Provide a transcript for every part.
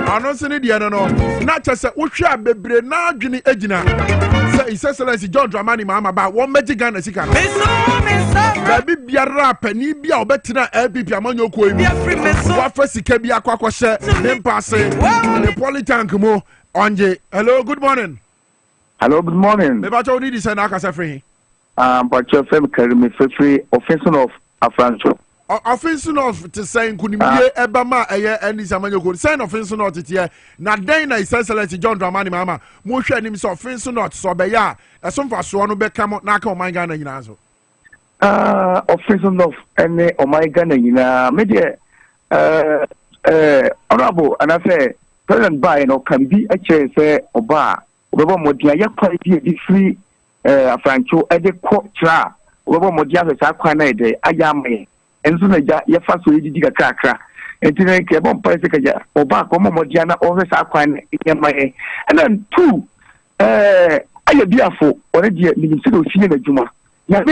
ano se ne de no na chese wo hwe abebre na adwene agina say His Excellency John Dramani Mahama ba won meji Ghana sika no ba bi biara pani bia obetina LPP amanyo ko emi wa fa sika bi akwakose ne mpase ne politank mo onje. Hello, good morning. Hello, good morning. Me ba cho ni di say na akasa free but your friend carry me free offensive of Afrancho. Offensive of to say kunimie ebama eye eni samanyo ko say offensive not tie na den na His Excellency John Dramani Mahama mo hwe anim so offensive not so be ya esomfa so no be kam na ka oman Ghana nyina so offensive of any oman Ghana nyina me de honorable and I say President Biden can be a chair say oba obebo modia yakwa di free Afrancho e de ko tra obebo modia se akwa na de ayame enso na ya fa so yidi kakra entine ke bon pa se kaja oba ko mo modia na o se akwa na yamaye and then two aye biafo already ministry of senior adwuma ya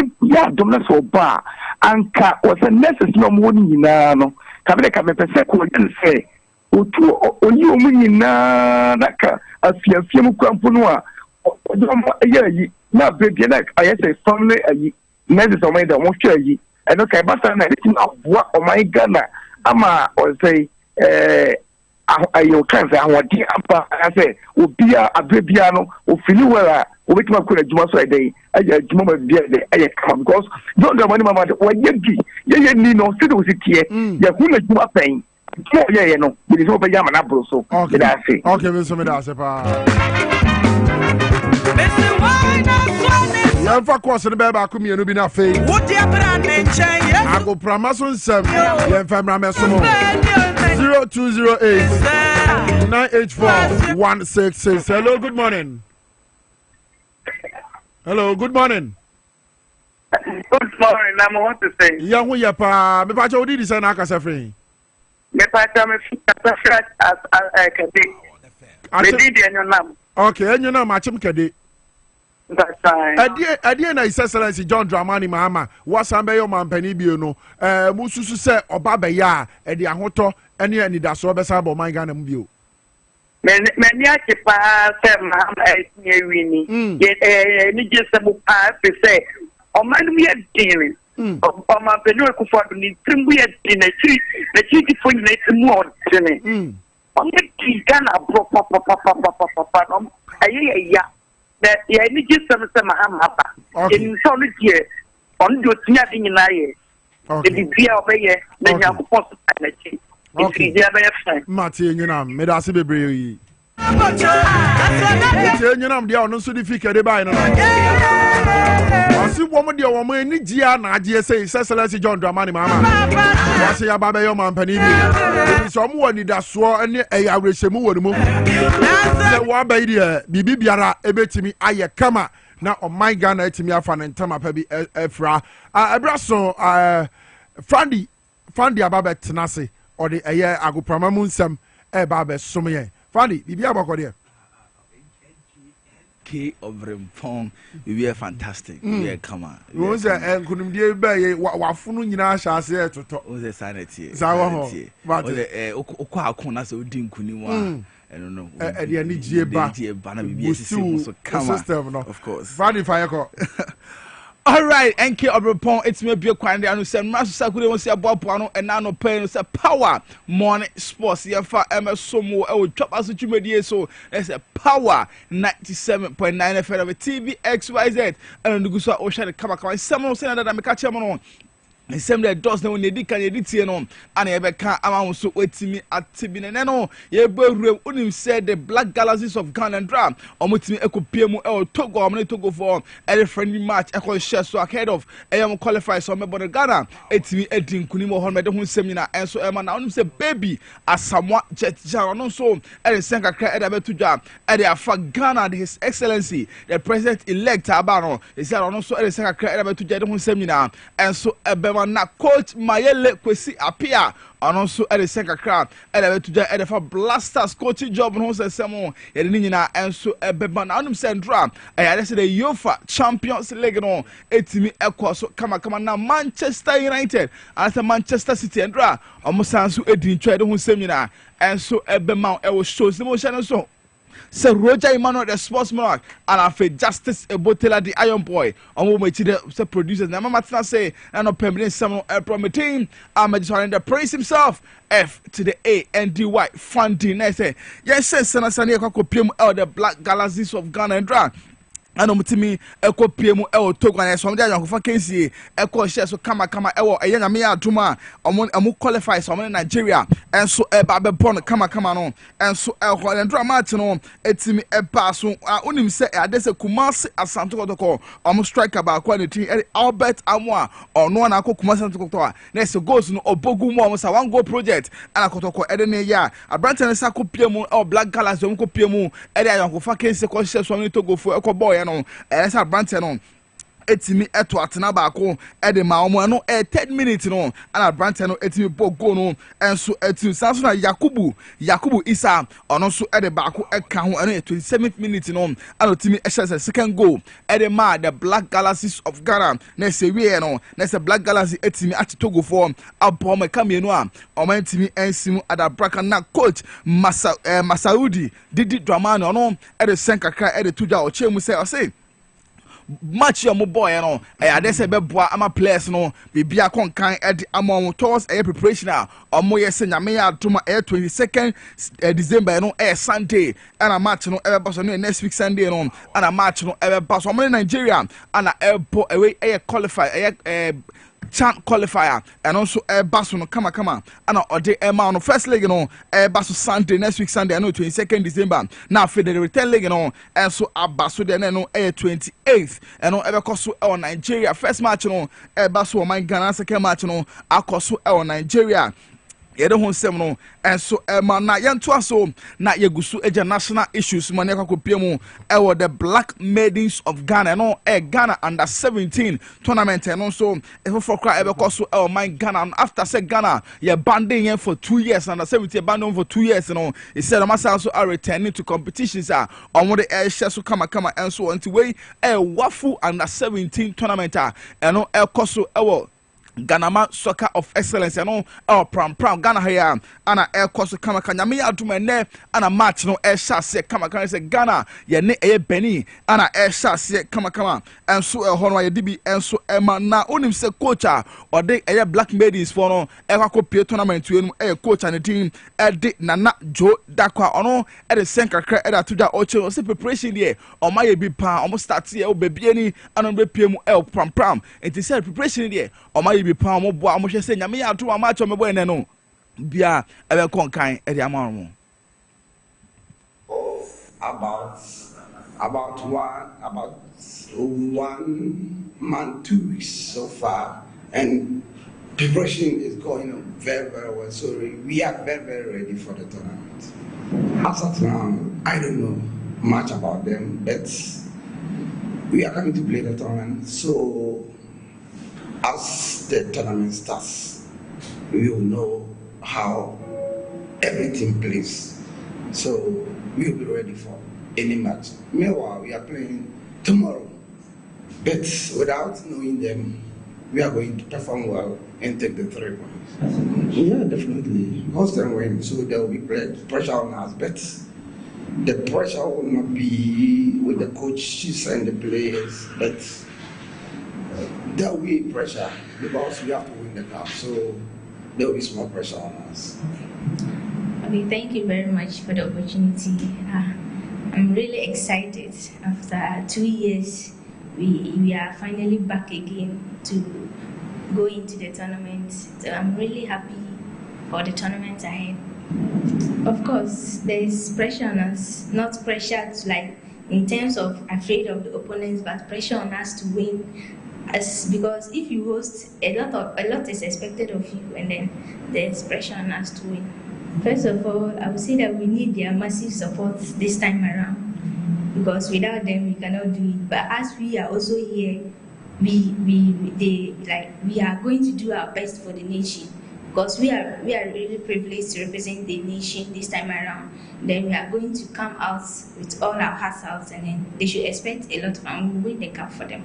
domna so oba anka o se nurses no mo ni nyina no kabere ka me pese ko nse otu oyi omu nyina na ka afiafia mu kwampo no a odomo ayi na bebia na ayese family ayi nurses o mai da mo hwe ayi eno kai basa na ti na boa o mai Ghana ama o say ayo kan say ahodi apa say obia abebia no o fili wera o betima ko adwuma so edey aye adwuma ma bia dey aye come because don't the money mama o ye bi ye ni no se do sitie ye hu na adwuma pen mo ye no bi so be yama na bro so okay that's it okay me so me da se pa Yanfa course ne be ba ko mienu bi na fe Wodi abra ne nchen ye ago pramaso nsem yanfa mra mesomo 0208 984 166. Hello, good morning. Hello, good morning. Good morning. I'm want to say. Yahu yapa me pa cho di say na akasa free. Me pa cha me fresh as kade. Me di enyo nam. Okay, enyo nam achim kade. That's fine. Adie na His Excellency John Dramani Mahama wasambe yo mampani bio no mususu se oba be ya e de ahoto ene anidaso be sa bo man Ghana mu bio. Me ni ake pa se Mahama e wini. Ye ni je se bu pa se o man mi e din. O ma pe no ku fo ni trimbu ye din na chi ti fo ni timu o din. O me ki Ghana bro papa no aye ya. That yeah, ni just some Mahama. In so here, on do nothing in aye. The be obey, then you have possibility. Okay, Mati, you know, made us be brave. You know, they are not so difficult to buy. I see woman, the woman, ni Gia, Nadia say, His Excellency John Dramani Mahama. I say, Ababa, your man, Penny. Someone need a swore and a resemu. The one baby, Bibi Biara, ebetimi aye kama. Now on my Ghana, etimi afan and tama pebi efra. Abraso, Fandy Ababa Tenase, or the aye ago pramamunsem, Babe Sumaye. Fandy, Bibi Abakode. Obrempong, we are fantastic. We are come on. Was a couldn't be a bay, Wafunu Yasha said to talk. Was a sanity. Zawaho, but Oka Konas or Din Kuniwa. I don't know. At the NG Banner, system, of course. Fanny Fire. All right, and K Obrempong, it's me be a kind and say Master Sakuri was a Bob and Nano Pen was power morning sports. Yafa MS Somo, I will drop us to media so there's a power 97.9 FM of TV XYZ and the Gusa Ocean Kabaka. Someone said that I'm a catcher on. And some that does no need can edit and ever can't amount so wait me at Tibin and no, ye boy said the Black Galaxies of Gun and Drum, or with me echo PMO or Togo, I'm to go for a friendly match. Echo share so ahead of I am qualified so I'm about Ghana. It's me Edin Kunimo Honda who seminar and so Emma now say baby as somewhat jet jar so and Sanka cry at to jam and they are for Ghana, His Excellency, the President elect Abano. Is that also a Sanka cry at to jet who seminar and so a kama na coach Mayele Kwesi Apia ɔno nso ɛde sɛ kakra ɛde bɛto gya ɛde fa blasters coaching job no ho sɛ sɛm yɛde ne nyinaa ɛnso ɛbɛba na ɔnom sɛ ndora ɛyɛ sɛ the UEFA Champions League no ɛtumi ɛkɔ so kama na Manchester United anasɛ Manchester City ndora ɔmo san so ɛdi ntwa ɛde ho nsɛm nyinaa ɛnso ɛbɛma ɛwɔ shows ne mo hyɛ no so Sir Roger Emmanuel, the sportsman, and I feel Justice Ebotela, the Iron Boy. On what the producers, and Mama say, and a permanent someone promoting. I'm just trying to praise himself. F to the A and D Y funding. I say, yes, Senator Sania Kopium, the Black Galaxies of Ghana and Drag. Ano mutimi eko PM Togo na so mdia yankofa kensie eko share so kama ewo eye nyame aduma omo qualify so mo Nigeria enso eba be born kama no enso ehol ndra match no etimi eba so onim se ade se Kumasi Asante Kotoko omo striker ba kwa ne tin Albert Amwa ono na akọ Kumasi Asante Kotoko na se goals no obogu mo omo sa one goal project ana Kotoko ede ne ya abrante ne sa ko PM Black Galaxy omo ko PM ede yankofa kensie ko share so mo Togo fo eko boy no esa brante no etimi eto atena baako ede ma omo no 10 minutes no ana brante no etimi bogo no enso etu sanso na Yakubu Isa ono so ede baako eka ho eno 27th minute no ana otimi ehye second goal ede ma the Black Galaxies of Ghana na se wie no na se Black Galaxy etimi ati Togo for abom eka mienu a omo etimi ensimu adabraka na coach Masaudi Didi Dramani ono ede senkakra ede tuja o chemu say match your boy no ade se beboa ama players no bibia konkan ede amon towards preparation omo yes nyame ya adoma 22nd December no Sunday and match no ebe baso no next week Sunday no and match no ebe baso omo Nigeria and ebo away qualify Chan qualifier and also basso no kama and ode ema no first leg no basso Sunday next week Sunday no 22nd December now for the return leg no and so abasso de no 28th and no ebe koso on Nigeria first match no basso my Ghana second match no akoso on Nigeria yede ho nsem no enso ema na yento aso na yegusu eja national issues mane akopie the Black Maidens of Ghana no Ghana under 17 tournament no so for cry ebe koso my Ghana after say Ghana ye banding here for 2 years under 17 banding for 2 years no he said also are returning to competitions on what the share so kama enso until we wafu under 17 tournament no koso Ganama Soccer of Excellence no pram Ghana here ana koso kama nyame aduma ne ana match no se kama say Ghana ye ne Beni ana se kama enso ho no ye dibi enso ema na onim se coach or de Black Maidens for no akopie tournament we no coach and team de Nana Joe Dakwa ono de senkakra atuda oche se preparation there o ma ye bi pa o start here o bebie ni ana be pie mu pram it is preparation there o ma bi pa mo boa mo hwe se nyame ya to ma cho me boy ne no bia ebe konkan e dia ma mo about 1 month 2 weeks so far, and preparation is going on very well, so we are very ready for the tournament. As of now, I don't know much about them, but we are going to play the tournament, so as the tournament starts, we will know how everything plays. So we will be ready for any match. Meanwhile, we are playing tomorrow, but without knowing them, we are going to perform well and take the 3 points. Yeah, definitely. Host and win, so there will be pressure on us, but the pressure will not be with the coaches and the players, but there will be pressure because we have to win the cup, so there will be small pressure on us. Okay, thank you very much for the opportunity. I'm really excited. After 2 years, we are finally back again to go into the tournament. So I'm really happy for the tournament ahead. Of course, there is pressure on us, not pressure to like in terms of afraid of the opponents, but pressure on us to win. Because if you host, a lot is expected of you, and then there's pressure on us to win. First of all, I would say that we need their massive support this time around, because without them we cannot do it. But as we are also here, we are going to do our best for the nation, because we are really privileged to represent the nation this time around. Then we are going to come out with all our hearts out, and then they should expect a lot, and we'll win the cup for them.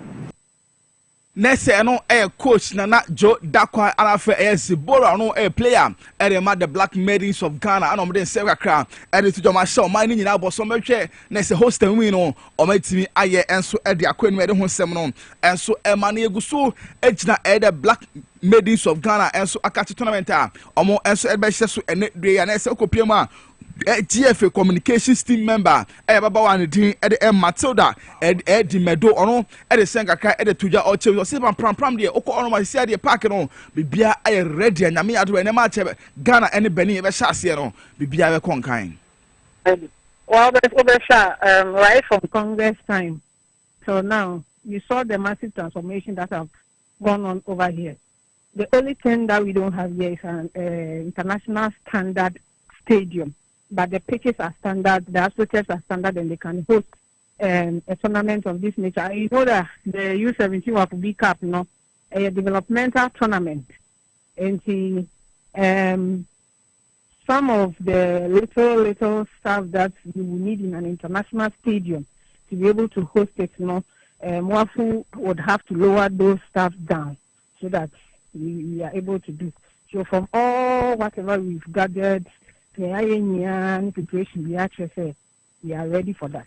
Next, no coach Nana Joe Dakwa Arafe Sibora no player and the Black Maidens of Ghana and on the Sarah Crown and to Joma show mining in our so much next host and win on or my team aye and so at the Aquin Medon Seminon and so Emmanuel Gusu Ejna the Black Maidens of Ghana and so Akati tournament or more and so Edbesh and Day and Kopiama. GFA communications team member Baba and the Matilda the Medo ono the Sengaka the Tuja or Chelsea pram the Oko on my side park on Bibia I ready and Yami adu and match Ghana and Benny ever shasiano Bibia conkain. Well, right from Congress time. So now you saw the massive transformation that have gone on over here. The only thing that we don't have here is an international standard stadium. But the pitches are standard, the associates are standard, and they can host a tournament of this nature. You know that the U17 will be Cup, a developmental tournament. And some of the little stuff that you will need in an international stadium to be able to host it, Mwafu would have to lower those stuff down so that we are able to do. So from all whatever we've gathered, situation we are ready for that.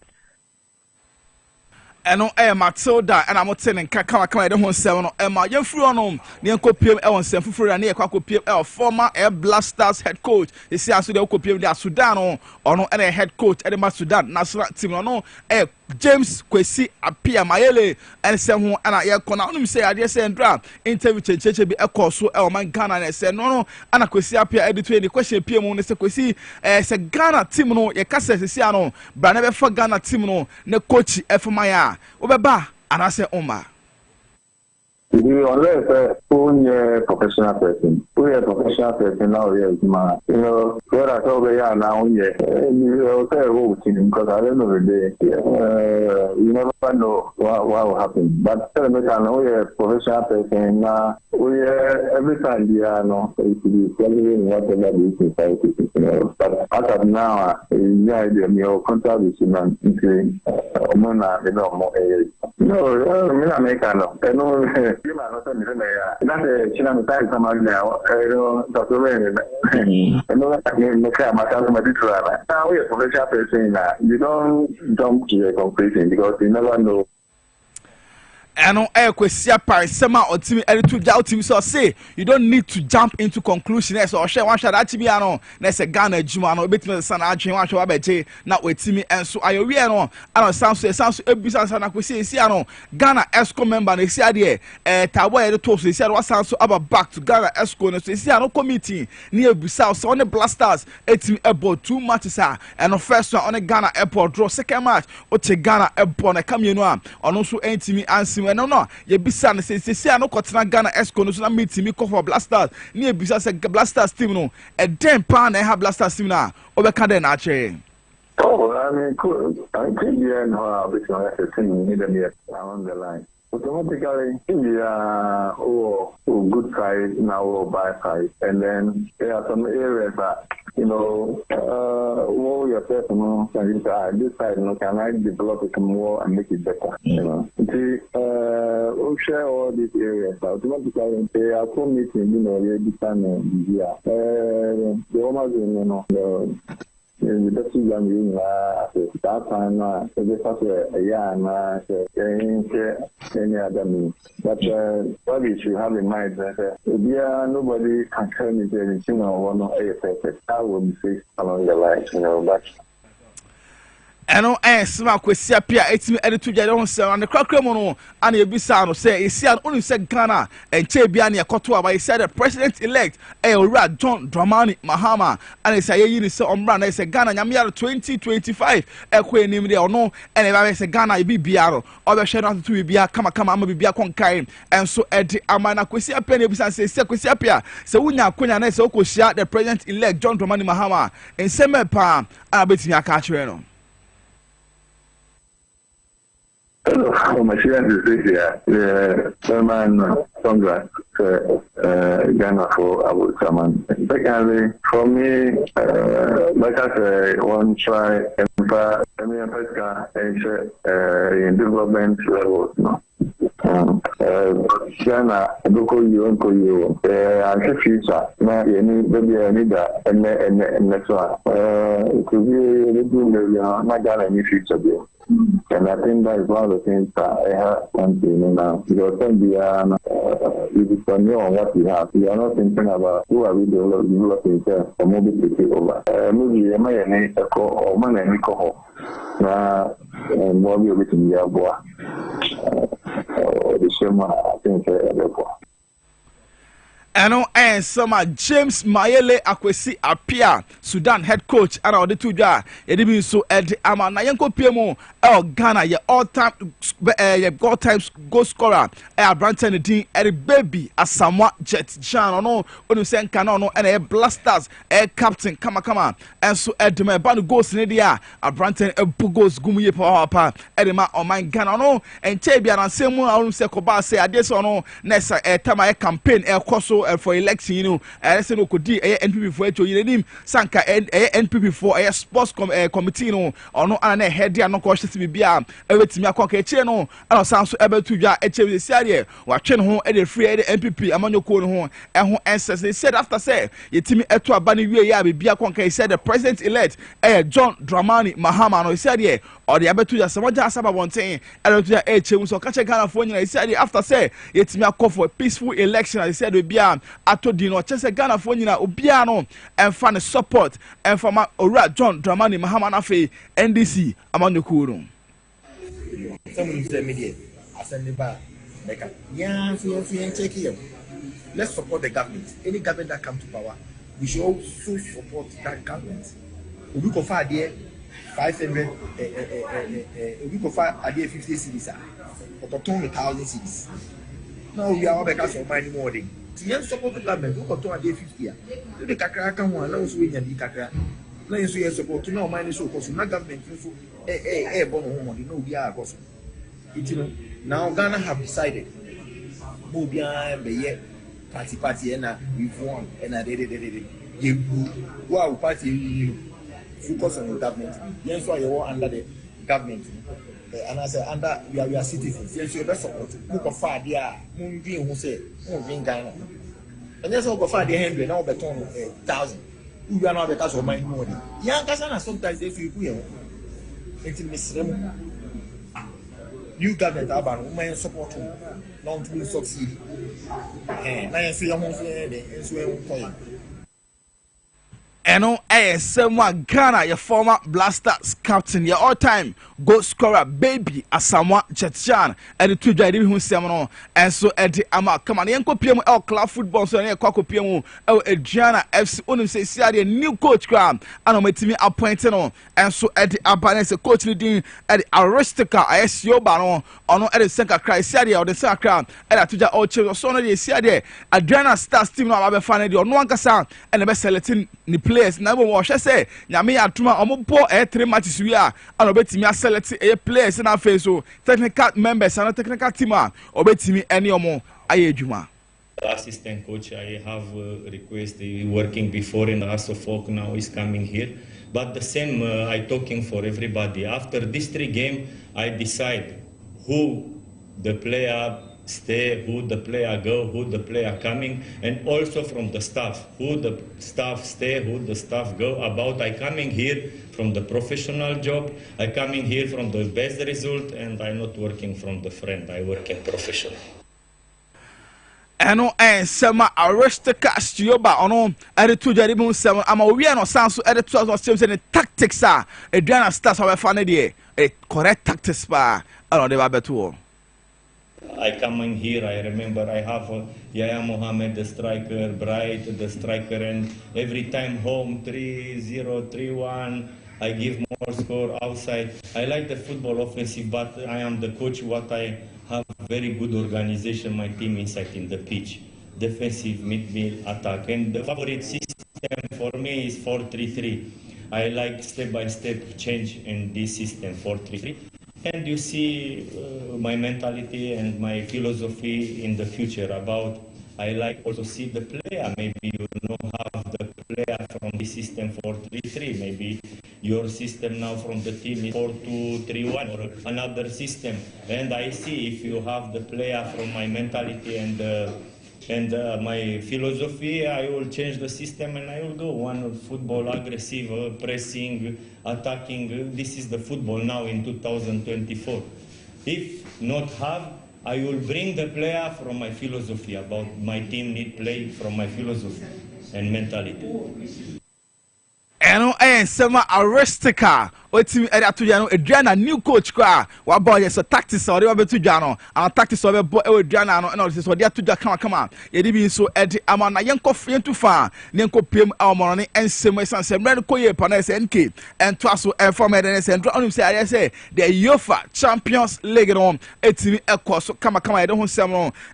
And on Matilda and I'm telling Kaka the one 7 Emma young free on near copium on Sanfufur and near Quacopium former Air Blasters head coach. They say as the Ocopium de Sudan or no any head coach at the Sudan national team or no James Kwesi appear Mayele and someone and I can say I just say and draft interview change be a course so man Ghana and say no and I Kwesi appear editor the question PM on the Kwesi say Ghana team no ye kasa sesiano but never for Ghana team no ne coach Efmaya Obeba and I say Oma. Unless a professional person, we are professional person now. Yes, ma. Where I told you now, you okay, because I don't know the day. You never know what will happen. But tell me, I know we are professional person. We every time we are it is telling whatever the society. But as of now, your contract is not increasing. No, me not make no. That's a China time somebody now. Dr. Rain. And no, now we are professional person. You don't jump to a conclusion because you never know. And on air question par sema or team to doubt him so say you don't need to jump into conclusion or share one shot at me ano na say Ghana juma no bit me san adwen one shot abete na wetimi enso ayowie no ano sound ebisa san akwesi esi ano Ghana ESCO member na esi ade tabo ye to so esi ade wasan so about back to Ghana ESCO no so esi ano committee ni ebisa so on the Blasters etimi about 2 matches and first one on Ghana airport draw second match o che Ghana airport na kamienu a ono so entimi ansi no ye bisa na se ano kotena Ghana ESCO no so na meet me for Blasters ni e bisa se Blasters team no e den pa na ha Blasters team na obeka den na che. Oh, I mean, cool. I think you know because I think you need them here around the line. Automatically, India good side now or bad side, and then there are some areas that what your personal this side, can I develop it more and make it better? See, we'll share all these areas. Automatically, they are committing, this time here. The almost, the best young you that time, any other means. But what we should have in mind that nobody can tell me anything or one perfect. I will be safe along the line, but. Eno sma kwesi apia etimi editu jade ho se and the crackremono and ebisa no say esi an onu se Ghana enche bia na ekoto aba esi the president elect Owura John Dramani Mahama and esi ayi ni se omra na esi Ghana nyame yaro 2025 ekwe enim de ono ene ba esi Ghana ibi biaro obehwe no atutu bia kama ama bibia konkai enso edi amana kwesi apia na ebisa se esi kwesi apia se wunya akonya na esi okohia the president elect John Dramani Mahama enseme pa abetimi aka kire no. my students is here. Chairman Congress, Ghana for Abu Saman. Secondly, for me, like I say, one try and in development levels. No. Ghana, Boko you, and future. Now, you need that, and next one. It could be a good, not Ghana any future. And I think that is one of the things that I have something now. Because if it's on you on what we have, we are not thinking about who are we developing there or maybe to take over. Maybe you may need a call or man and call. Now, and more be able to be a boy. The same, I think, ɛno ɛnsɛm James Mayele Akwesi Apia Sudan head coach ana ɔde to dwa yɛde bi nso ɛde ama na yɛnkɔ pie mu Ghana yɛ all time goal scorer Abrante ne din Baby Asamoah Jet-Jan ɔno onu sɛ nka na ɔno ɛna yɛ Blasters captain kama ɛnso ɛde ma ɛba no goals ne deɛ Abrante ɛbu goals gumu yɛ papa ɛde ma ɔman Ghana ɔno ɛnkyɛ bi anansɛm mu a ɔno sɛ kɔba sɛ adeɛ sɛ ɔno na ɛsa ɛtama yɛ campaign ɛkɔ so for election, you know, I say no could be NPP for you sanka NPP for a sports committee, no, or no, and a head there, no question to be beer, everything I can catch, no, and sounds so able to ja HV Sadia, watching home at the free NPP among your corner home, and who answers they said after say, you team at to a bunny way, yeah, be a conquer, said the president elect, John Dramani Mahama, no, said, yeah, or the able to just someone just about one thing, and to HV, so catch a California, he said, after say, it's me a call for a peaceful election, I said, be atodi no chese Ghana fo nyina obia no emfa ne support emfa ma owura John Dramani Mahama na fe NDC amanyokuru someone say media asende ba meka yan check here. Let's support the government. Any government that comes to power, we should also support that government. We go for there 500 we go for there 50 cities or 200,000 cities. Now we are because of money more than the support the government. We go to a day 50. The kakra can one also we need kakra. Now you see support to no money so because no government so born home no we are also. Now Ghana have decided we be party and we've won and wow party focus on the government. Yes, why you are under the government. And I say under we are citizens. Yes, you best support. Who go far there? Who say who bring Ghana? And yes, who go far there 100 now beton 1,000. Who are now because of my money. Young Ghana sometimes they feel poor. It's misrem. New government about women support not to succeed. And I say I'm going Eno someone Ghana, your former Blasters captain, your all-time goal scorer, Baby Asamoah Jet-Jan, and the two Jadi who semono, and so Eddie Ama. Come on, Yanko PM El Club Football, so near Coco PM, El Adriana FC, Unum say, see, a new coach ground, and my team appointed on, and so Eddie Abanes, a coach leading at the Aristica, ISO Baron, or no Eddie Senka Cry, Sadia, or the Sacra, and I told you all children, so no, they see Adriana Stars team, no, I've found it, or no one can and the best selecting the players. Now, what I say, Yami Atuma, Omopo, 3 matches we are, and obey me, select a players in our face, so technical members and a technical team, obey me any more. Ayejuma. Assistant coach, I have requested working before in the House of Folk, now is coming here. But the same, I talking for everybody. After this 3 games, I decide who the player stay, who the player go, who the player coming, and also from the staff, who the staff stay, who the staff go. About I coming here from the professional job, I coming here from the best result, and I not working from the friend, I work in professional. Eno sema Aristica Stioba ono editu jaribu 7 ama we no sanso editu as teams and tactics are Adriana Stars have found a correct tactics ba ono de ba betu. I come in here, I remember I have Yaya Mohammed, the striker, Bright, the striker, and every time home 3-0, 3-1, I give more score outside. I like the football offensive, but I am the coach. What I have very good organization, my team inside in the pitch. Defensive, midfield, attack. And the favorite system for me is 4-3-3. I like step-by-step change in this system, 4-3-3. and you see my mentality and my philosophy in the future about. I like also see the player. Maybe you know have the player from the system 4-3-3. Maybe your system now from the team is 4-2-3-1 or another system. And I see if you have the player from my mentality and my philosophy, I will change the system and I will go one football aggressive, pressing, attacking. This is the football now in 2024. If not have, I will bring the player from my philosophy about my team need play from my philosophy and mentality. And some aristica. Otimi Adriano, Adriana, new coach, what boy is a tactics or the to Jano, and tactics of a boy, Adriano, and all this, or the to Japan, come on. It be so Eddie Amana Yanko Fian to far, Nanko Pim Almoni, and Simmers and Semranico Panes and Kate, and Twasso and Formadens and Drown say, I say, the UEFA Champions League on Etimi Equos, come, I don't want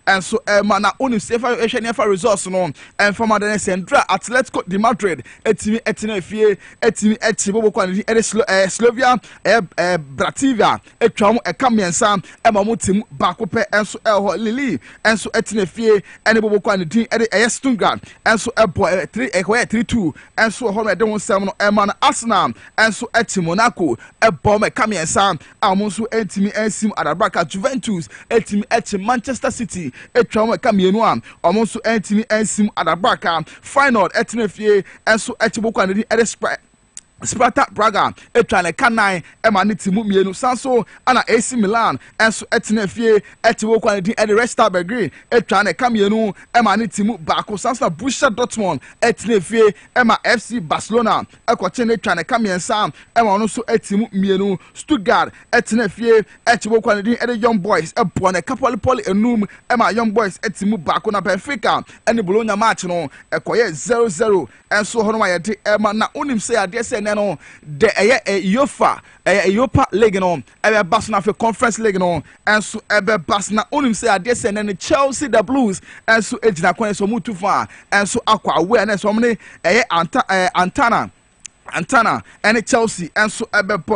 and so Mana only safer resource on, and Formadens and Dra Atletico de Madrid, Etimi Etinefie, Etimi Etibo quality, Slovia, Brativia, Etram, Kamiansan, Emamutim, Bakope, and so Lili, and so Etinefie, and Bobo quantity, and Stuttgart, and so a boy 3-2, and so Home Don Salmon, Eman Arsenal, and so Etimonaco, a bomb, Kamiansan, Amonsu Etimi, and Sim Arabraka, Juventus, Etimi, Manchester City, Etram, Kamianuam, Amonsu Etimi, and Sim Arabraka, final Etinefie, and so Etibo quantity, and Sparta Braga, Etran Kanai, Emaniti Mumienu Sanso, Ana AC Milan, and so Etinefie, Etiwo quality at the rest of the green, Etran Kamienu, Emaniti Bako Sansa, Borussia Dortmund, Etinefie, Emma FC Barcelona, Equatene Tran Kamian Sam, Emanuso Etimu Mienu, Stuttgart, Etinefie, Etiwo quality at the young boys, a Pone Capoli Poly Enum, Emma young boys, Etimu Bako na Benfica, and the Bologna match no, Equoye 0-0, and so Honwayati, Emma na unim say a DSN. No, the Europa League no, ebe Barcelona for Conference League no, and so ebe Barcelona unim say adese and the Chelsea the Blues, and so ejina kwane so mutu fa, and so akwa awareness so many Antana and Chelsea and so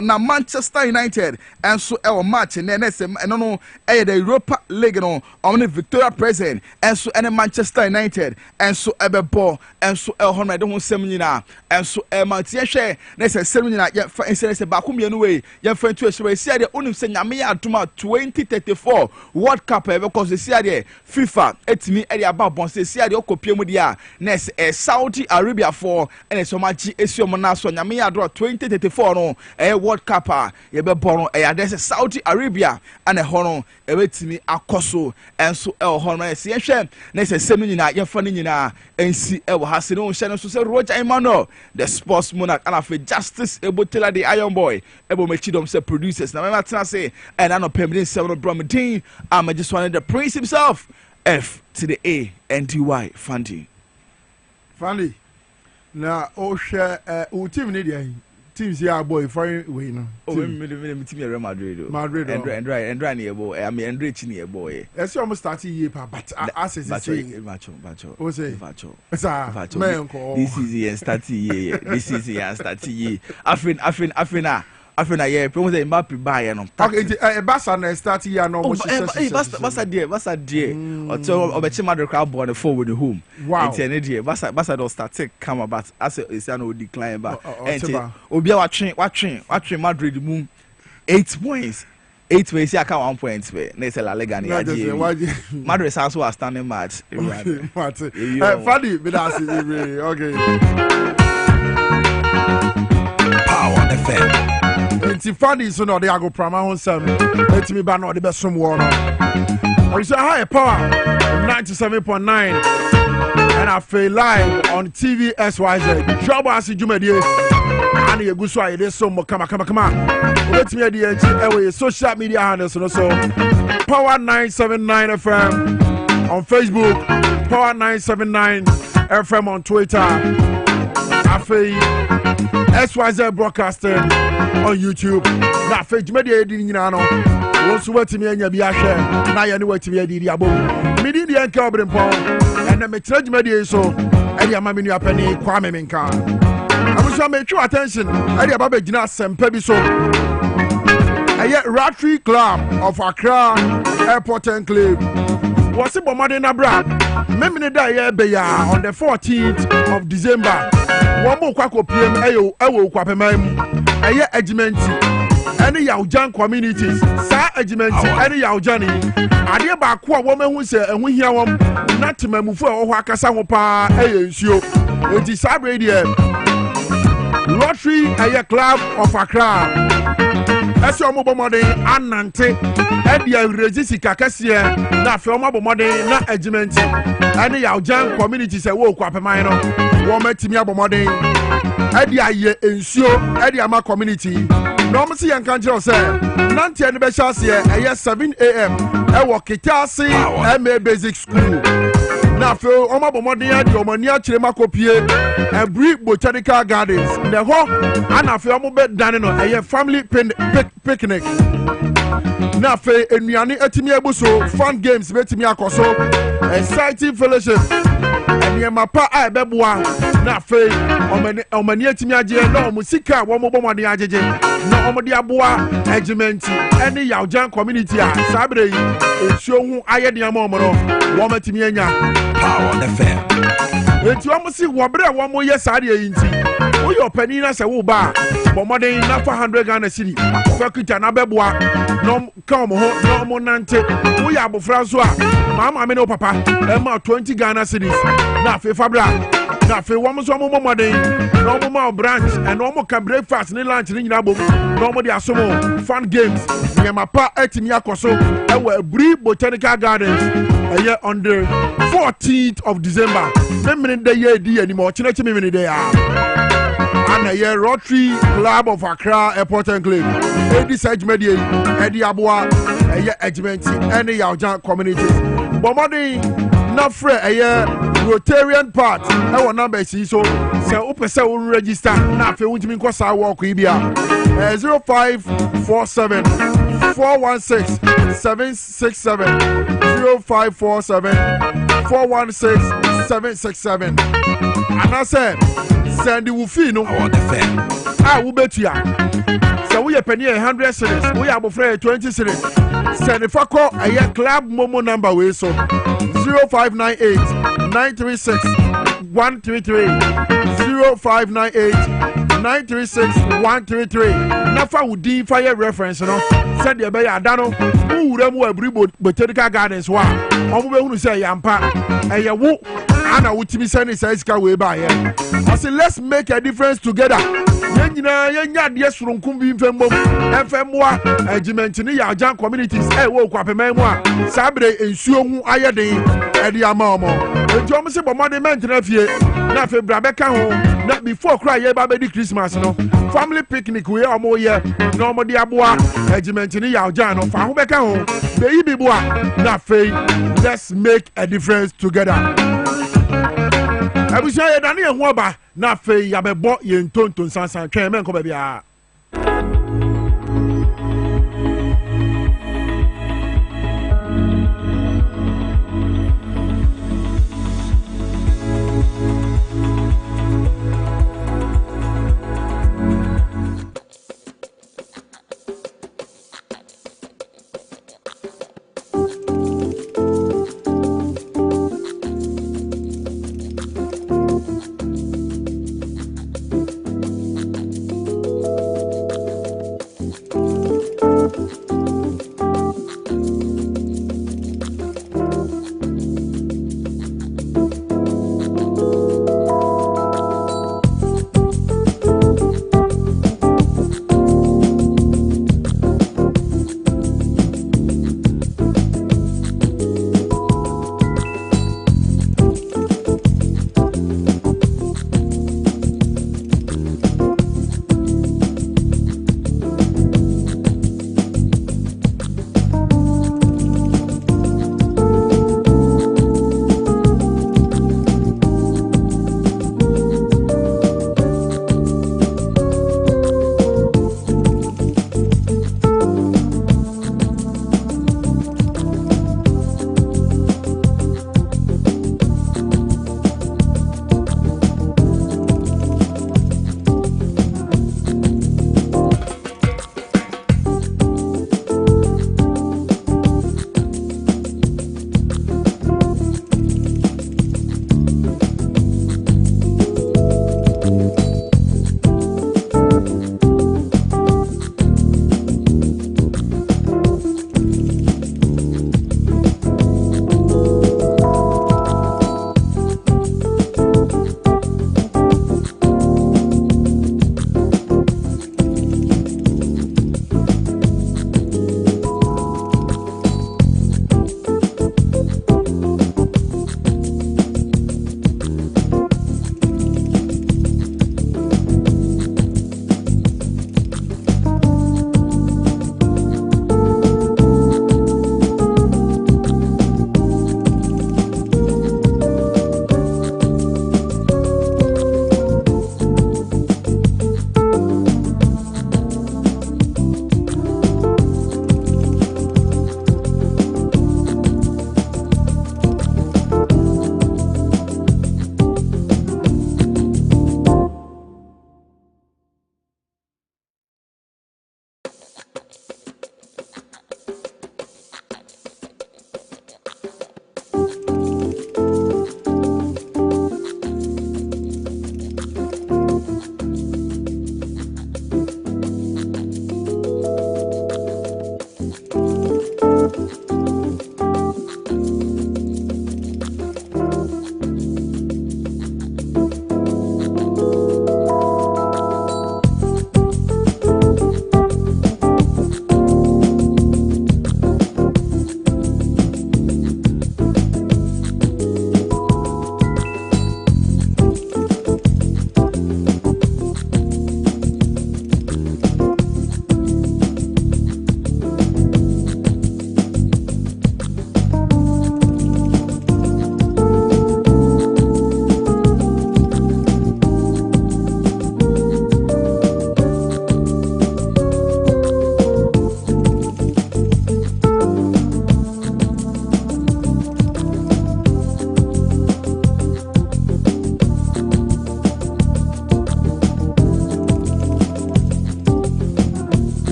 na Manchester United and so our match and no the Europa League no only Victoria present and so and Manchester United and so ball and so I don't seminar and so Manchester next seminar ya say back way ya friend to say the only say nyame aduma 2034 World Cup because they say the FIFA etimi area about bon say the okopie mu dia next Saudi Arabia for and so much esio so nyame adro 2034 no World Cup ye be born there's Saudi Arabia and hono ebetimi akoso enso hono na se hwe na se semi nyina ye fa nyina ensi wo hase no hye no so se Roger Emmanuel the sports monarch and afi Justice Ebotela the Iron Boy ebo mechidom se producers na me matena say and I no permanent seven bromedin I just wanted the prince himself F to the A and Y Fandy na o share team ni dey teams here boy foreign way no o me team Real Madrid and right near boy I mean Andre near boy e say almost start year pa but as say bacho o say bacho man ko this is the start year this is the start year afina yeah promo say Mbappe buy no okay Barca na start year no mo Barca there until obechi Madrid crowd born forward the home and there Barca don't start take come but as is no decline back and obi a watching Madrid move 8 points 8 ways here can 1 point be na say La Liga na Madrid also are standing match Fadi be that okay Power FM Fadi so no they go prama hon sam etimi ba no de be som wo no we say high power 97.9 and I feel live on TV SYZ Dwabo Ase Jumedie and you go so I dey so come etimi dey e social media handles no so Power 979 FM on Facebook, Power 979 FM on Twitter, Afi SYZ Broadcasting on YouTube. Na Facebook media di nyina no. Wonso watimi anya bi ahwe na ye ne watimi adi di abom. Midi di enka Obrempong and na metra dwumadie so e di amamenu apani Kwame Menka. Abuso me twa attention e di ababa gina sempa bi so. Rotary Club of Accra Airport Enclave. Was it Bomadena Brad? Memini da beya on the 14th of December. One more kwako PM ewo kwapemem. Ejimenti. Any Yaujan communities. Sa ejimenti. Any Yaujani. Ade ba ko a woman who say and we hear one not to memufu o wakasa ho pa ensio. Enti sa radio. Rotary Club of Accra. Ese omo bomode anante edia regisi kakasie na fe omo bomode na agimenti ene ya ojan community se wo kwapeman no wo matimi abomode edia ye ensuo edia ma community no mo se yanka kire se nante ene be chase eye 7 am e wo kitase MA basic school na fe omo bomode ya di omani a kire makopie Ebri Botanical Gardens ne ho ana fe omo be dane no eye family picnic na fe enuane atimi ebuso fun games betimi akoso exciting fellowship eniema pa a ebeboa na fe omani atimi age na omusika wo mo bomade ageje na omode aboa agement eni Yaujan community a sabre yi esuo hu ayede amom no wo matimi anya Power FM. Enti wo musi wo bre wo mo ye sare yi nti wo yo pani na se wo ba bomode na 400 Ghana cedi fakita na beboa no ka mo ho no mo nante wo ya abofra so a mama me no papa e ma 20 Ghana cedis na fe fabra na fe wo mo so mo bomode no mo ma branch and no mo ka breakfast ni lunch ni nyina bom no mo de asomo fun games nyama pa atimi akoso e wa Ebri Botanical Gardens on the 14th of December. Memini de ye di animo chinechi memini de ya. Ana ye Rotary Club of Accra Airport Enclave. Edi Sage Media, Edi Abua, ye Ejimenti, any Yaujan communities. Bomadi na fre ye Rotarian part. I want number so se upese un register na fe untimi nkosa work ibia. 0547 416 767 0547 416 767. And I said, send the Wufino. I will bet you. So we are penny 100 cities. We are afraid 20 cities. Send the Fako a club Momo number way so 0598 936 133 0598 936 133. Nafa would D fire reference, no? Send the Bay Adano, who remo Ebri Botanical Gardens. Wow, who say Yampa, and ya woo, Anna would be sending says way by. I said, let's make a difference together. Yenya, yes, from Kumbi Fembo, FMwa, Jimentini, Yaujan communities, woke up a memoir, Sabre, and Sumu Ayade, and the Amamo. The Jomas of Monday Maintenance here, not for Brabeca home, not before cry baby Christmas, no. Family picnic, we are more here, no more Diabua, Jimentini, Yaujan, or Fahubeca home, baby boy, not faith. Let's make a difference together. I wish I had any waba, not faith, Yabe bought you in Tonton Sansan, Cayman, Cobabia.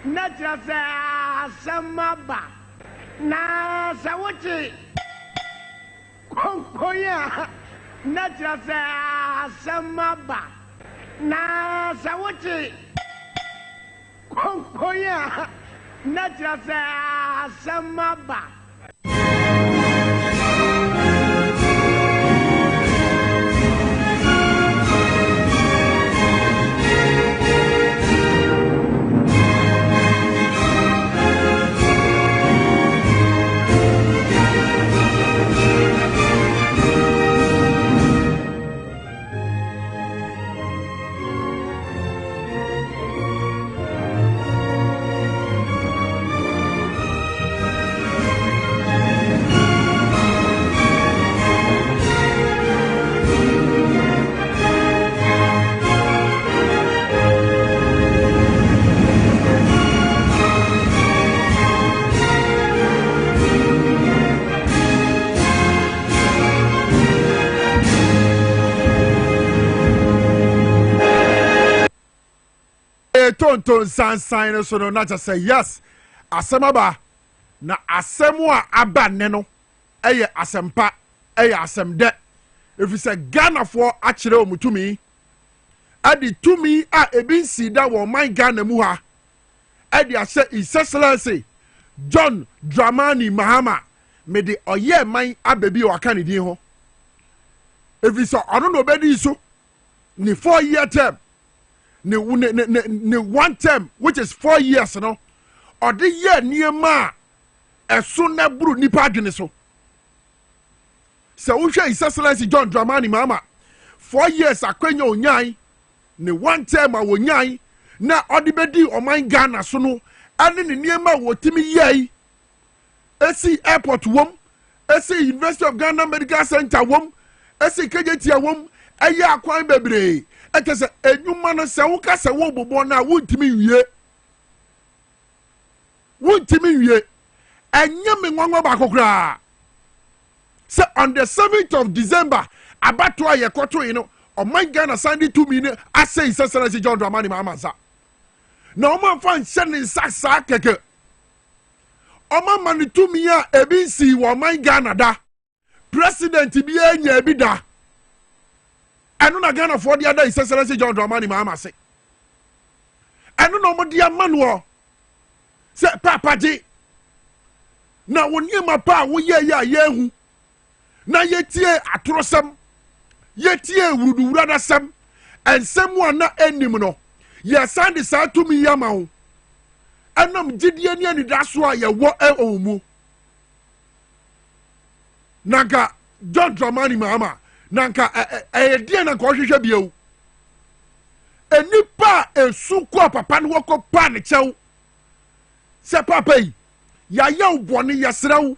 Natural Samaba. Na Sawachi Konkoya. Natural Samaba. Na Sawachi Konkoya. Natural Samaba. Tonton sansan so no na just say yes asemaba na asemu a aba ne no eye asempa eye asemde if you say Ghana for akire omutumi adi tumi a ebi nsida wo man Ghana mu ha adi ase His Excellency John Dramani Mahama me de oye man abebi o aka ne din ho if you say ono no bedi so ni 4-year term ne 1 term which is 4 years no or the year niema eso na buru nipa adwene so wo hwe His Excellency John Dramani Mahama 4 years akwanya onyan ne 1 term a wonyan na odibedi oman Ghana so no ane ne niema wotimi yei esi airport wom esi University of Ghana Medical Center wom esi KJT wom aye akwan bebre ekese enyuma no se wo ka se wo bobo na wontimi wie enye me nwanwa ba kokra se on the 7th of December abato aye koto yi no oman Ghana Sunday 2 minutes ase His Excellency John Dramani Mahama sa na oman fan shen sa keke oman man 2 minutes ebi si wo oman Ghana da president bi enya bi da anu na Ghana for the other His Excellency John Dramani Mahama say anu no mo dia manuo se papa ji na woni ma pa wo ye ya yehu na yetie atorosam yetie wuruwura da sam ensem na enim no ye sande sa tumi yama wo anam gidie ni ani da so a ye wo omu naga John Dramani Mahama nanka die na ko hwehwe bieu enipa esuko papa no ko pa ne chew se papa yi ya ya ubone yesrew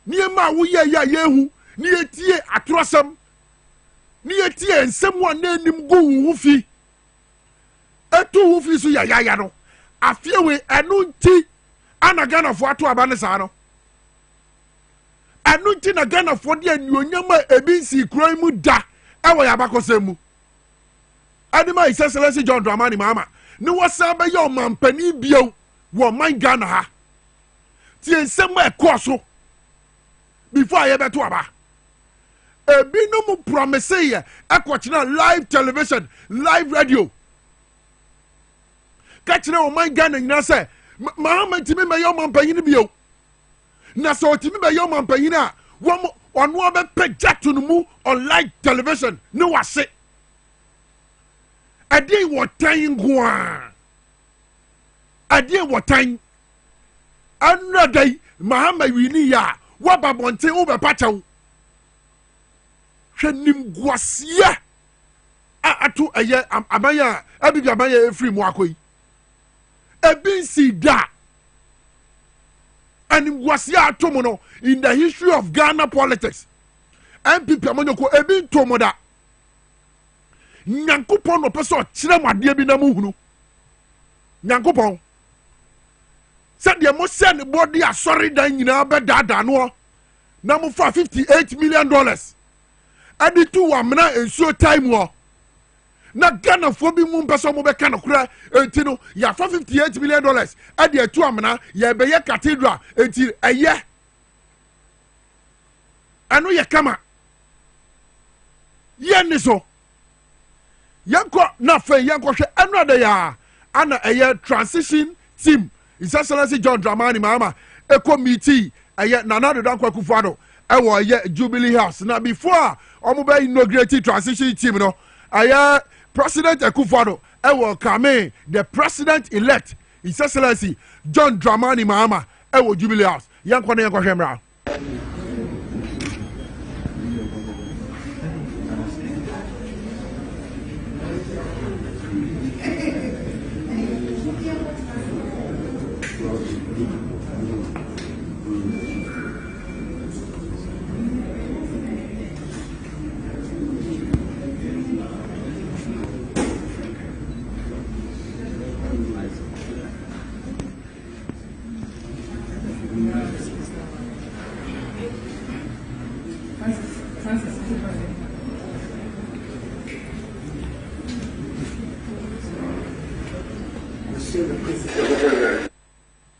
niema wo ye ya yehu ni etie atorosam ni etie ensem na enim go wu fi etu wu fi so ya no afiewe enu nti ana Ghana fo ato aba ne sa no anu nti na Ghana for de anyonyama ebinsi kran mu da ewo ya bakosemu adima His Excellency John Dramani Mahama ni wosa be yo mampani bieu wo man Ghana ha ti ensem ekoso before aye beto aba ebinu mu promise ye ekochina live television live radio kachina wo man Ghana nyina se Mahama timi me yo mampani bieu na so timi be yo mampanyin a wo ono be pejatu no mu on live television no wase ade wo tan goa ade wo tan anradai Mahama wini ya wo babonte wo be pachaw hwenim guasia atu eye amaya abibi amaya efri mu akoyi ebinsi da and was ya tomono in the history of Ghana politics. MPP amonyoko ebi tomoda. Nyankopon no peso kire made bi na muhunu. Nyankopon. Said the mo send body asori dan nyina be dada no. Na mo fa $58 million. Adi tu wa mena ensuo time wo. na Ghana for bi mu mpɛ sɛ ɔmo bɛka no kora enti no yɛafa $58 million ɛde atu amena yɛbɛyɛ cathedral enti ɛyɛ ɛno yɛ kama yɛnni so yɛnkɔ na afei yɛnkɔhwɛ ɛno ada yɛ ana ɛyɛ transition team His Excellency John Dramani Mahama ɛkɔ meeting ɛyɛ Nana Addo Dankwa Akufo-Addo ɛwɔ ɛyɛ Jubilee House na before ɔmo bɛ inaugurate transition team no ɛyɛ President Akufo-Addo ɛwɔ kame the president elect His Excellency John Dramani Mahama ɛwɔ Jubilee House yɛnkɔ ne yɛnkɔhwɛ mmra.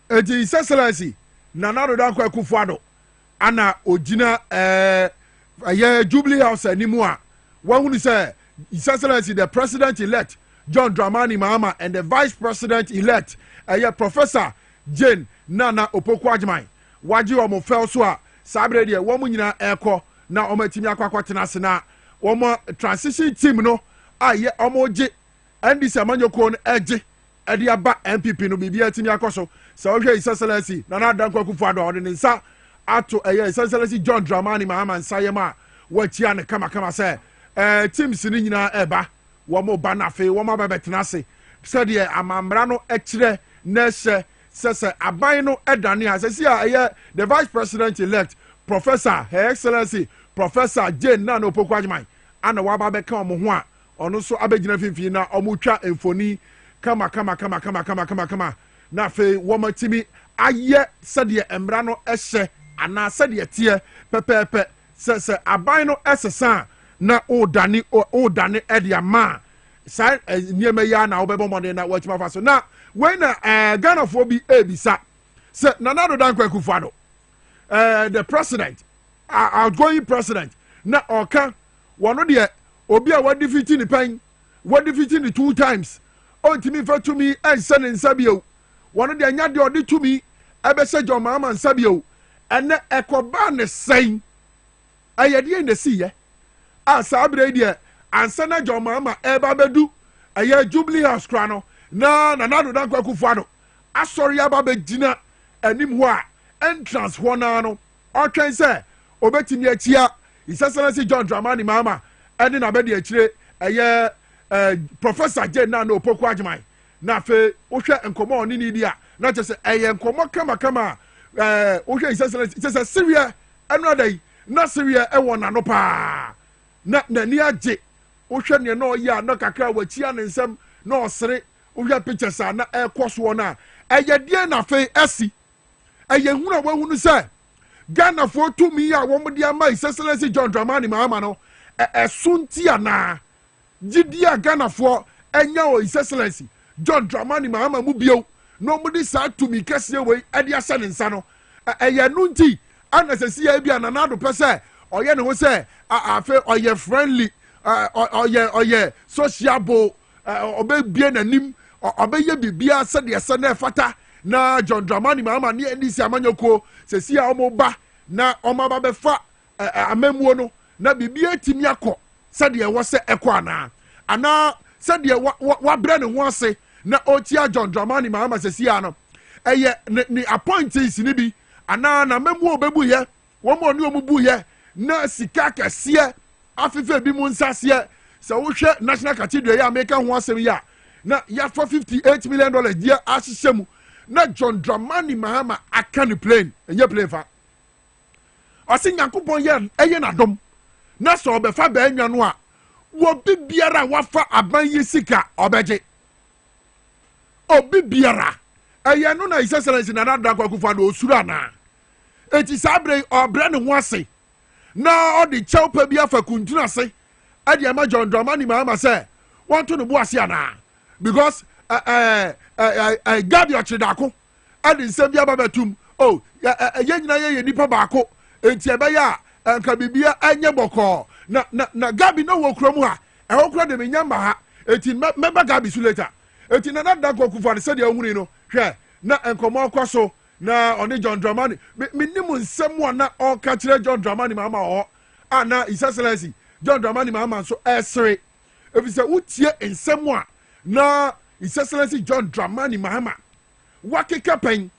Eti His Excellency Nana Addo Dankwa Akufo-Addo ana ogina Jubilee House animu a wahunu sɛ His Excellency the president elect John Dramani Mahama and the vice president elect Professor Jane Nana Opoku-Agyeman wagye ɔmo fɛw so a saa bere deɛ wɔn nyinaa ɛkɔ na ɔmo atumi akɔ tena ase na wɔn transition team no a yɛ ɔmo gye NDC amanyɔkuo no ɛgye ɛde aba NPP no biribi atumi akɔ so sɛ ɔhwɛ His Excellency Nana Addo Dankwa Akufo-Addo ɔde ne nsa ato His Excellency John Dramani Mahama nsayɛm a wɔakyia ne kamakama sɛ teams no nyinaa ɛba wɔn ba na afei wɔn aba bɛtena ase sɛdeɛ amammara no ɛkyerɛ na ɛhyɛ sɛ aban no ɛdane a sɛsi a ɛyɛ the vice president elect Professor Her Excellency Professor Jane Nana Opoku-Agyeman ana waba bɛka ɔmo ho a ɔno nso abɛgyina mfimfini na ɔmo twa mfoni kama na afei wɔn atimi ayɛ sɛdeɛ mmara no ɛhyɛ anaa sɛdeɛ teɛ pɛpɛɛpɛ sɛ aban no ɛsesa na ɔdane ɛde ama saa nneɛma yi a na wɔbɛbɔ mmɔden na wɔatumi afa so na wei na Ghanafoɔ bi ebisa sɛ Nana Addo Dankwa Akufo-Addo the president outgoing president na ɔka wɔn deɛ obi a wɔde fiti ne pɛn wɔde fiti ne 2 times ɔntumi fa tumi ɛnhyɛ ne nsa bio wɔn deɛ nya deɛ ɔde tumi ɛbɛhyɛ John Mahama nsa bio ɛnɛ ɛkɔba ne sɛn ɛyɛ deɛ na si yɛ a saa bere deɛ ansa na John Mahama ɛba bɛdu ɛyɛ Jubilee House kora no na Nana Addo Dankwa Akufo-Addo asɔre aba bɛgyina anim hɔ a entrance hɔ naa no ɔtwɛn sɛ obɛtumi akyia His Excellency John Dramani Mahama ɛne n'abɛde akyire ɛyɛ Professor Jane Nana Opoku-Agyeman na afei wohwɛ nkɔmɔ ɔne ne di a na kyerɛ sɛ ɛyɛ nkɔmɔ kamakama a wohwɛ His Excellency kyerɛ sɛ Syria ɛno ada yi na Syria ɛwɔ n'ano paa na n'ani agye wohwɛ neɛ na ɔyɛ a na kakra wakyia ne nsɛm na ɔsere wohwɛ pictures a na ɛkɔ soɔ no a ɛyɛ deɛ na afei asi ɛyɛ hunu a wahunu sɛ Ghanafoɔ tumi a wɔn de ama His Excellency John Dramani Mahama no ɛso nti anaa gyidi a Ghanafoɔ ɛnya wɔ His Excellency John Dramani Mahama mu bio na wɔn de saa tumi kɛseɛ wei ɛde ahyɛ ne nsa no ɛyɛ no nti ana sɛ si yɛ bi a Nana Addo pɛ sɛ ɔyɛ ne ho sɛ afei ɔyɛ friendly ɔyɛ sociable ɔbɛbie n'anim ɔbɛyɛ biribiara sɛdeɛ sɛ na ɛfata na John Dramani Mahama ne NDC amanyɔkuo sɛ si a wɔn ba na wɔn aba bɛfa amamuo no na biribiara timi akɔ sɛdeɛ ɛwɔ sɛ ɛkɔ anaa sɛdeɛ wabrɛ ne ho ase na ɔtia John Dramani Mahama sɛ si a no ɛyɛ ne appointees ni bi anaa na amamuo bɛbu yɛ wɔn a ɔne wɔn bu yɛ na sika kɛseɛ afefe bi mu nsaseɛ sɛ wohwɛ national cathedral yɛ a meka ho asɛm yi a na yɛafa $58 million deɛ ahyehyɛ mu na John Dramani Mahama aka ne plane ɛnyɛ plane fa ɔse Nyankopɔn yɛ ɛyɛ n'adom na sɛ ɔbɛfa bɛanya no a obi biara wafa aban yi sika ɔbɛgye obi biara ɛyɛ no na His Excellency Nana Addo Dankwa Akufo-Addo osuru anaa eti saa bere ɔbrɛ ne ho ase na ɔde kyɛw pa bi afa kuntun ase ɛde ama John Dramani Mahama sɛ want to no boas yana because Gabi Ochidako and in Sabia Babatum oh ye nipa baako enti ebeya nka bibia anye boko na Gabi no wo kromu ha e ho kro de menyamba ha enti member Gabi su later enti na Danko Akufo-Addo said e ohuni no hwe na enkomo kwaso na oni John Dramani minimu nsem na o ka kire John Dramani mama ho ana His Excellency John Dramani mama so esre efise utie nsem na His Excellency John Dramani Mahama wakeka pen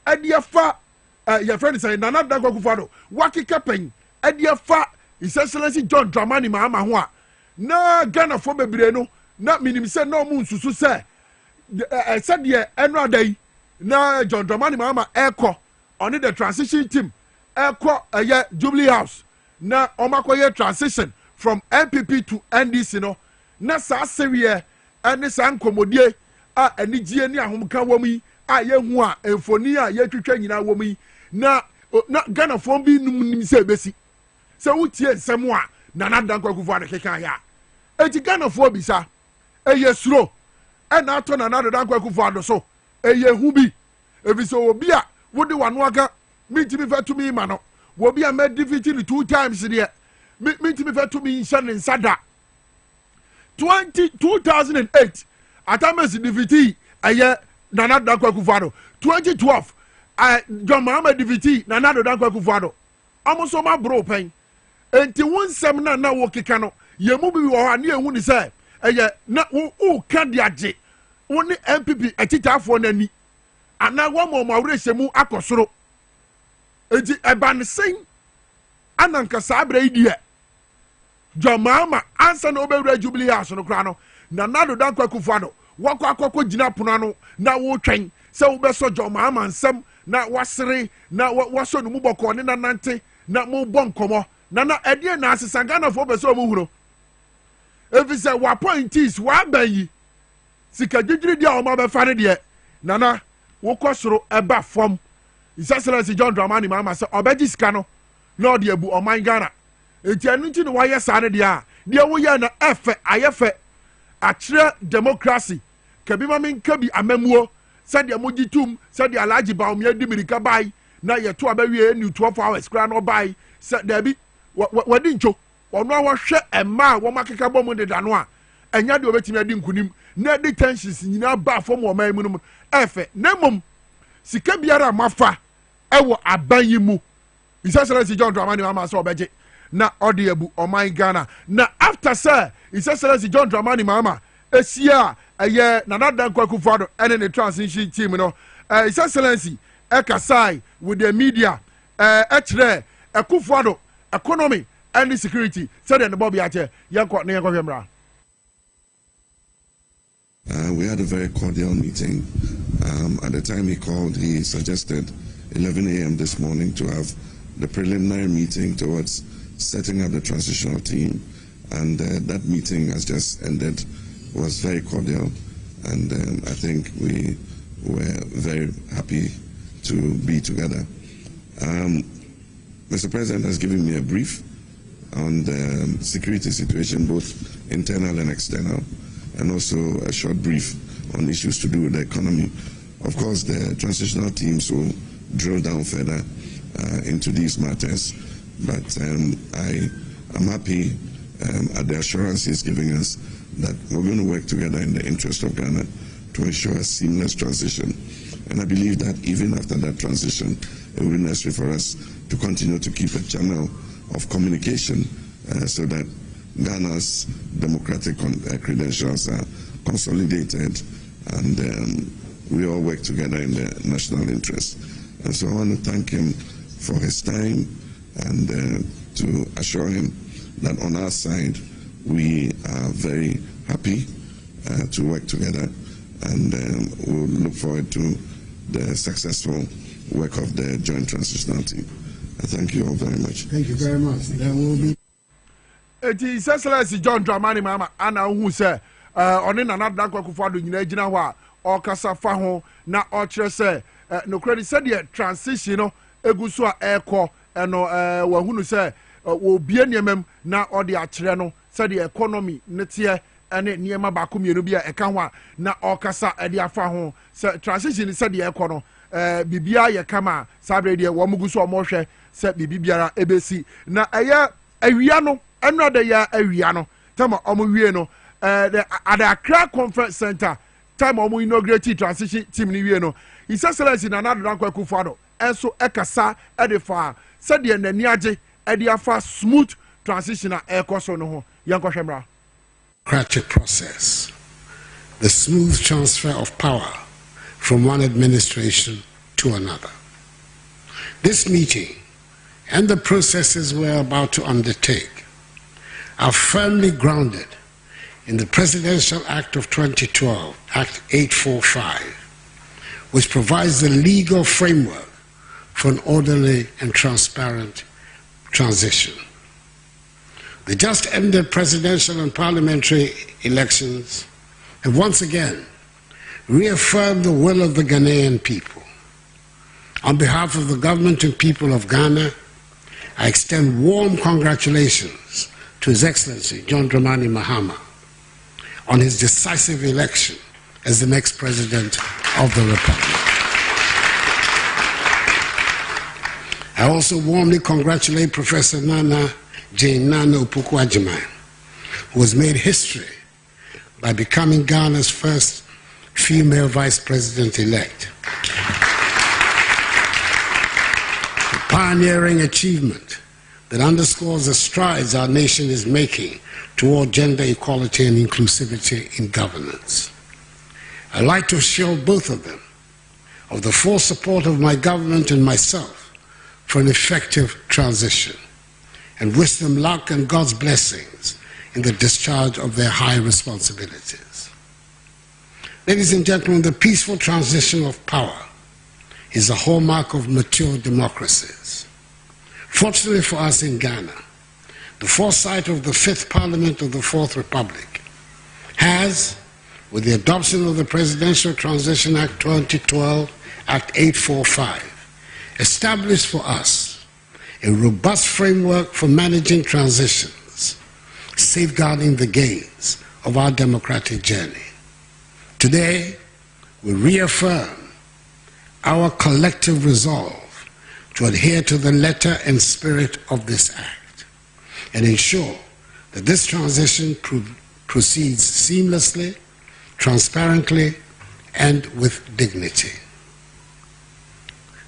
adiafa your friend say Nana Danko Akufo-Addo wakeka pen adiafa His Excellency John Dramani Mahama ho a na Ghana fo bebre no na minim se no mu nsusu se said ye eno adai na John Dramani Mahama eko on the transition team eko Jubilee House na omakoye transition from NPP to NDC no na sa sewie ene sa nkomodie a anigie ni ahomka womi a yehu a enfoni a yetwetwa nyina womi na Ghana fo bi num se besi se wutie nsem a Nana Danko Akufo-Addo keka ya eti Ghana fo bi sa eye suro ena ato Nana Danko Akufo-Addo so eye hu bi ebiso obi a wode wano aka mitimi fa tumi ma no obi a me defeat 2 times there mitimi fa tumi nsa ne nsada 2008 Atames defeat aye Nana Danko Akufo-Addo 2012 John Mahama defeat Nana Danko Akufo-Addo amoso ma bro pen enti wonsem na wo keka no yemu bi wo ha ne ehu ni se eye na wo ka de age wo ne MPP atitafo nani ana wo mo awrehemu akosoro enti eban sen ananka sabra idie John Mahama ansa na obewura Jubilee House no kra no Nana Danko Akufo-Addo wakọ akọkọ gina pono no na wo twen se wo beso John Mahama nsem na wasere na waso no mu bọkọ ne nanante na mo bonkomo na edie na asesa Ghana fo beso mo huro efise wa pointies wa banyi sika gigiri dia o ma be fa ne de Nana wo kosoro eba fom His Excellency John Dramani Mahama se obeji sika no na ode abu oman Ghana enti anu nti ne wa ye sa ne de a de wo ye na efe ayefe atre democracy kabi ma men kabi amamuo said mogitum said Alhaji Baumia Dimirika bai na ye to abawie ni 12 hours kra no bai said there be wadi ncho ono ahwe ema wo makeka bom de dano a enya de obetimi adi nkunim na de tensions nyina ba fom wo man mu no efe na mom sika biara mafa ewo aban yi mu His Excellency John Dramani Mahama so obeje na ode abu oman Ghana na after sir His Excellency John Dramani Mahama esia eye Nana Danko Akufo-Addo ene the transition team no His Excellency ekasai with the media ekre Akufo-Addo economy and security said the Bobby ache yanko na yanko hwemra. We had a very cordial meeting. At the time he called, he suggested 11 a.m. this morning to have the preliminary meeting towards setting up the transitional team, and that meeting has just ended. Was very cordial, and I think we were very happy to be together. Mr. President has given me a brief on the security situation, both internal and external, and also a short brief on issues to do with the economy. Of course, the transitional teams will drill down further into these matters, but I am happy at the assurance he's giving us that we're going to work together in the interest of Ghana to ensure a seamless transition. And I believe that even after that transition, it will be necessary for us to continue to keep a channel of communication so that Ghana's democratic credentials are consolidated and we all work together in the national interest. And so I want to thank him for his time and to assure him that on our side, we are very happy to work together, and we'll look forward to the successful work of the joint transitional team. I thank you all very much. Thank you very much. There will be. His Excellency John Dramani Mahama ana who say oni Nana Danko Akufo-Addo nyina gina ho a okasa fa ho na o kire say no credit said the transition no eguso a ekọ eno wa hunu say obie niemem na ode akire no said the economy ne tie ene niema ba komienu bia eka ho a na okasa ede afa ho se transition se de ekọ no bibia ye kama sabre de wo mugu so mo hwe se bibiara ebesi na eye awia no eno de ya awia no tama omo wie no the Accra Conference Center time omo inaugurate transition team ni wie no His Excellency Nana Addo Dankwa Akufo-Addo enso ekasa edefa se de nani age ede afa smooth transition a ekoso no ho yanko hwemra democratic process, the smooth transfer of power from one administration to another. This meeting and the processes we're about to undertake are firmly grounded in the Presidential Act of 2012, Act 845, which provides the legal framework for an orderly and transparent transition. The just ended presidential and parliamentary elections have once again reaffirmed the will of the Ghanaian people. On behalf of the government and people of Ghana, I extend warm congratulations to His Excellency John Dramani Mahama on his decisive election as the next president of the Republic. I also warmly congratulate Professor Nana Jane Nana Opoku-Agyeman, who has made history by becoming Ghana's first female vice president-elect. A pioneering achievement that underscores the strides our nation is making toward gender equality and inclusivity in governance. I'd like to assure both of them of the full support of my government and myself for an effective transition, and wish them luck and God's blessings in the discharge of their high responsibilities. Ladies and gentlemen, the peaceful transition of power is a hallmark of mature democracies. Fortunately for us in Ghana, the foresight of the Fifth Parliament of the Fourth Republic has, with the adoption of the Presidential Transition Act 2012, Act 845, established for us a robust framework for managing transitions, safeguarding the gains of our democratic journey. Today, we reaffirm our collective resolve to adhere to the letter and spirit of this act and ensure that this transition proceeds seamlessly, transparently, and with dignity.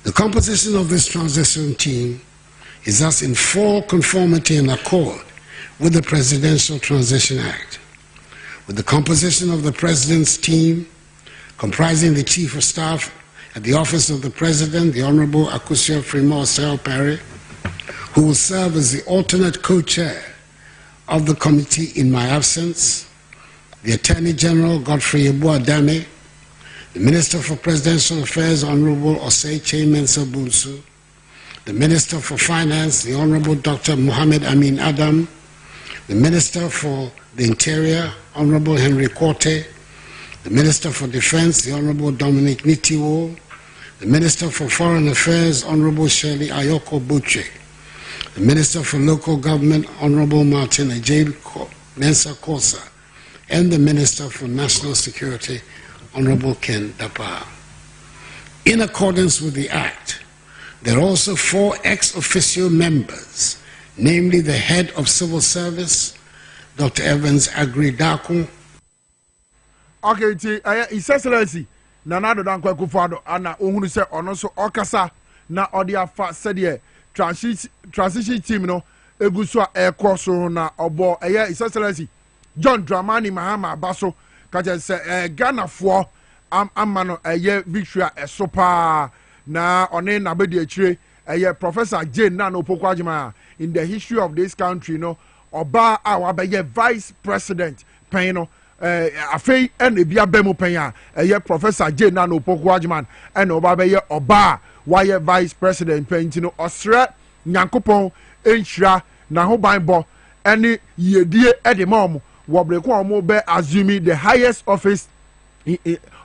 The composition of this transition team is thus in full conformity and accord with the Presidential Transition Act, with the composition of the President's team comprising the Chief of Staff at the Office of the President, the Honorable Akosua Fremont Osei-Perry, who will serve as the alternate co-chair of the committee in my absence, the Attorney General Godfrey Yeboah-Dame, the Minister for Presidential Affairs, Honorable Osei Mensah Bonsu, the Minister for Finance, the Honorable Dr. Mohamed Amin Adam, the Minister for the Interior, Honorable Henry Korte, the Minister for Defense, the Honorable Dominic Nitiwo, the Minister for Foreign Affairs, Honorable Shirley Ayoko Boche, the Minister for Local Government, Honorable Martin Ajay Mensah Kosa, and the Minister for National Security, Honorable Ken Dapa. In accordance with the Act, there are also 4 ex officio members, namely the Head of Civil Service, Dr. Evans Agri-Daku. Okay, His Excellency Nana Addo Dankwa Akufo-Addo ana ohunu se ono so okasa na odi afa sede transition team no eguso a ekoso na obo His Excellency John Dramani Mahama Baso kaje se Ghana fo amano victory esopa na one na bedi akire Professor Jane Nana Opoku-Agyeman in the history of this country no oba a wabeye vice president pen no afei en ebia bemu pen a Professor Jane Nana Opoku-Agyeman en oba beye oba why vice president pen no osre nyankopon enhira na ho banbo ene yedie edemom wobreko omo be assuming the highest office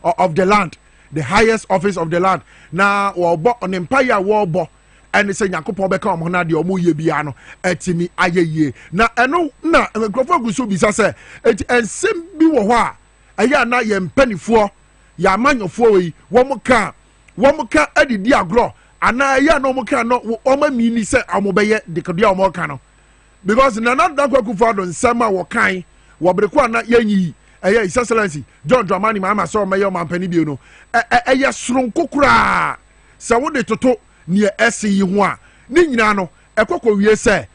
of the land, the highest office of the land. Na wobo on empire wobo ɛne sɛ Nyankopɔn bɛka ɔmo na deɛ ɔmo yɛ bia no ɛtimi ayɛ yie na ɛno na nkurɔfoɔ gu so bisa sɛ eti nsɛm bi wɔ hɔ a ɛyɛ na yɛ mpanifoɔ yɛ amanyofoɔ yi wɔn ka adidi agorɔ anaa ɛyɛ na wɔn ka no wɔn amini sɛ ɔmo bɛyɛ dekodua ɔmo ka no because Nana Dankwa do nsɛm a wɔkan wɔbere ko ana yɛnyi ɛyɛ His Excellency John Dramani Mahama sɛ ɔmo yɛ ɔmo ampani bio no ɛyɛ soronko koraa sɛ wɔde toto nea ɛsi yi ho a ne nyinaa no ɛkɔkɔ wie sɛ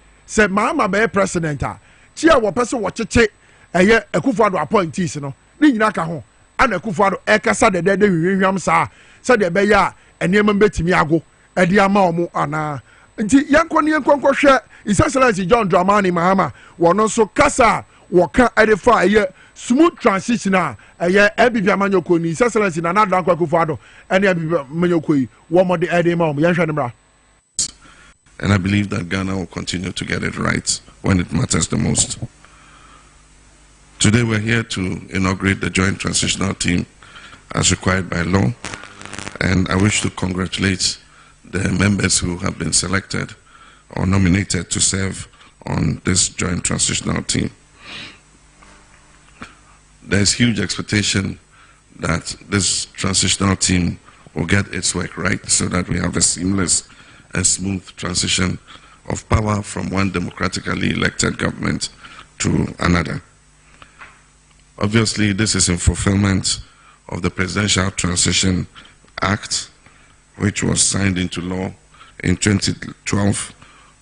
Mahama bɛyɛ president a kyi a wɔpɛ sɛ wɔkyekye ɛyɛ Akufo-Addo appointees no ne nyinaa ka ho ana Akufo-Addo ɛkasa dɛdɛdɛ hwehwehwam saa sɛdeɛ ɛbɛyɛ a nneɛma bɛtumi ago ɛde ama ɔmo anaa nti yɛnkɔ hwɛ His Excellency John Dramani Mahama wɔn nso kasa wɔka ɛde fa ɛyɛ smooth transition a ɛyɛ MPP amanyɔkuo ni His Excellency Nana Dankwa Akufo-Addo ɛne MPP amanyɔkuo yi wɔn de ɛde ma wɔn yɛnhwɛ ne bra. And I believe that Ghana will continue to get it right when it matters the most. Today we're here to inaugurate the Joint Transitional Team as required by law, and I wish to congratulate the members who have been selected or nominated to serve on this Joint Transitional Team. There's huge expectation that this transitional team will get its work right so that we have a seamless and smooth transition of power from one democratically elected government to another. Obviously, this is in fulfillment of the Presidential Transition Act, which was signed into law in 2012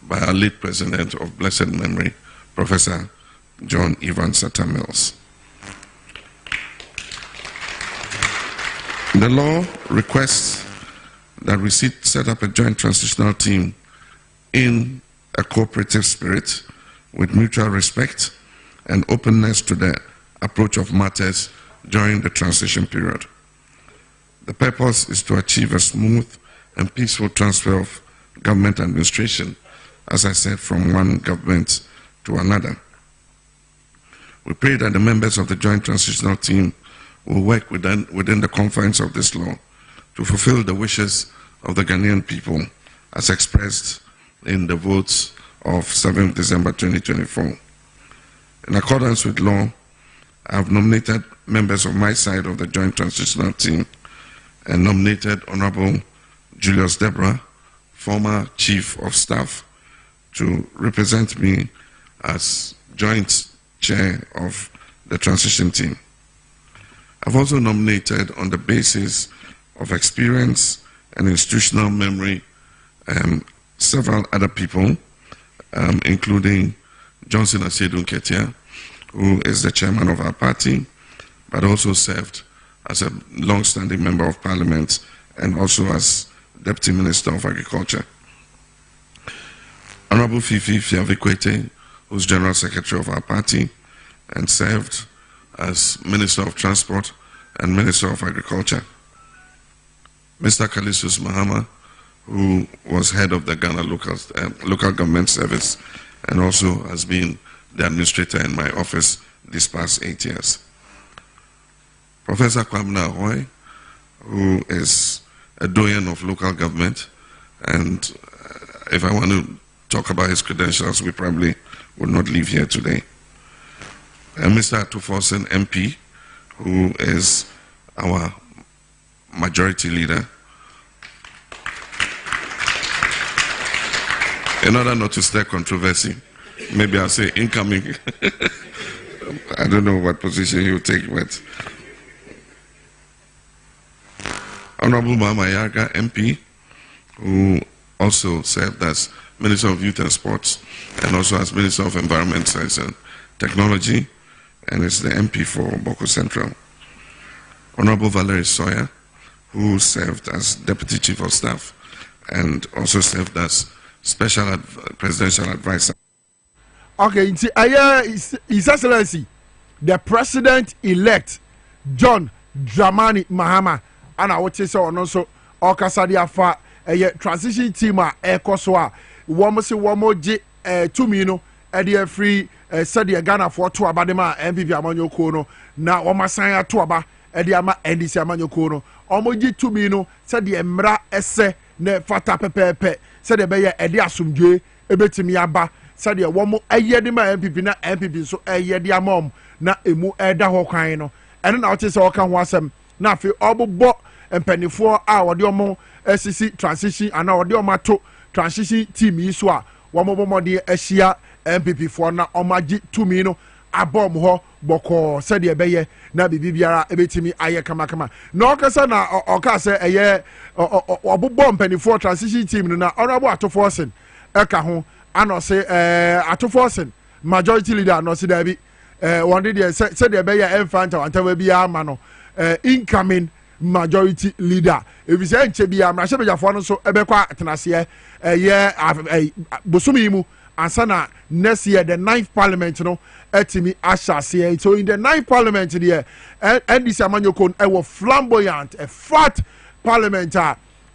by our late president of blessed memory, Professor John Evan Satta Mills. The law requests that we set up a joint transitional team in a cooperative spirit with mutual respect and openness to the approach of matters during the transition period. The purpose is to achieve a smooth and peaceful transfer of government administration, as I said, from one government to another. We pray that the members of the Joint Transitional Team will work within the confines of this law to fulfill the wishes of the Ghanaian people as expressed in the votes of 7th December 2024. In accordance with law, I have nominated members of my side of the Joint Transitional Team and nominated Honorable Julius Deborah, former Chief of Staff, to represent me as Joint Chair of the Transition Team. I've also nominated, on the basis of experience and institutional memory, several other people, including Johnson Asedun Ketia, who is the chairman of our party, but also served as a long-standing member of parliament and also as Deputy Minister of Agriculture. Honorable Fifi Fiavikwete, who's General Secretary of our party and served as Minister of Transport and Minister of Agriculture. Mr. Kalisus Mahama, who was head of the Ghana Local Government Service and also has been the administrator in my office these past 8 years. Professor Kwabena Ahoy, who is a doyen of local government, and if I want to talk about his credentials, we probably would not leave here today. And Mr. Atufosen MP, who is our majority leader. In order not to stir controversy, maybe I'll say incoming. I don't know what position he will take, but Honorable Mama Yaga MP, who also served as Minister of Youth and Sports and also as Minister of Environment, Science and Technology, and is the MP for Boko Central. Honorable Valerie Sawyer, who served as Deputy Chief of Staff and also served as Special Presidential Advisor. Okay, His Excellency, the President-elect John Dramani Mahama, and I would say so, and also Okasadi Afa, a transition team, a Koswa, Womosi Womoji, 2 million, a free, Sadia Ghana for 2 Abadema, MPP Amanyo Kono, now Omasanya 2 Aba, Ediama, and this Amanyo Kono, Omoji 2 million, Sadia Mra Esse, ne fata pepepe said the bear edi asumdwe ebetimi aba said the womo eye de ma MPP na MPP so eye de mom na emu eda ho kwan no eno na wote se woka ho asem na afi obobbo empanifo a wode omo asisi transition ana wode omo ato transition team yi so a womo bomode ahia MPP for na omagi tumi no abom ho boko said the beye na bibiara ebetimi aye kama na okasa na okasa eye obobbo empanifo transition team no na honorable atoforsen eka ho ano se atoforsen majority leader no se dabi one day said the beye enfanta wanta bi ama no incoming majority leader if you say nche bia mrahye bejafo no so ebekwa tenase bosumi mu ansana next year the 9th parliament no etimi ashase so in the 9th parliament there NDC amanyoko ewo flamboyant a fat parliament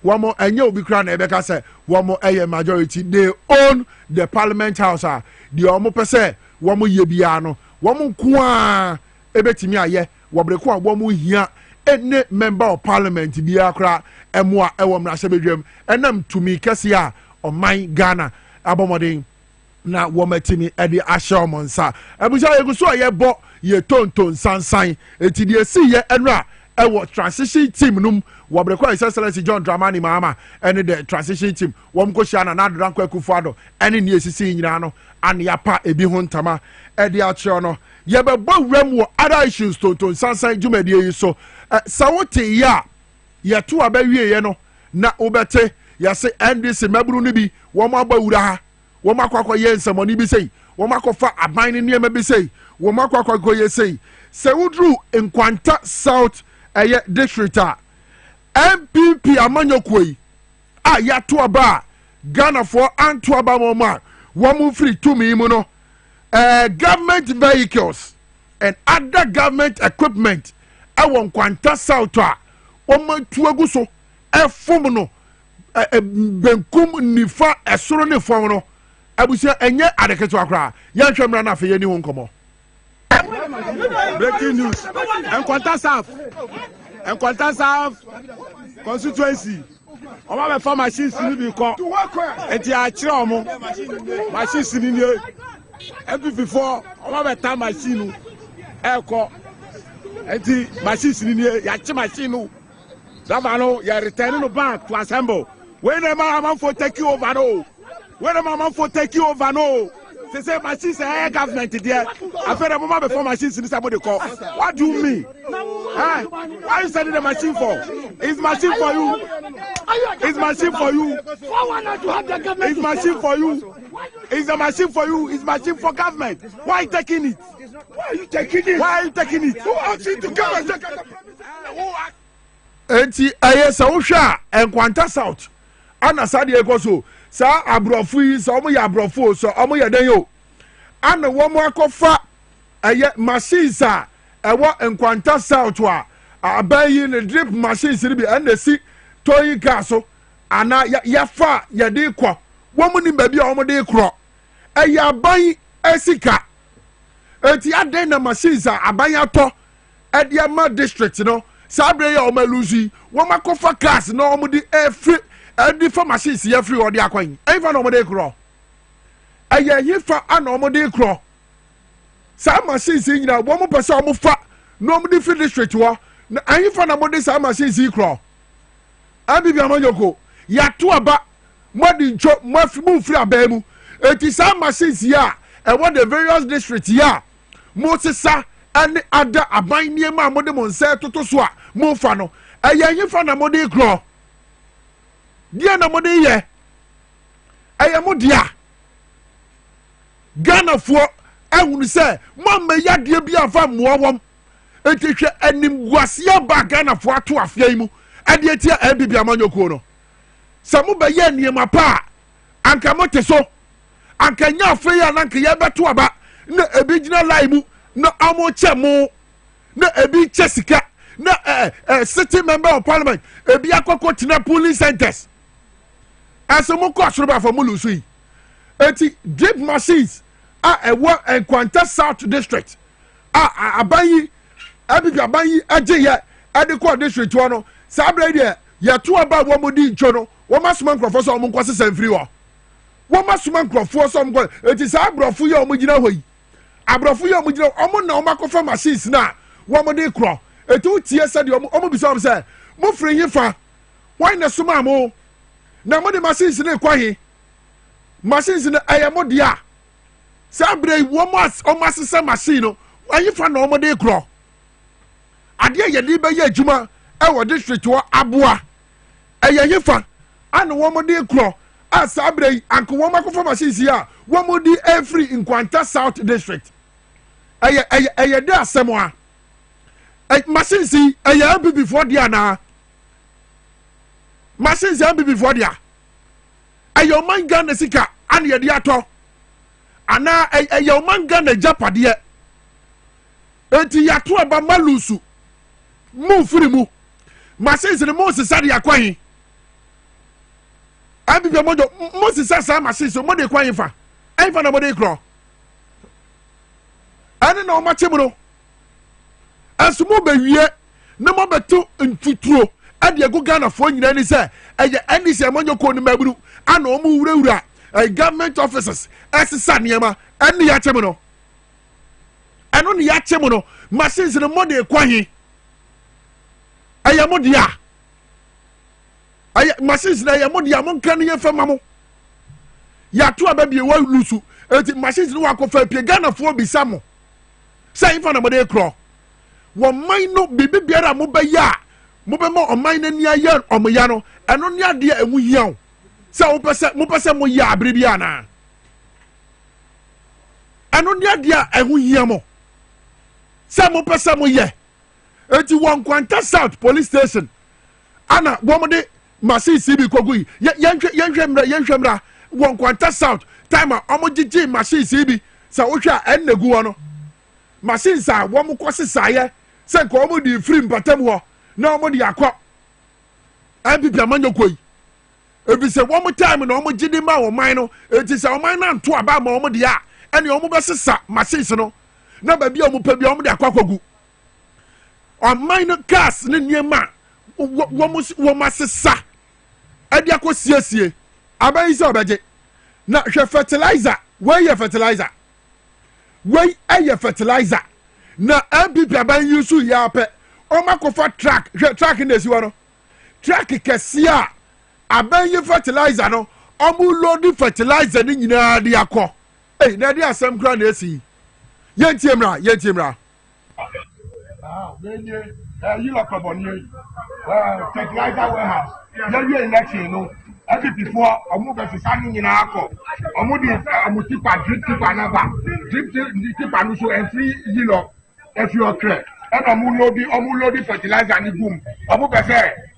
wamo enye obi kra na ebeka say wamo eye majority they own the parliament house the omo pese wamo ye bia no wamo kwa ebetimi aye wobreko a wamo hia any member of parliament bia kra emwa ewo mrahye bedwam enam tumi kese a oman Ghana abomodin na womatimi edi ahye monsa abuja yeguso ye bo ye tonton sansan eti de si ye enra ewo transition team num wobreko excellency John Dramani Mahama ene the transition team wom ko hia na Adodankwa Akufo-Addo ene ne esisi nyina no ane yapa ebi ho ntama edi ahye no ye be bo wram wo other issues tonton sansan dwumadie yi so sawote ya ye to abawie ye no na obete ya se NDC maburu ni bi wom abawura ha wọ́n akọ yẹ nsẹmọ́ni bi sẹ́yìn wọ́n akọfa aban ní nneɛma bi sẹ́yìn wọ́n akọ yẹ sẹ́yìn sẹ́wọ́dúró Nkwanta South ẹ̀yẹ district a MPP amanyɔkuo yi a yàtọ̀ aba a Ghanafoɔ anto aba wɔn a wɔn firi tumi mu no government vehicles and other government equipment ɛwɔ Nkwanta South a wɔn atu agu so ɛfom no benkum nifa ɛsoro ne fam no. Abusia enye adeketo akra ya nhwemra na afa ye ni ho nkomo breaking news Nkwanta South constituency oma be farm machines ni bi ko enti a kire omo machines ni ni MP4 oma be ta machine eko enti machines ni ni ya chi machine no davano ya return no back to assemble when am man for take you over no. When a man for take you over, no. They say machines are government there. I feel a moment before machines in somebody call. What do you mean? Why you sending the machine for? It's machine for you. It's machine for you. It's machine for you. It's a machine for you. It's machine for government. Why are you taking it? Why are you taking it? Why are you taking it? Who asked you to come and take it? Enti ayesa usha Nkwanta South. Ana sadi ekoso. Sa abrofu yi so omo ya abrofu so omo ya den yo ana wo mo akofa eye machines a ewo Nkwanta South a abayi ne drip machines ni bi na si toyi gas so ana ya fa ya de kwo wo mo ni ba bi a wo mo de kro eye abayi esika enti aden na machines a abayi ato Ediama district no sa bre ya o maluzi wo makofa gas na wo mo di every edi pharmacies ye free odi akwan enfa no mo de kro eye yifa ana mo de kro sa machines nyina wo mo pese o mo fa no mo di free district wo na enfa na mo de sa machines kro abibi amanyoko ya to aba mo di ncho mo free aba mu eti sa machines ya e wo the various districts ya mo sisa and other aban niema mo de mo nse toto so a mo fa no eye yifa na mo de kro dia na mo de ye eye mo dia Ghana for ehunu se mo me yade bi afa moawom etihwe anim guasia ba Ghana for ato afia yi mu ade etia abibia amanyoko no se mo be ye niema pa anka mo te so anka nya afia ya nanka ye beto aba na ebi gina lai mu na amo chemo na ebi chesika na city member of parliament ebi akoko tina polling centers asomo ko asoroba for mulusu eti drip machines ewo Nkwanta South district abayi abibi abayi agye ye ade ko district wo no sabre de ya to aba wo mo di ncho no wo masoma nkrofo so mo nkwose sanfiri wo wo masoma nkrofo so mo eti sa abrofo ye o mo gina hoyi abrofo ye o mo gina o mo na o makofa machines na wo mo di kro eti utie se de o mo bi so se mo firi yifa why na soma mo na mo di machines ne kwahi machines ne ayamo dia sa bre wo mo o masese machine no ayifa na o mo di kro ade ye di be ye adwuma e wo district wo aboa eye yifa anu wo mo di kro asa bre anko wo makofa machines ya wo mo di every in Kwanta South district eye de asemo a machines eye abi before dia na machines abi before dia eye man Ghana sika anu ye di ato ana eye man Ghana japade enti yato aba malusu mu firi mu machines ne mo sisa de akwan abi be mojo mo sisa sa machines mo de kwan fa en fa na mo de kro ani na o ma chemu no asumo be wie na mo beto ntuturo ade ego Ghana fo nyina ni se eye ani se monyo ko ni maburu ana o mu wurawura government officers esisa niema ani ya chemu no eno ni ya chemu no machines ne mo de kwan ayamo dia machines na ayamo dia mo kan ye fama mo ya to ababie wa lusu eti machines no wakofa pie Ghana fo bisa mo sai fa na mo de kro wo man no bibi biara mo ba ya mo be mo o man na nia ya o mo ya no eno nia de emu hian sa mo pese mo ya abre bia na eno nia de emu hian mo sa mo pese mo ye eti won Kwanta South police station ana wo de machine CB kogui yenhwemra won Kwanta South time omogigi machine CB sa wo hwa ennegu wo no machine sa wo mo kwosesa ye se ko omo di free mpatam ho na omo di akọ MPP amanyo koi ebi se wo mo time na omo gidi ma wo man no eti se wo man na nto aba ma omo di a ene omo besesa machines no na ba bia omo pa bia omo di akọ kogu on minor cars ne niema wo masesa ade akosiesie abai se obeje na hwe fertilizer we fertilizer na MPP abai yusu ya pe o makofa track track na esi wono track kesia abai fertilizer no omu load fertilizer ni nyina de akọ na de asem kra na esi yentimra you look up on you. Fertilizer warehouse. You election, no. Every before, I move as a standing in our call. I move drip tip and so and free, you know, if you are correct. And I move the fertilizer and the boom. I move as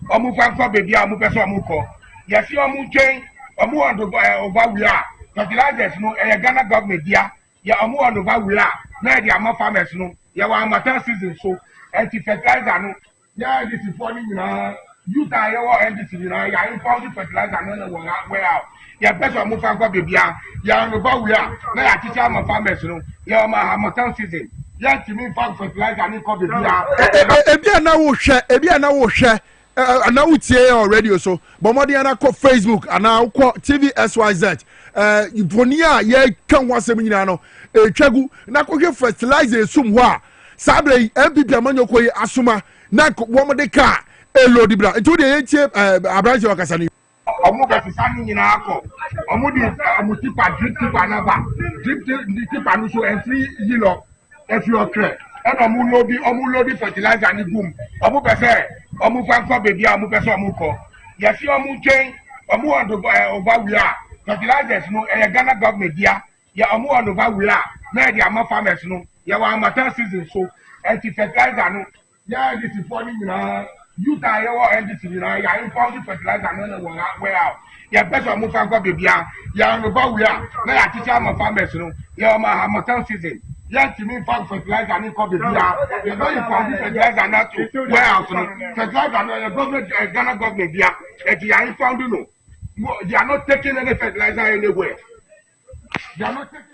I move for baby, I move as I move for. Yes, you are moving, I move on over we are. Fertilizers, no, a Ghana government, yeah, I move on over we are. Now, the amount farmers, no, yeah, one matter season, so. Anti fertilizer no ya this is for you na you ta ya wa NDC na ya import fertilizer no no where out ya better move am go bebia ya no ba we na ya teach am farmers no ya ma harmattan season ya timi farm fertilizer ni ko bebia ebia na wo hwe na wo tie on radio so but more than na ko Facebook ana ko TV SYZ iponia ya kan wasem nyina no twagu na ko hwe fertilizer sum ho a sabre MPP amanyo koyi asuma na wo mo de ka elo dibra nti wo de yentie abranche wakasa ni omo be sani nyina akọ omo di tipa drip tipa na ba drip tipa no so every you know if you are correct and omo load fertilizer ni boom omo be say omo fanko baby omo be say omo ko yes omo chain omo on over we are fertilizers no Ghana government dia ya omo on over we are na the am farmers no ya wa amateur season so anti fertilizer no ya this is for you na you ta ya wa NDC na ya import fertilizer no where out ya better move am go bebia ya no ba we are na ya teach am farmers no ya ma amateur season ya timi farm fertilizer ni ko bebia ya no import fertilizer na to where out no fertilizer no ya government Ghana government dia e ya import no they are not taking any fertilizer anywhere they are not taking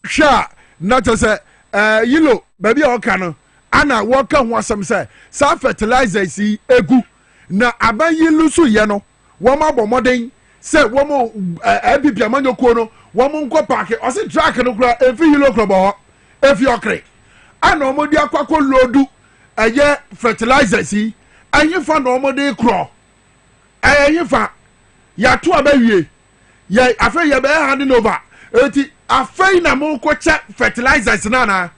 sure not to say yilo baby okano ana wɔka ho asɛm sɛ saa fertilizers yi egu na aban yi lusu yɛ no wɔn abɔ mmɔden sɛ wɔn ɛbibi amanyɔkuo no wɔn nkɔ paaki ɔsi track no kura efi yilo kura bɔ hɔ efi ɔkere ana wɔn de akɔkɔ loodu ɛyɛ fertilizers yi ɛyin fa na wɔn de korɔ ɛyin fa yàtò abẹ́wie yẹ afẹ́ yẹ bẹ́ẹ̀ handing over eti afẹ́ na mo kọ́ kyẹ́ fertilizers nana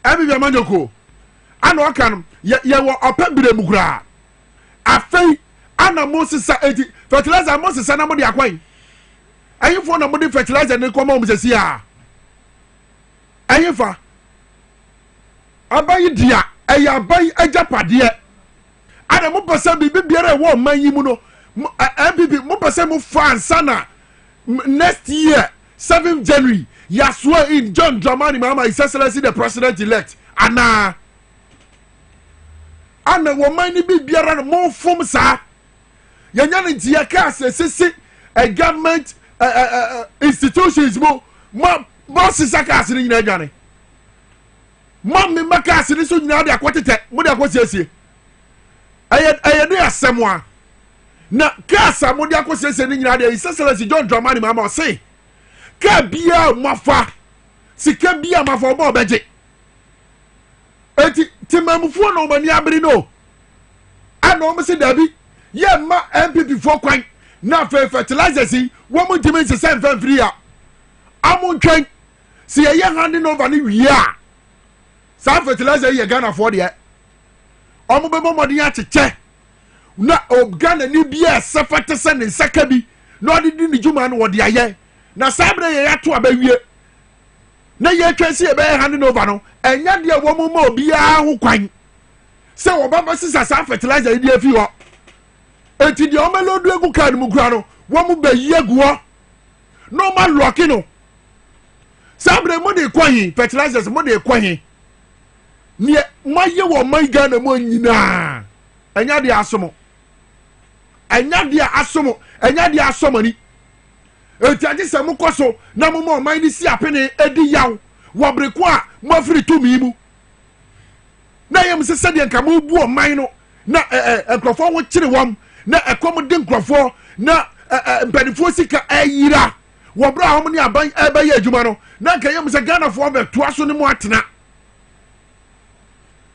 ẹ̀bi bí ẹ̀ máa ń joko ana ọ̀ka no yẹ wọ ọ̀pẹ́ bìrẹ̀ mu kura afẹ́ ana mo sisa eti fertilizer mo sisa na mo de akwa yi ẹ̀yin fo na mo de fertilizer ni kọ́ mọ́ mo sisi a ẹ̀yin fa abayi dia ẹ̀yẹ abayi ẹja padeɛ ana mo pɛ sɛ bibi biara ɛwɔ ɔman yi mu no. MPP mo pese mo fansana next year 7th January ya swear in John Dramani Mahama His Excellency the President elect ana wo man ni bi biara mo fom sa yanya ne ntia ka asese government institutions mo sisa ka asere nyina adwane mo me maka asere so nyina de akotete mo de akosiesie ayede asemwa na kasa mo de akosese ni nyina de His Excellency John Dramani Mahama say ka bia mafa sika bia mafa obo beje eti timamfo no mani abiri no ana o mse dabi ye ma MPP fo kwan na fertilizers yi wo mo ntimi se sen fan free a amontwen se ye handing over ni wi a sa fertilizer ye Ghana for de o mo be mo modin a cheche na Ghana ni bia sefate se ne saka bi na odi di ni juma no wo de aye na sabre ye yato abawie na ye twese ye be handing over no enya de wo mo ma obi a ho kwan se wo baba sisa sa fertilizer yi de afi ho enti de o melodu egu kan mu kura no wo mo ba yi egu ho no ma lock no sabre mo de kwahin fertilizers mo de kwahin ne ma ye wo man Ghana mo nyina enya de asomo enya de asomo ni enti age se mo koso na mo mo man ni si apene edi yaw wo breko a mo afiri tumi mu na yem se de nka mo bu o man no na enkrofo wo kire wom na ekom de nkrofo na mpanifo sika ayira wo bra hom ni aban abaye adwuma no na nka yem se Ghana fo be to aso ni mo atena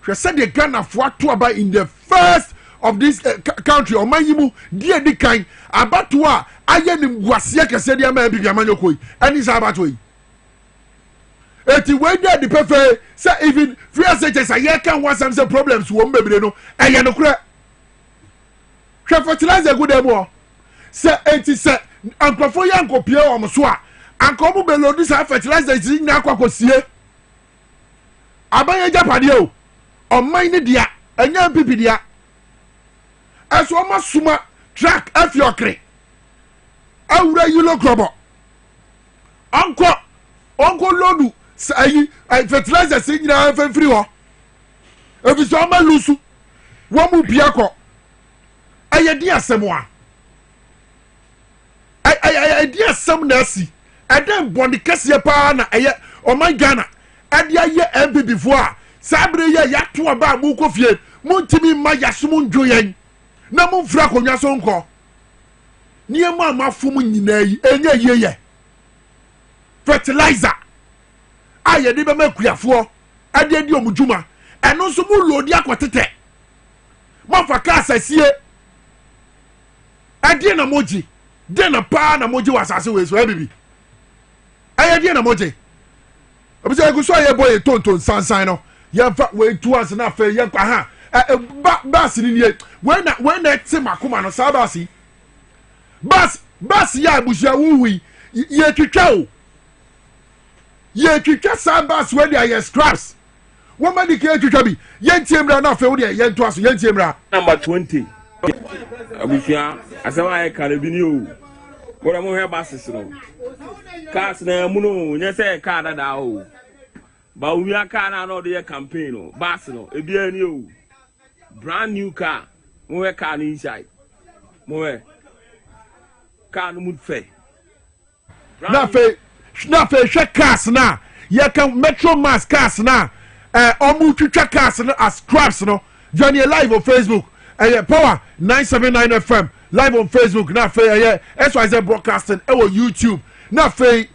hwe se de Ghana fo ato aba in the first of this country o man yimu die di kan abato a aye ni guase kese de ama bibia manyokoi ani sa abato yi eti we dey the perfect say even free SHS aye kan one some say problems wo mbebire no eye no kura hwe fertilizer go dem o say enti say ankofo yankopie o mo so a anko mo be load this fertilizer is na akwakosie abaye japade o o man ni dia enya MPP dia eso ma suma track afiokre awura yilo krobo onko lodu ayi fertilizer se nyina fa free ho ebiso ma lusu wo mu bia ko aye di asemo a ay di asem na asi eden bond kese pa na aye o man Ghana ade aye MPP fo a sabre ye yato aba mu ko fie mu ntimi ma yasomo ndwoyen na mo mfra konwa so nko niemu amafom nyina yi enye yeye fertilizer aye de be makuafo ade di omudwuma eno so mu lodi akotete mo fa ka asasie ade na moji de na pa na moji wasase we so abibi aye de na moji obi say guso ye boy tonton sansan no ye fa we tu as na fa ye kwa ha bas ni nie when na te makoma no sa bas ya abusia wuwi ye twitwa sa bas we dey scraps woman di ke twitwa bi ye ntiemra na fa wo dey ye nto aso ye ntiemra number 20 abusia asema ye karabi ni o wora mo he bases no cars na mu no nye se car dada o ba wi aka na no dey campaign no bas no ebi ani o brand new car mo car inside mo car no mud fe na fe hwe cars na ye kan metro mass cars na omu twitwa cars no as scraps no join you live on Facebook power 979 FM live on Facebook na fe SYZ broadcasting YouTube na fe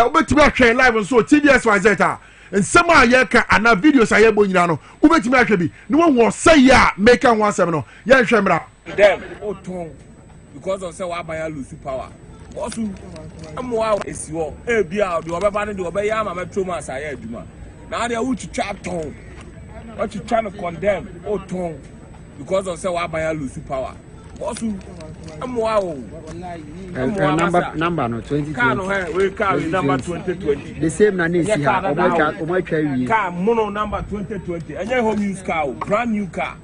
obetimi ahwe live so TVSYZ ta nsema ayeka ana videos ayebo nyina no obetimi ahwe bi no won say ya make an one seven no ye hwe mra them oton because of say wa buy lose power bosu amwa esiwo ebia de obeba ne de obeya ma metro mas aye aduma na de wuchucha ton what you trying to condemn oton because of say wa buy lose power bosu amwa o number no 2020 car no we car number 2020 the same na nesi ha omo twa wi car mono number 2020 enye home use car brand new car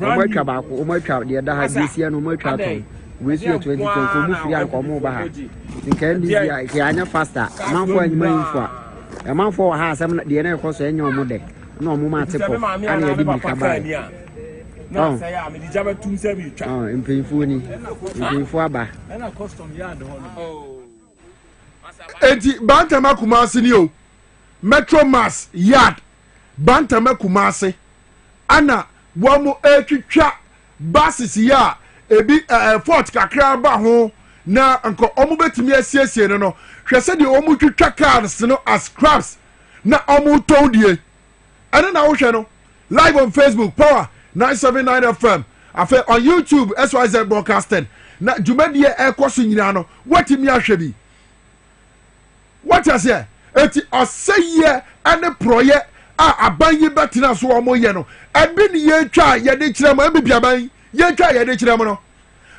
omo twa ba ko omo twa de da ha nesi no omo twa ton we see 2020 mu free an ko mo ba ha nkan di ya ke anya faster manfo anyima info a manfo ha asem de na ko so enye omo de na omo ma te ko ana ye di bi ka ba no say am di jaba tum se bi twa mpinfo aba na custom yard ho enti Bantama Kumasi ni o Metro Mass yard Bantama Kumasi ana womo etwitwa buses ya ebi fort kakra ba ho na anko omo betimi asiesie no hwese de omo twitwa cars no as scraps na omo ton die ana na wo hwe no live on Facebook power 979 FM afa on YouTube SYZ broadcasting na jumedie ekoso nyina no watimi ahwe bi what is here eti oseye ane proye abanyi betina so omo ye no ebi ni ye twa ye de kirem ebi biaban ye twa ye de kirem no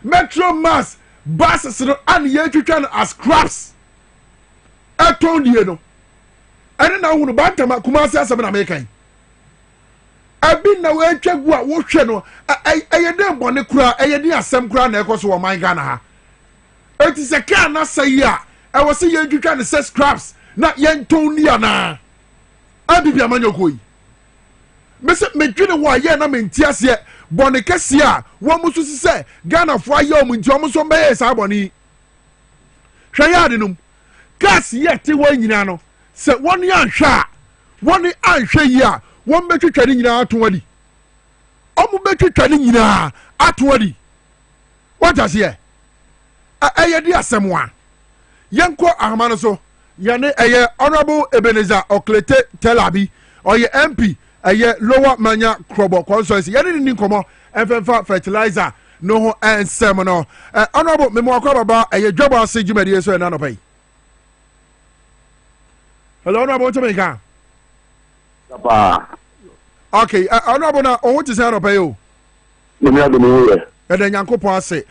Metro Mass buses no an ye twitwa no as scraps eton die no ene na hu no Bantama Kumasi asem na mekan abi na we twegu a wo hwe no eyede bone kura eyede asem kura na ekoso wo man Ghana ha eti se ka na sayi a e wo se ye twitwa no se scraps na ye nton ni ana abi bia manyokoi mese medwene wo ye na mentiase bone kese a wo musu se Ghana fo aye o munti o muso mbe sa bone hwe ya de num gas ye te wo nyina no se woni anhwa woni anhwe yi a won betwitwa ni nyina atonwadi omu betwitwa ni nyina atonwadi wajase ye ayedi asemwa yenko ahmano so yane eye honorable Ebenezer Oklete Telabi oye MP eye lower manya krobo constituency yane ni nkomo enfemfa fertilizer no ho ensem no honorable memo akwa baba eye Dwabo Ase jumadi so na no pay hello honorable Jamaica okay honorable na on what is say no pay o me ado me ye e de Nyankopon ase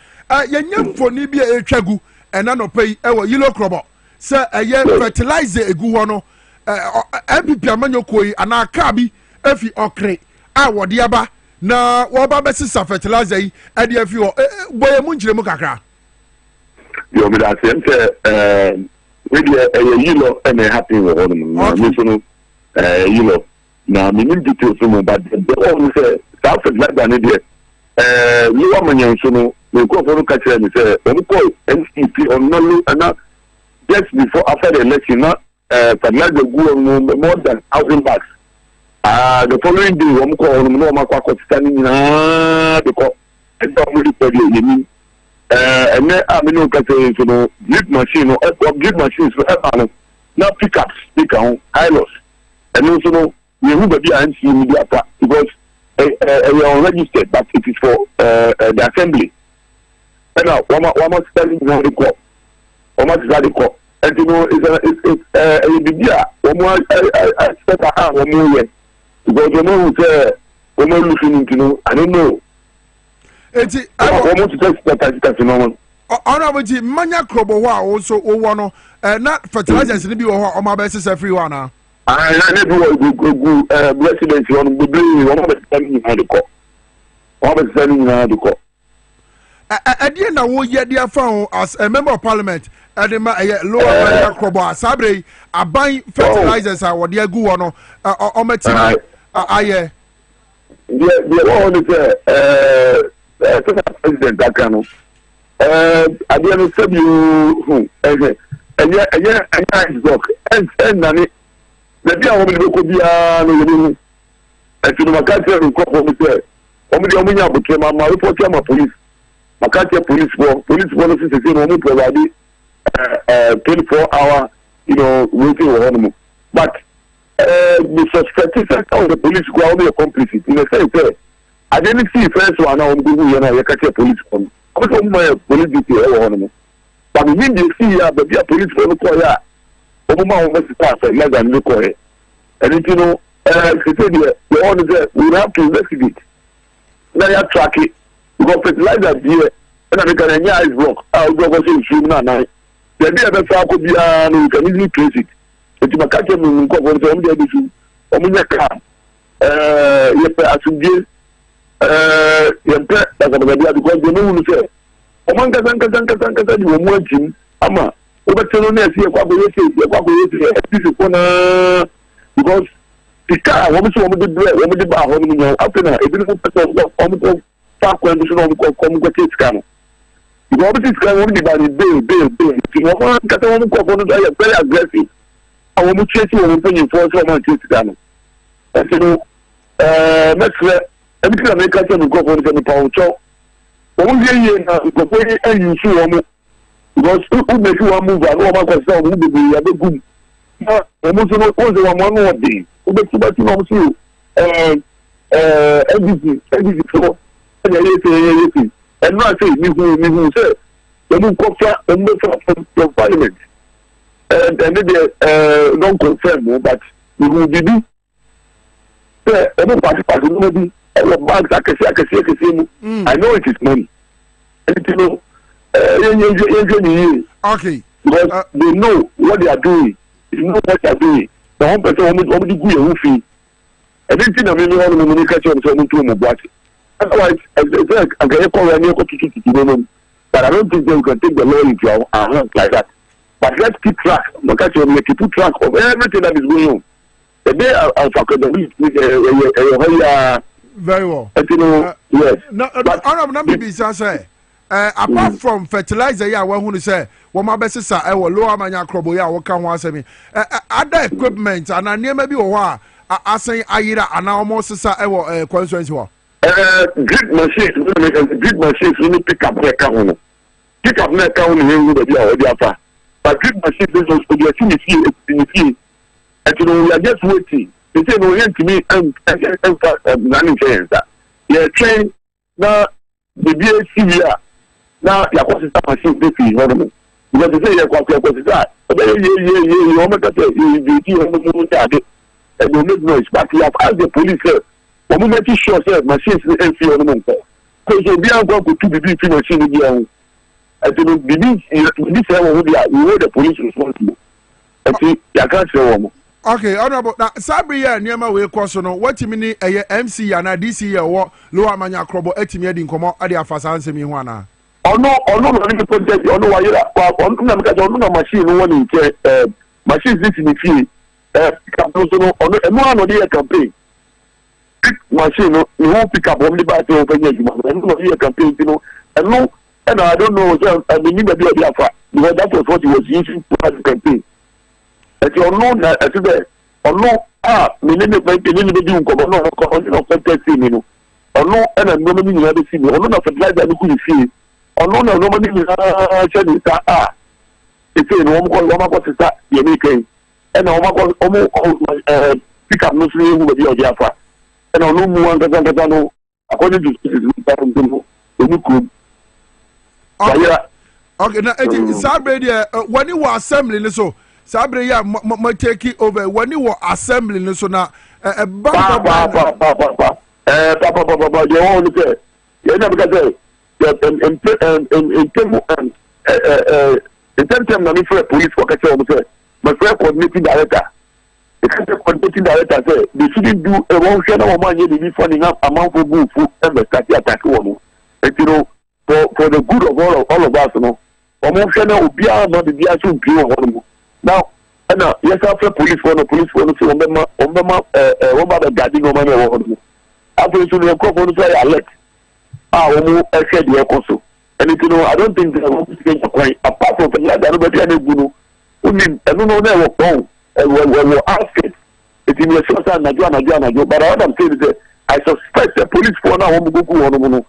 yenye mfoni bi etwagu ena no pay e wo yilo krobo se eye fertilizer egu ho no MPP amanyokoi ana ka bi efi okre a wode aba na wo ba besisa fertilizer yi e de afi ho boye mu njire mu kakra yo me da se we dey yilo e me happy wo ho no me so no yilo na me nim details mo but the one say that fertilizer ne dey you wa manyan so no me ko for ka kire me say o ko NCP on no ana just before after the election na fertilizer go more than 1,000 bags the following day we ko on no ma kwa kotani na because e do mo report ye ni ene me no ka say so no drip machine no drip machines so e na pickups pick on highlos and so no we who be and see media because we are registered but it is for the assembly and now one standing now the court the court and you know it's a media one step one more because you know say we are looking into know I don't know I want to test that phenomenon honorable manya krobo wa also o no na fertilizers ni bi wo ho o ma be sese free one na na go residents on the blue one of the standing in the court one of the standing in the court adie na wo ye dia fa as a member of parliament edema lower manya krobo asabre aban fertilizers a wo dia gu wo no o meti aye the one is president Dakano adie no sabi hu enye block en nani the dia wo me ko bia no yemu ati no makati no ko ko me say omo de omo nya botre ma report ya ma police makati police no say no mo provide 24-hour waiting on but the suspect is that the police go out be complicit in the sense that I didn't see first one now you catch police on because my police detail on but we need to see but the police for call ya Obama almost pass less than the call and the order we have to investigate now you track it because fertilizer here and I can ice block I'll go see swim now the day that could be you can easily trace it eti makake mu nko ko so mde bisu omunya ka yepe asubie yepe asabagadi because they know say omanga zanka di omu ajim ama obeteno na esi ekwa go yesi this ko na because tika wo so omu de ba ho no nyo after ebi no person omu ko fa ko ndu so omu ko ko tika no because omu tika omu di ba ni bail ti wo kata omu ko no very aggressive àwọn mú chesi wọn fẹ́ yìn fún ọsẹ ọmọ chesi dànù ẹsẹ no mẹsìlẹ ẹbí tí nàmẹ kásẹ nìkọ fún ọsẹ nípa ọjọ wọn bí ẹyẹ na nkọfọ yẹ ẹyìn sí wọn mu because ó mẹsì wọn mú va ní wọn akọ sẹ wọn bèbè yà bẹ gùn náà wọn sọ wọn sọ wọn mọ wọn dè ó bẹ tí wọn wọn sọ ndc fún ẹyẹ yẹsẹ ẹnu àti mihu sẹ ẹmu kọfà ẹmu bẹ fà from parliament. And they don't confirm, but we will be. Every party, maybe, bags, I can see. I know it is money. And okay. Because they know what they are doing. They know what they are doing. The one person will be good and fee. Everything I mean, all the communication is on to my body. Otherwise, I can call any but I don't think they can take the law into our hands like that. But let's keep track. Look at you, keep track of everything that is going on. The day of academic, very well. Yes. Apart from fertilizer, yeah, one who say, "What my best is I will lower my crop, yeah, what can one say me?" Other equipment, and I near maybe or I say Ira and now almost I will constraints. Drip machines, we need pick up their account. Pick up their account in the other. But drip machines is also the thing and we are just waiting. They say no to me and running trains that. Yeah, train now the BAC here. Now your course is machine they feel normal. Because they say your course is that. But you almost got you and you make noise. But you have asked the police for making sure that machines and feel normal. Because you be able to be free machine here. And to be this level, we know the police responsible. And see, you can't say one. Okay, honorable. Now, Sabria, near my way, Crosso, what you mean a MC and a DC or Lower Mania Crobo, Etimia in Como, Adia Fasan Semiwana. Oh no, the project, or no, why you're on machine, one in machines this in the field. No one on the campaign. Machine, you won't pick up only by the open campaign, and no. And I don't know, I mean, maybe because that was what he was using to the campaign. And you know that today, or no, or no, and I'm normally never see me, or no, fertilizer, I couldn't see, or no, normally, it's a woman called Loma Costa, Yamika, and almost pick up no sleep with your Jaffa, and I know more than according to the could. Okay, now Sabre, when you were assembling, so Sabre, yeah, take it over. When you were assembling, so now, Papa, you all look at you never got there. In terms of police worker, my friend coordinating director. The coordinating director said they shouldn't do a wrong share of money, they be funding up amount for good food and the start attack one. And you know, for the good of all of us, you know, almost will be out not the actual pure one. Now, yes, after police for the police for the about the guarding of money. After the call for the alert, almost said the also. And you know, I don't think they want to change the point apart from the nobody and good. I don't know, they were wrong and we were asking It's in the social Najo, but what I'm saying is that I suspect the police for now won't go on one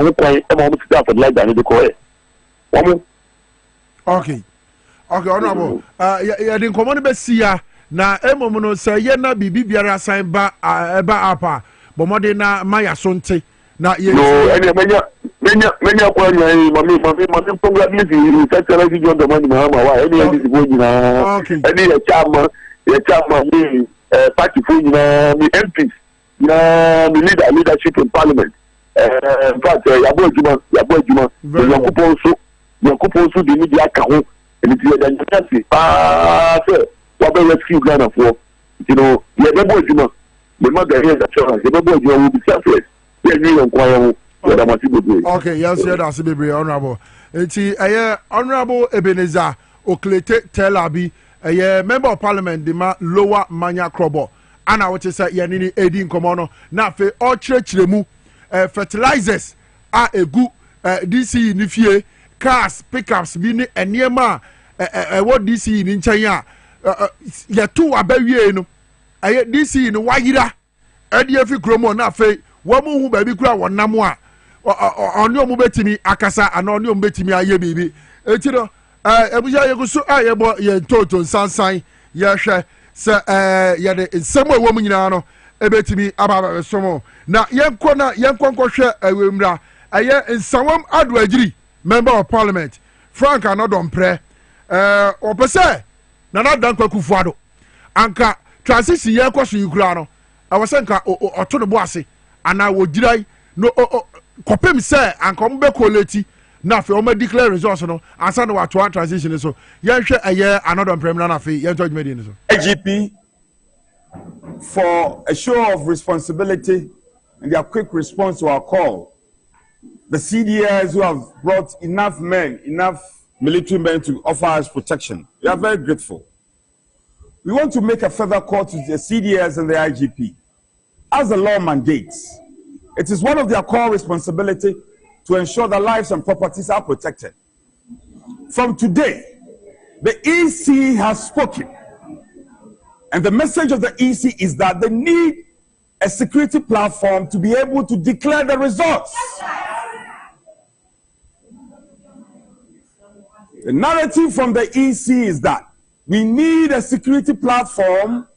who play a moment staff and like that in the correct. Okay, honorable. Yeah, didn't come on the Bessia. Na emono say ye na bibi biara san ba eba apa bo mode na maya sonte na ye no ene menya kwa nya mami program ni secretary di John Domani Mahama wa ene di bo nyina ene ye chama ni party fo nyina mi MPs na mi leadership in parliament in fact yabo ejuma yakupon so di media ka ho ene ti ya nyasi se what be rescue Ghana for? You know, yeah, the boy, the mother here, the child, the boy, you will be selfless. Yeah, you inquire what I'm doing. Okay, yes, that's a baby, honorable. It's honorable Ebenezer Oklete Telabi, a member of parliament, the lower Manya Krobo. And I want to say, Yanini Edin Komono, na fe all church remu fertilizers are a good DC Nifie, cars, pickups, bini, and Niema, what DC in China. Ya tu abawie no aye DC no wayira ade afi kromo na afei wo mu hu ba bi kura wonam a oni omu betimi akasa ana oni omu betimi aye bibi eti no ebuja ye gusu aye bo ye toto sansan ye hwe se ye de nsemo ewo mu nyina no ebetimi aba somo na yenko hwe awemra aye nsawam ado agiri member of parliament Frank Anodompre opese Nana Danko Kufuado. Anka transition ye kwaso yikura no. Awasenka oto no boase ana wogirai no kopem se anka ombe koleti na fe o ma declare results no ansa no wato transition so ye hwe eye another premier na fe ye judge media so. IGP for a show of responsibility and their quick response to our call. The CDS who have brought enough military men to offer us protection. We are very grateful. We want to make a further call to the CDS and the IGP. As the law mandates, it is one of their core responsibility to ensure that lives and properties are protected. From today, the EC has spoken. And the message of the EC is that they need a security platform to be able to declare the results. The narrative from the EC is that we need a security platform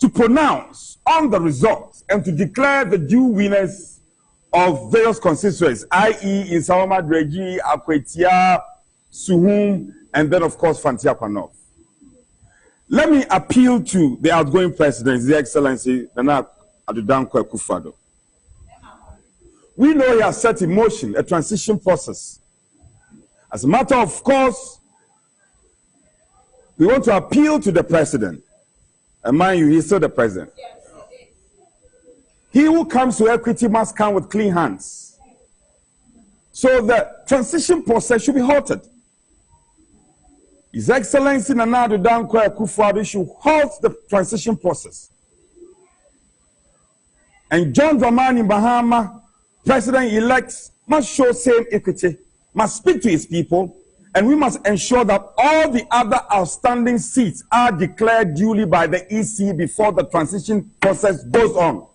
to pronounce on the results and to declare the due winners of various constituencies, i.e. in Sawama Dreji, Akwetia, Suhum, and then of course Fantiakwa North. Let me appeal to the outgoing president, His Excellency Nana Addo-Dankwa Akufo-Addo. We know he has set in motion a transition process. As a matter of course, we want to appeal to the president. And mind you, he's still the president. He who comes to equity must come with clean hands. So the transition process should be halted. His Excellency Nana Addo-Dankwa Akufo-Addo should halt the transition process. And John Dramani Mahama, president-elect, must show same equity, must speak to his people, and we must ensure that all the other outstanding seats are declared duly by the EC before the transition process goes on.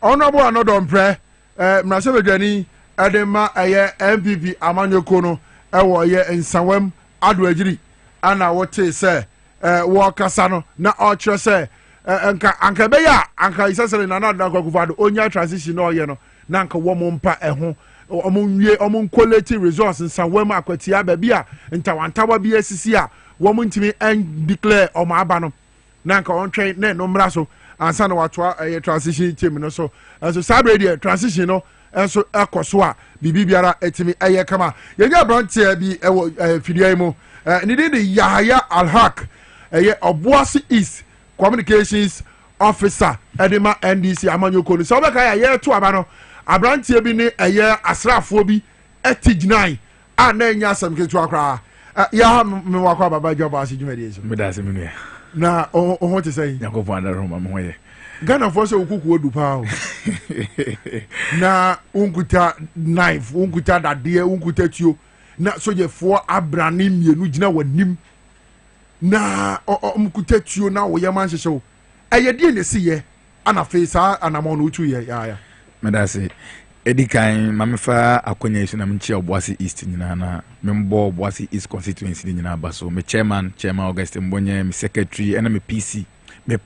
Honorable Anodompre, Mrasebedwani, Edema, MPP, Amanyokono, Ewo, Nsawam, Adwejiri, Anna, what say, Wakasano, na Archer say, Anka Beya, Anka Isasari, Nana Akufo-Addo, Onya transition or yeno. Nanka woman pa eho omun quality resource Nsawam Akwetia bebia ntawantawa bi asisi a woman timi en declare o ma aba no nanka on train ne no mra so ansa na wato transition team no so so sabredi transition no enso ekoso a bibiara etimi eye kama yenya branche bi ewo fidie mu ni de Yahaya Alhaq Obuasi East Communications Officer Edema NDC Amanyoko so be ka ye to aba no abrantie bi ni asrafo bi etignan a na nya asam ketu akra ya me wakwa baba Dwabo Ase dwumadi so me da se me na o te say yakofo andaro ma mo ye Ghana for so okuku odu pa na unkuta knife unkuta dade unkuta tuo na soje fo abrane mienu gina wanim na mkutetuo na wo yema nhyehyɛ ɛyɛ die ne si ye ana fe saa anamɔ no utu ye ya medase edikan mamefa akonya isu na mchi Obuasi East nyina na membo Obuasi East constituency nyina baso me chairman Augustine Mbonye, me secretary and me PC me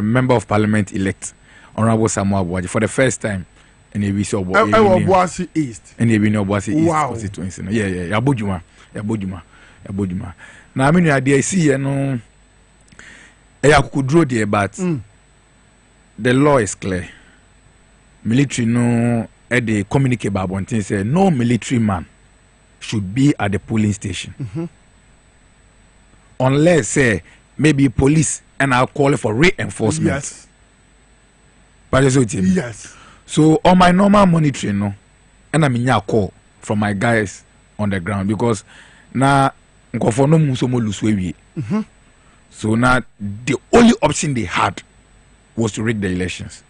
member of parliament elect Honorable Samuel Abuaji for the first time and we see Obuasi East and we know Obuasi East constituency no yeah abodjuma na me nua dey see no akukudro there but the law is clear. Military no they communicate about one thing say no military man should be at the polling station unless say maybe police and I'll call for reinforcement. Yes. So on my normal monitoring no and I mean call from my guys on the ground because now so now the only option they had was to rig the elections.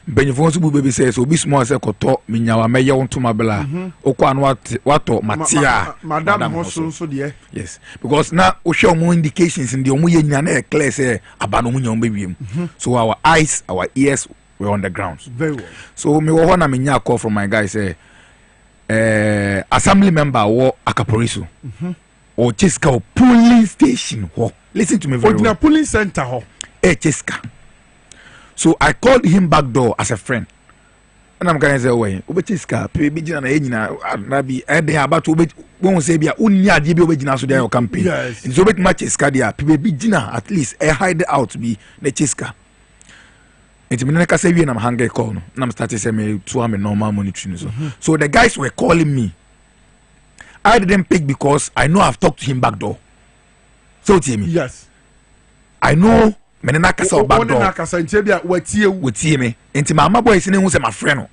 Benifon bu baby says obi small say koto minyawa meye wontuma bela okwa no wato matia madam hoso so de yes because now o show more indications in the omu ye nya na clear say abano mu nya mbewiem so our eyes our ears were on the ground very well so me wo na menya call from my guy say assembly member wo akaporiso or Cheska polling station ho listen to me very well polling center ho Cheska. So I called him back door as a friend. And I'm going to say, "Wait, Obechiska, Pebijina na enina na bi ede about to won say bia unya die bi obejina so dey campaign." Yes. So bet Chiska dia Pebijina at least hide out be na Chiska. Enti me na ka say we na hanga call no. Na started say me to am normal monitoring so. So the guys were calling me. I didn't pick because I know I've talked to him back door. So tell me. Yes. I know menena kasa back door. Menena kasa nchebia watie me. Enti mama boys ni hu say my friend no.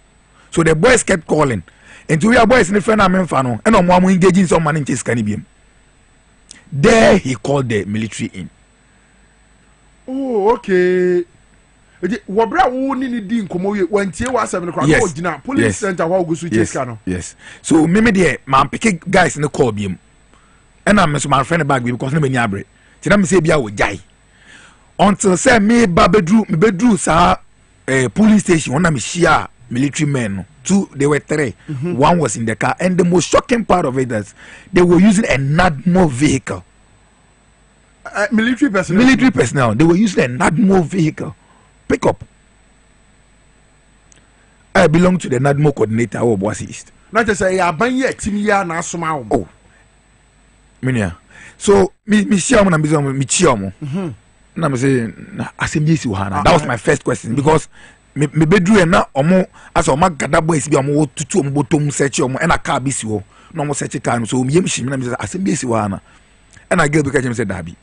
So the boys kept calling. Enti we are boys ni friend amemfa no. E no mo am engaging some man in Cheska ni biem. There he called the military in. Oh, okay. Wabra wo ni di nkomo we wantie wa asem ne kwa go gina police center wa ogusu Cheska no. Yes. So me there man pick guys in the call biem. And I'm so my friend back because no me nyabre. Ti na me say bia wo jai. Until say me bedru sa police station when I'm share military men. Two, they were three. One was in the car, and the most shocking part of it is they were using a NADMO vehicle. Military personnel. They were using a NADMO vehicle. Pick up. I belong to the NADMO coordinator of Obuasi East. Not just say abanye team ya na asoma. Oh. Minia. So me share mo na me chia mo. Na me say assembly si wahana. That was my first question because me bedru e na omo asa omo gada boys bi omo tutu omo botom search omo e na car bi si ho na omo search car no so omo yem shim na me say assembly si wahana. E na girl bi ka me say dabi.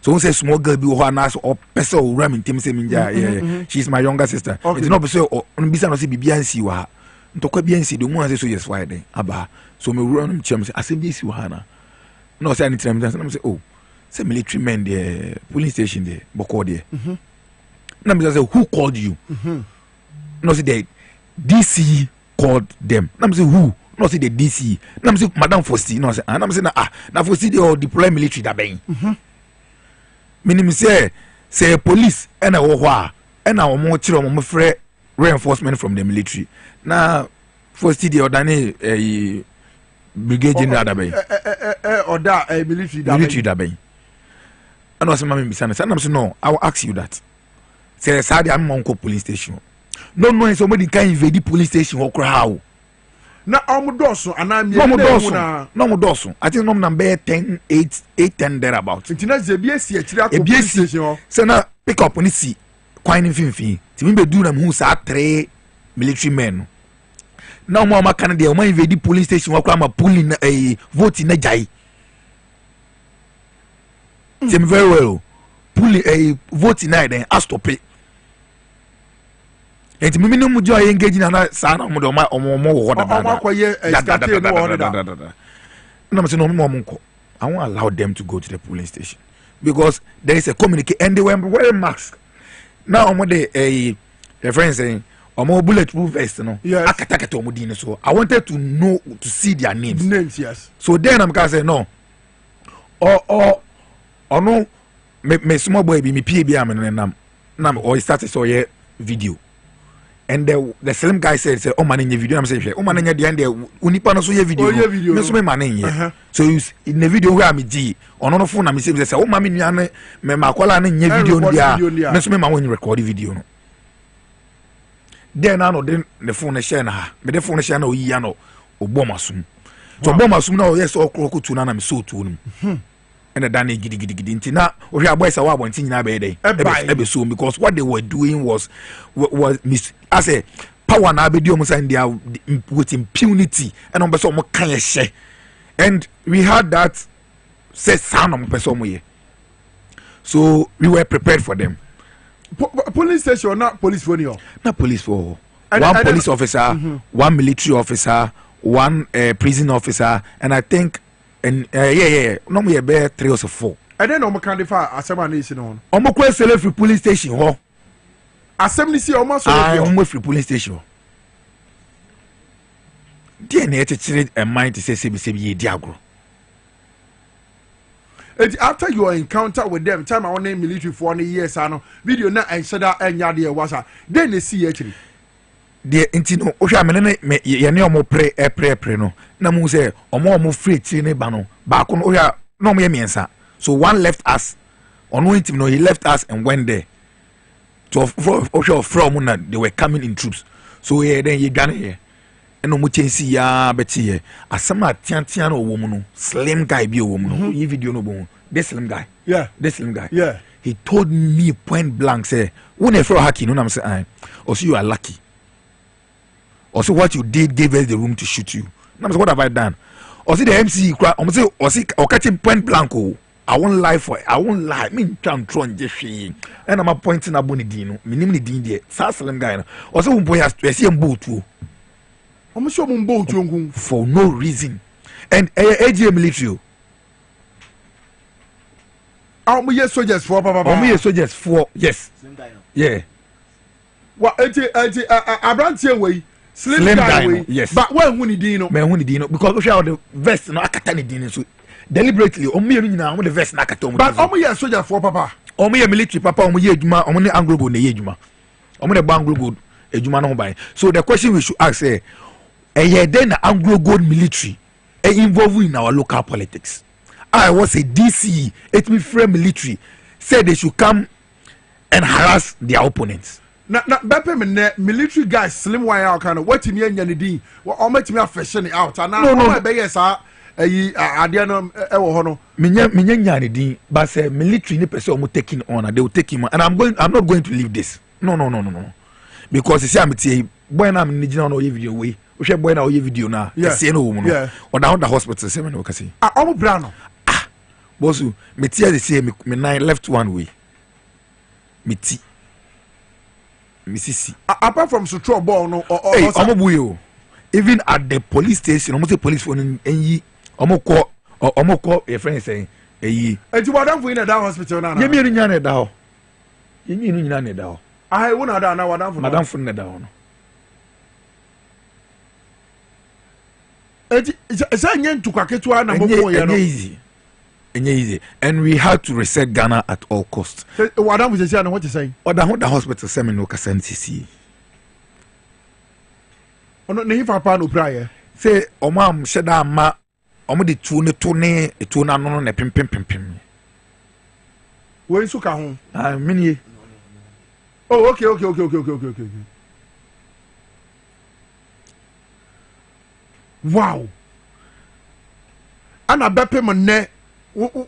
So we say small girl bi ho na so o pese o ram ntem say minja she's my younger sister. It's not say on bisa no say bibia nsi wa. Ntokwa bia nsi do mu say so yes why then aba. So me run chem say assembly si wahana. No say anything na me say oh say military men there police station there boko there. Na me say who called you? No say the DC called them. Na me say who? No say the DC. Na me say Madam Fosti. No say na me say na Fosti they all deploy military da ben. Meaning say police and a wo ho and a mo chiro mo free reinforcement from the military. Na Fosti the ordane brigade general da ben. Order military da ben. And also mama bisa na say no I will ask you that. Say Saudi am monko police station. No somebody can invade the police station or crowd. Na omudoso anami no mudoso. I think number 10 10 thereabout. Intina zebie si akira ko police station. Say na pick up ni si kwan ni finfin. Ti me do na hu sa 3 military men. Na mo ma kan dey o ma invade the police station wa kwa ma pulling vote na jai. Tell me very well. Pulling a vote night then I stop it. And me no mujo engaging na sana mo do ma omo wo da. No me say no mo nko. I won't allow them to go to the police station because there is a communique and they were wearing masks. Now omo the friends saying omo bulletproof vest no. Akatakata omo din so I wanted to know to see their names. Yes. So then I'm gonna say no. Or ono me small boy be me pie bi am nam or started so yeah video. And the slim guy said, "Oh man, in your video, I'm saying, oh man, in the end, unipa no so your video, me so me man in here." So in the video where I'm G on no phone, I'm saying, "Oh man, me makwala in your video, me so me man when you record the video." No. Then I know then the phone share na, me the phone share na oyi ya no oboma sum. So oboma sum na yes okro to na me so to no. And the Danny giddy intina or your boys are one thing episode because what they were doing was I say power na be almost and they are with impunity and on person kind of share. And we had that says sound on person. So we were prepared for them. Police station, not police for you. Not police for one police officer, one military officer, one prison officer, and I think. And no me be 3 or 4. And then omo can defy asema nation on. Omo kwa sele free police station ho. Assembly see omo so omo free police station. Dey na etchire a mind to say ye diagro. After your encounter with them, time I want name military for 1 year ano video na and shada enya dey was then they see actually. De intino ohwa me ye ne omo pre no na mu say omo free tiri ne ba no ba ko no ohwa no mo ye miensa so one left us ono intim no he left us and went there to ohwa from na they were coming in troops so yeah then ye dwane here eno mo chensi ya beti here asama tiantian no wo mu no slim guy bi wo mu no you video no bo this slim guy yeah he told me point blank say when e fro hacking no na say I also you are lucky. Also, what you did gave us the room to shoot you. Now, what have I done? Also, the MC cry. Or catching point blanco. I won't lie for it. I won't lie. Me tron Jeffy. And I'm appointing a bonidino. Minimum Dindy. Sassalam guy. Also, one boy has to see him boat too. I'm sure boat for no reason. And AJ military. How many soldiers for Papa? How many soldiers for? Yes. Yeah. What? I brought you away. Slim guy, yes. But when you dino, because we share the vest no akatani dino so deliberately omo ye nyina omo the vest na akatom. But omo ye soldier for Papa. Omo ye military papa omo ye ejuma omo ne Anglo Gold na ye ejuma. Omo ne Anglo Gold ejuma no ban. So the question we should ask say then Anglo Gold military involved in our local politics. I was a DC, it me frame military said they should come and harass their opponents. Na bepe me military guys slim wire out kind of what me nya ne din o met me fashion out and now be yes ade no e wo ho no me nya ne din but say military ni person o taking on and they will take him and I'm not going to leave this no because you see am tie boy na me gina no video we o hwe boy na o video na say no wo no o down the hospital say me no kasi o bra no bosu me tie dey say me nine left one way me ti Mississippi. Apart from Sutro Ball, no, or even at the police station, almost police phone and ye almost call a friend saying, "Ye." And you want to in a down hospital now? You mean in a down? You mean in a down? I won't have done what I'm Madame from the down. It's a young to Kaketua and easy. And we had to reset Ghana at all costs. What was saying? What you saying? Or the hospital seminar can see. Oh, no, if I pan prior. Say, oh, ma'am, said ma, the tune, a tuna non a pim. Where is Suka? Mini. Oh, okay. Wow. And I bet him on net.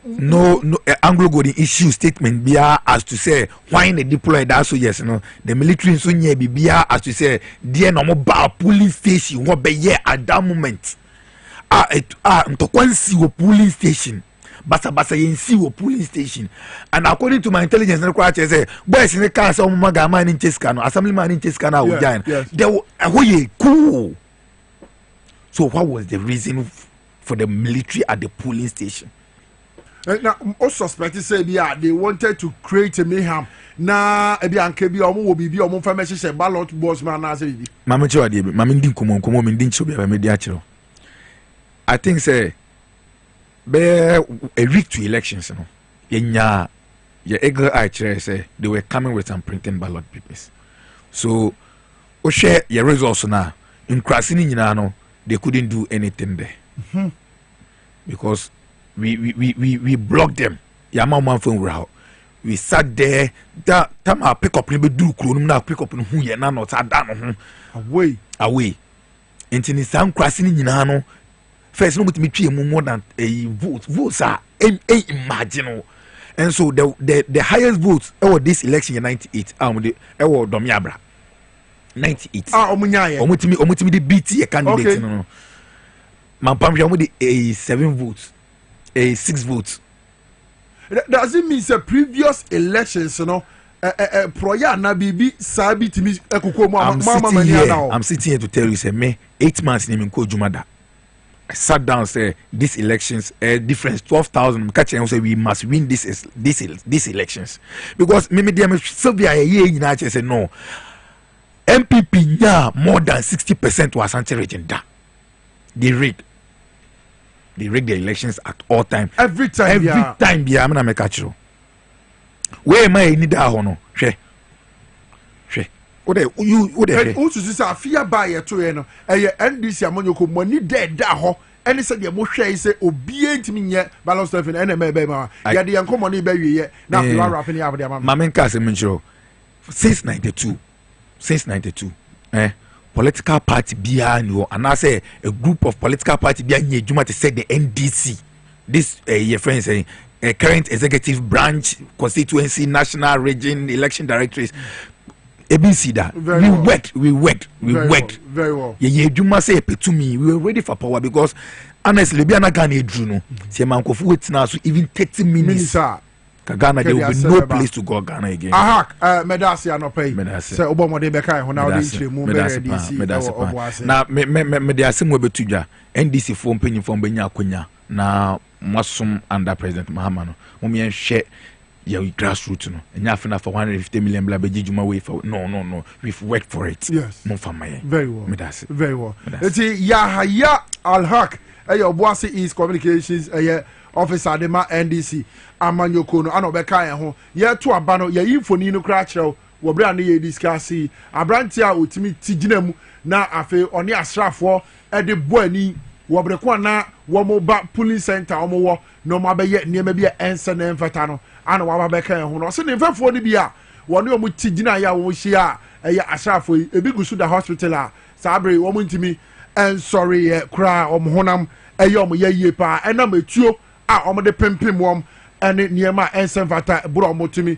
No Anglo Gold issue statement bia as to say why they deploy that so yes no the military so nya bia as to say there no ba police station what be here at that moment ntokwansi wo police station basa yensi wo police station and according to my intelligence na kwa say boys in the car so maga man in Cheska no assemblyman in Cheska na wo join there cool. So what was the reason for the military at the polling station? Now, also suspected say they wanted to create a mayhem. Na ebi anke bi omo wo bibi omo fa message say ballot boss man na say bibi. Mama chiwa dey mama ndin komo mi ndin chiwa me dey achiro. I think say be a week to elections no. yenya your eagle eye say they were coming with some printing ballot papers. So we share your results now. In Krasini Ninano, they couldn't do anything there. Because we blocked them. Yama man from we sat there. That time I pick up do clone now pick up who ye na not down away. And in some Krasini Ninano, first no with me more than a votes are imagine. And so the highest votes this election in 98 Domiabra 98 omutimi the BT a candidate no mampamhwe omudi 7 votes 6 votes. Does it mean the previous elections proya na bibi sabi timi ekuko mama I'm sitting here to tell you say me 8 months name ko jumada. I sat down say these elections difference 12,000 catch and say we must win these elections because me dear Sylvia ye say no MPP nya more than 60% was anti-region da. They rigged the elections at all time. Every time yeah I'm gonna make a true. Where am I need that hono? She what they also say fear buy to you know NDC amonyoko money dead da ho any say the mo hwe say obi entimi nye balance of na me be ma ya de yanko money be wiye na we wrap ni abde ma mamen ka se menchiro since 92 political party bia no and I say a group of political party bia nye juma to say the NDC this your friend saying current executive branch constituency national region election directorates ABC that we worked very well. Yeah, Juma say to me we were ready for power because honestly be na Ghana edru no say man ko wait now so even 30 minutes Ghana there will be no place to go Ghana again. Medasi anopay say obomode be kai ho na odi nchire mu be DC na me dey asem we betudwa NDC for mpanyin for benya akonya na mwasum under President Mahama no mo me hwe yeah, we grassroots no. And you for 150 million blah juma way for no. We've worked for it. Yes. Very well. Very well. It's Yahya Al-Haq. Dwabo Ase is communications officer de ma NDC. Amanyoko no anobeka ye ho. Ye to aba no ye infoni no kra kire wo bra na ye discuss abranti a otimi tigina mu na afi oni asrafo de bo ani wo breko na wo mo ba police center wo mo wo no ma be ye niema bi ense na mfata no ana wa ba kan ho no se ne mfafo ni bia woni omu tigina ya wo hia asrafo ebi gusu da hospital a sabre wo mu ntimi en sorry kra omu honam omu ye pa enam etuo a omu de pempem wom ene niema ense mfata bro omu timi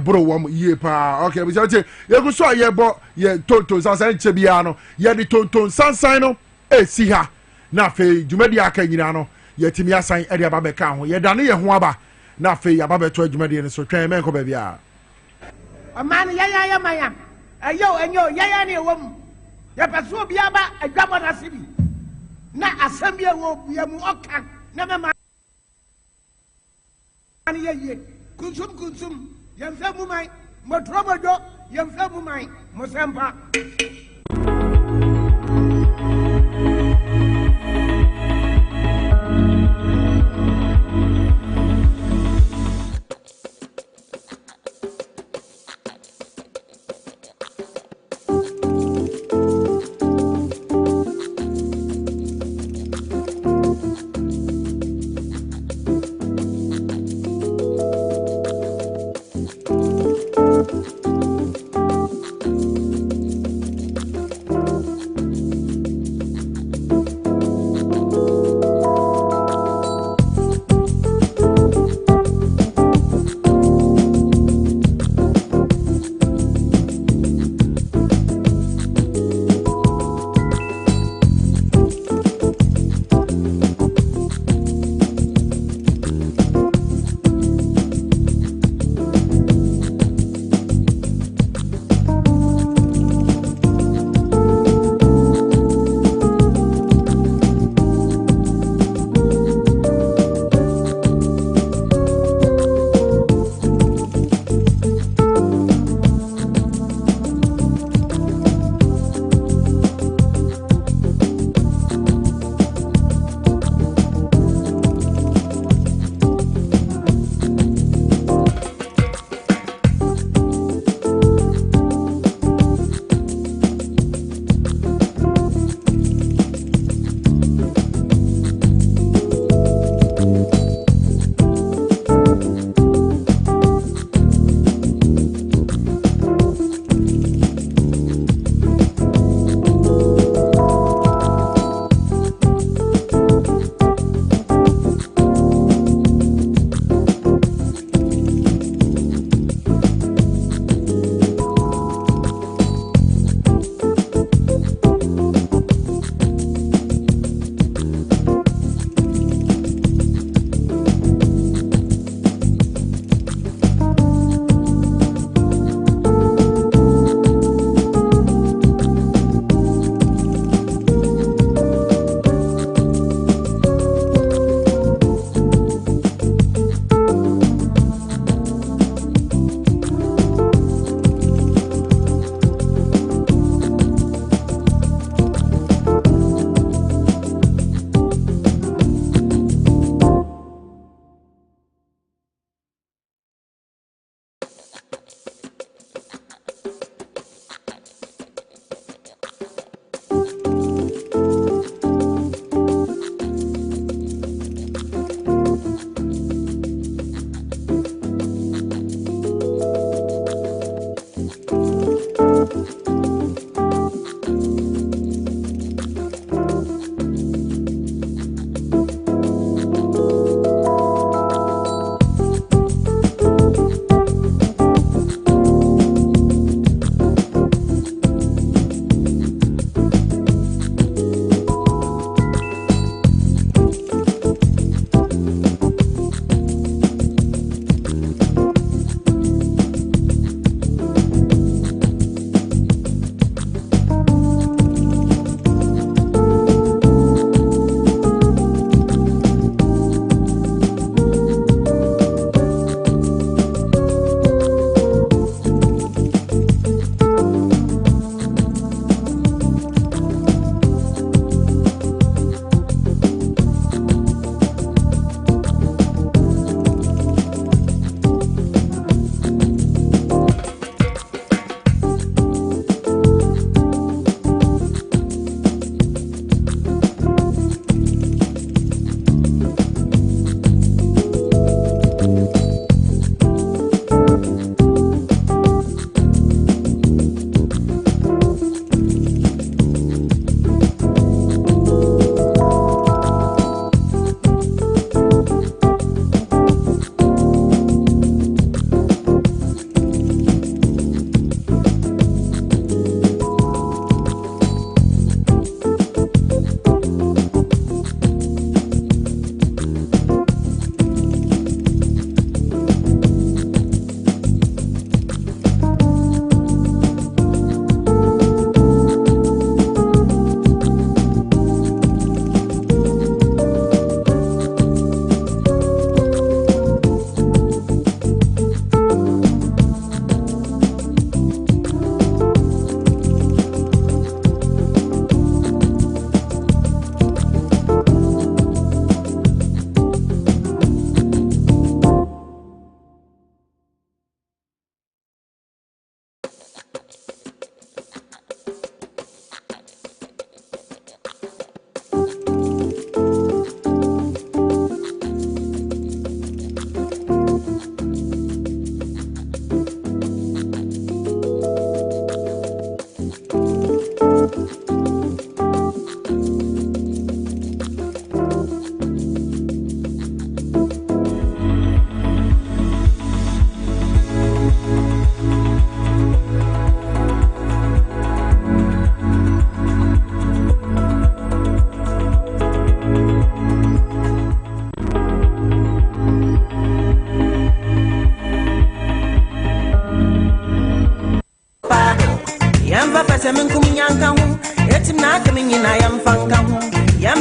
bro wom ye pa okay bi say ye gusu ye bo ye tonton sansan che bia no ye di tonton sansan no si ha na fe dwumadi aka nyina no ye timi asan e de aba be kan ho ye dane ye ho aba na fe aba be to adwumadi ne so twen men ko ba bia amane ya maya ayo enyo ya ne wom ye peso bia ba adwabo na sibi na asam ye wo ye mu oka na me ma ani ye kunsum ye mfa mu mai motrobodo ye mfa mu mai mosempa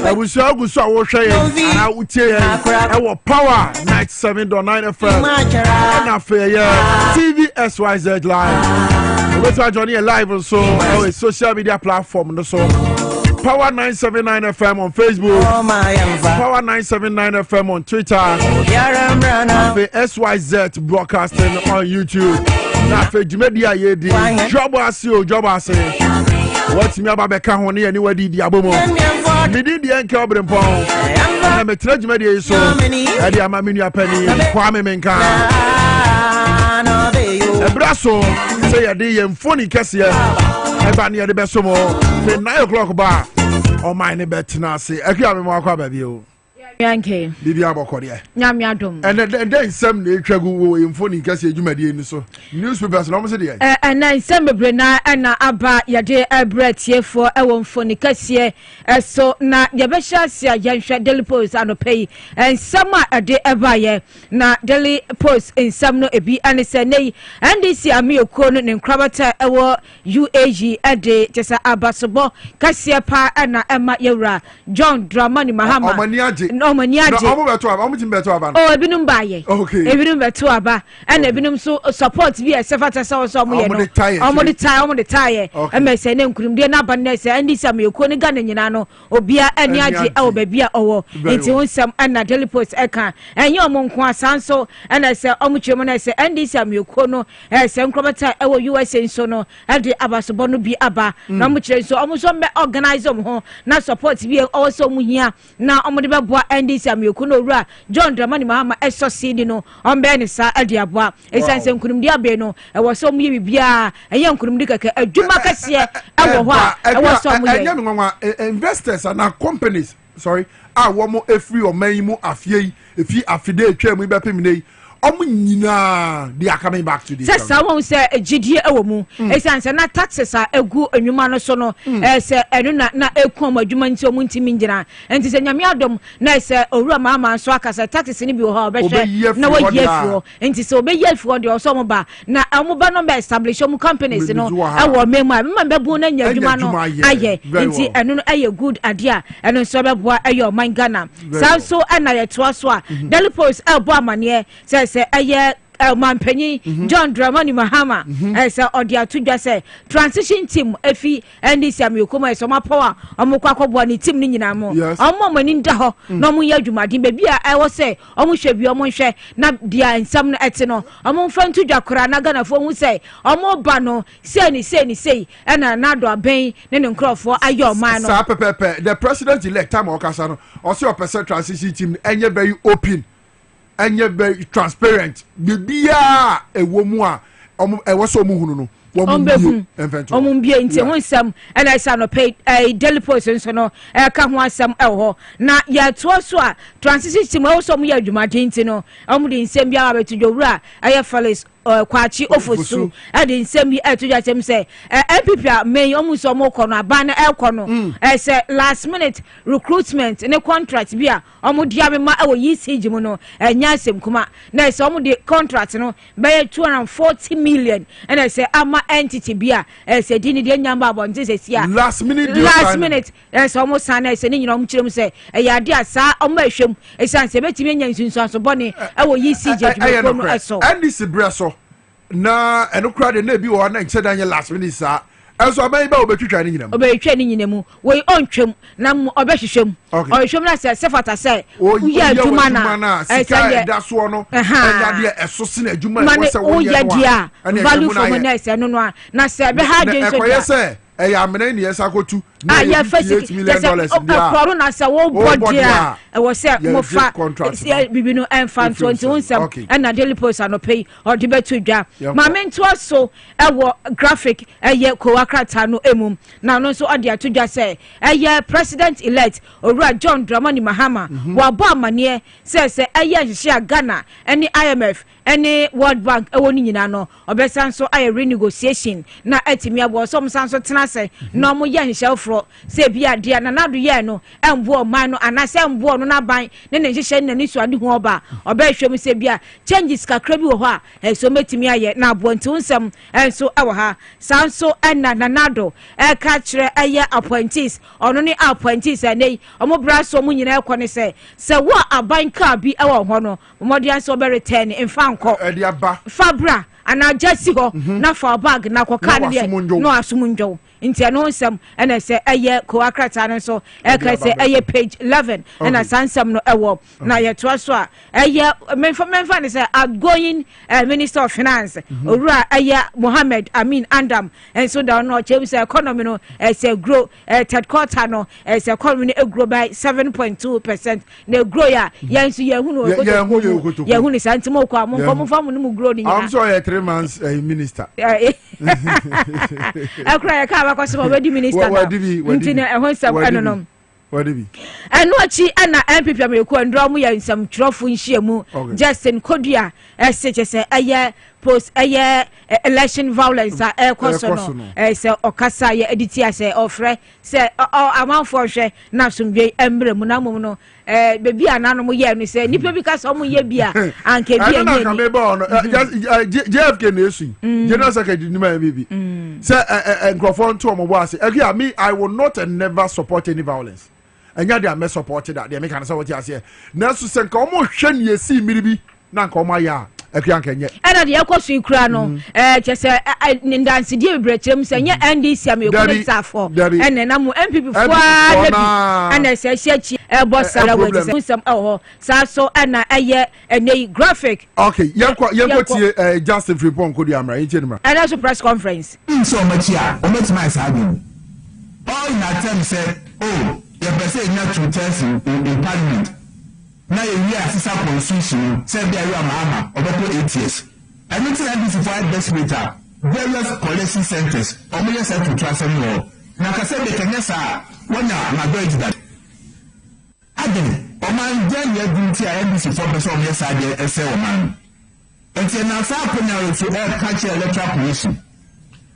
Abusia Gusa wo hwe ana utie ye e Power 97.9 FM na fe ye TV SYZ live. We try join live so our social media platform no so Power 979 FM on Facebook, Power 979 FM on Twitter, SYZ broadcasting on YouTube. Na fe Jumedia Yedi, Dwabo Ase. What's me about Becca Honey and anywhere di abomo. Me did the anchor Obrempong. I'm a trade media so I am a mini penny, Kwame Menka. A brasso say a day and funny cassia. Eba near the best more. 9 o'clock bar. Oh my bet now say I can't remember baby. Yankee. Bibi Abokodia. Nyam yadum. And then some they travel in phone in case you made so newspapers almost there. And then some brena and aba yade bread here for a one phone cassia. So na yabesha sia yansha daily post and pay and some a day ever na daily post in some no ebi and say nay and this year me okono in crabata ewo UAG a day just a abasobo cassia pa and Emma Yura John Dramani Mahama. No mani aje. No, omo beto aba. Oh, ebinum baye. Okay. Ebinum beto aba. And ebinum so support bi e sefata so omo ye no. Omo de tie. E me se ne nkurum de na ba na se andi sam eko ne ga na nyina no. Obia ani aje e obabi a owo. Enti wonsam na daily post e kan. Enye omo nko asanso na se omo twem na se andi sam eko no e se nkrobata e wo USA so no e de abasobo no bi aba. Na omo kire so omo so me organize omo ho na support bi e also omo hia na omo de beboa andi sam eko no ra John Dramani Mahama eso sidi no ombe ni sa adi aboa esanse nkunumdi abe no e wo so mu bibia eye nkunumdi keke adwuma kase e wo ho a e wo so mu ye nwa investors and companies sorry wo mo efri o man mu afie efi afide atwa mu be pemine nyina they are coming back to this. Say someone say GDA ewo mu esanse na taxes a egu enwuma no so no say enu na eku amadwuma nti omu ntimi ngina enti se nyame adom na say owura mama so akasa taxes ni bi ho obehwe na wo yefuo enti se obeyefuo de oso mo ba na omo ba no be establish omu companies no ewo memu a mema bebu na nya adwuma no aye enti enu no aye good idea enu so beboa aye man Ghana so na ye to so a daily post ebo amane say aye Mampenny John Dramani Mahama as Odia Tuja say transition team efi and Samuel Kuma so my power Omukwakobwani team Ninamo Omo Maninda no mu yadwumadi baby I was say omu hwe bi omu hwe na dia nsam no etino omu mfa Tuja kora na Ghana fo mu say omu ba no say and anado aben ne nkrofo ayo man no the president elect time okasa no also your transition team enye very open and you're very transparent. Bibia a woman, a was so moving. Omumbie nti wonsam and I say no pay a daily post so no e ka ho asam eho na ya to so a transition team also mu ya dwumade nti no omu de nsem bia abeto dwura aye fellas kwachi ofosu e de nsem bi eto ja tem say MPP main omu so mo kono aban e kono e say last minute recruitment ne contract bia omu dia me ma e wo yisiji mu no enya asem kuma na say omu de contract no be 240 million and I say ama entity bia say dini de nyamba abonte se sia last minute so almost sana say ni nyina omkirem say ya de asa omo ahwem esan se betimi nya nsunsu so bone e wo yisi jedwo no eso and this breso na enokra de na bi wo na nche danye last minute sa eso abai ba obetwitwa ni nyina mu obetwa ni nyina mu we ontwem na obehwehwem ohwem na se fata say uya adwuma na sika da so no enya de eso se na adwuma wo se wo ya dia value for money say no no na se be ha dwen so amena ni yesa kotu na $8 million corona say wo body e wo say mo fa bibi no enfant 21 and na daily post no pay or the betu dwa ma mento so e wo graphic ye ko akrata no emum na no so ode atodwa say ye president elect Owura John Dramani Mahama wa bo amane say ye hihia Ghana any IMF any World Bank e woni nyina no obesan so aye renegotiation na atimi abo so msan so tena say no mo ye hihia fro foro se bia dia na nado ye no embo man no anase embo no na ban ne ne hihye ne ni suade ho oba oba hwem se bia changes kakra bi wo ho a so metimi aye na abonti unsem enso ewo ha sanso enna nanado ka kire aye appointees ono ne appointees anei omo braso mu nyina ekone se wo aban ka bi ewo ho no modern so be return in fanko e dia ba fabra ana jasi ho na fa bag na koka ne no asumunjo ntia no nsem ena se eye ko akrata no so e ka se eye page 11 ena sansem no ewo na ye to so a eye menfa ne se outgoing minister of finance orura eye Mohammed Amin Andam and so down no che say economy no se grow third quarter no se economy no grow by 7.2% na grow ya yensu ye hu no ye hu ni santimo kwa mo fam no mu grow ni I'm sorry 3 months minister akra ya ka because already minister ntine ehon sam anonom wadibi enochi ana MPP ameku ndro mu ya nsam trofo nhyiamu Justin Kodua SHS eye post eye election violence ekoso no se okasa ye editi ase ofre se amanfo hwe na somdwe embremu na mum no bebi ananom ye no se nipa bi ka so mu ye bia anke bia nye JFK na esu general secretary ni ma bibi se enkrofo nto mo bo ase me I will not and never support any violence enya dia me support that dia me kan say what you say na so se nka omo hwe ne esi miribi na nka omo ya akyankenye ena de yakoso ikura no chese ndanse die bebrechirem se nye NDC amekuru safo ena na mu MPP fo ana se hyechi bossara we sem ho saso ena eye enei graphic okay yenko tie Justin Frimpong Kodua amra yencheni ena so press conference so machia o metima isabi all in attempt said oh the person not to test in parliament na ye asisa constitution said there are mama about 8 years and it's NDC for desperate various collection centers omoye set to Transitional na ka say the kenesa when na go into that adem oman jan ye gunti NDC for person omoye side ese oman enti na fa akonya so catch electoral commission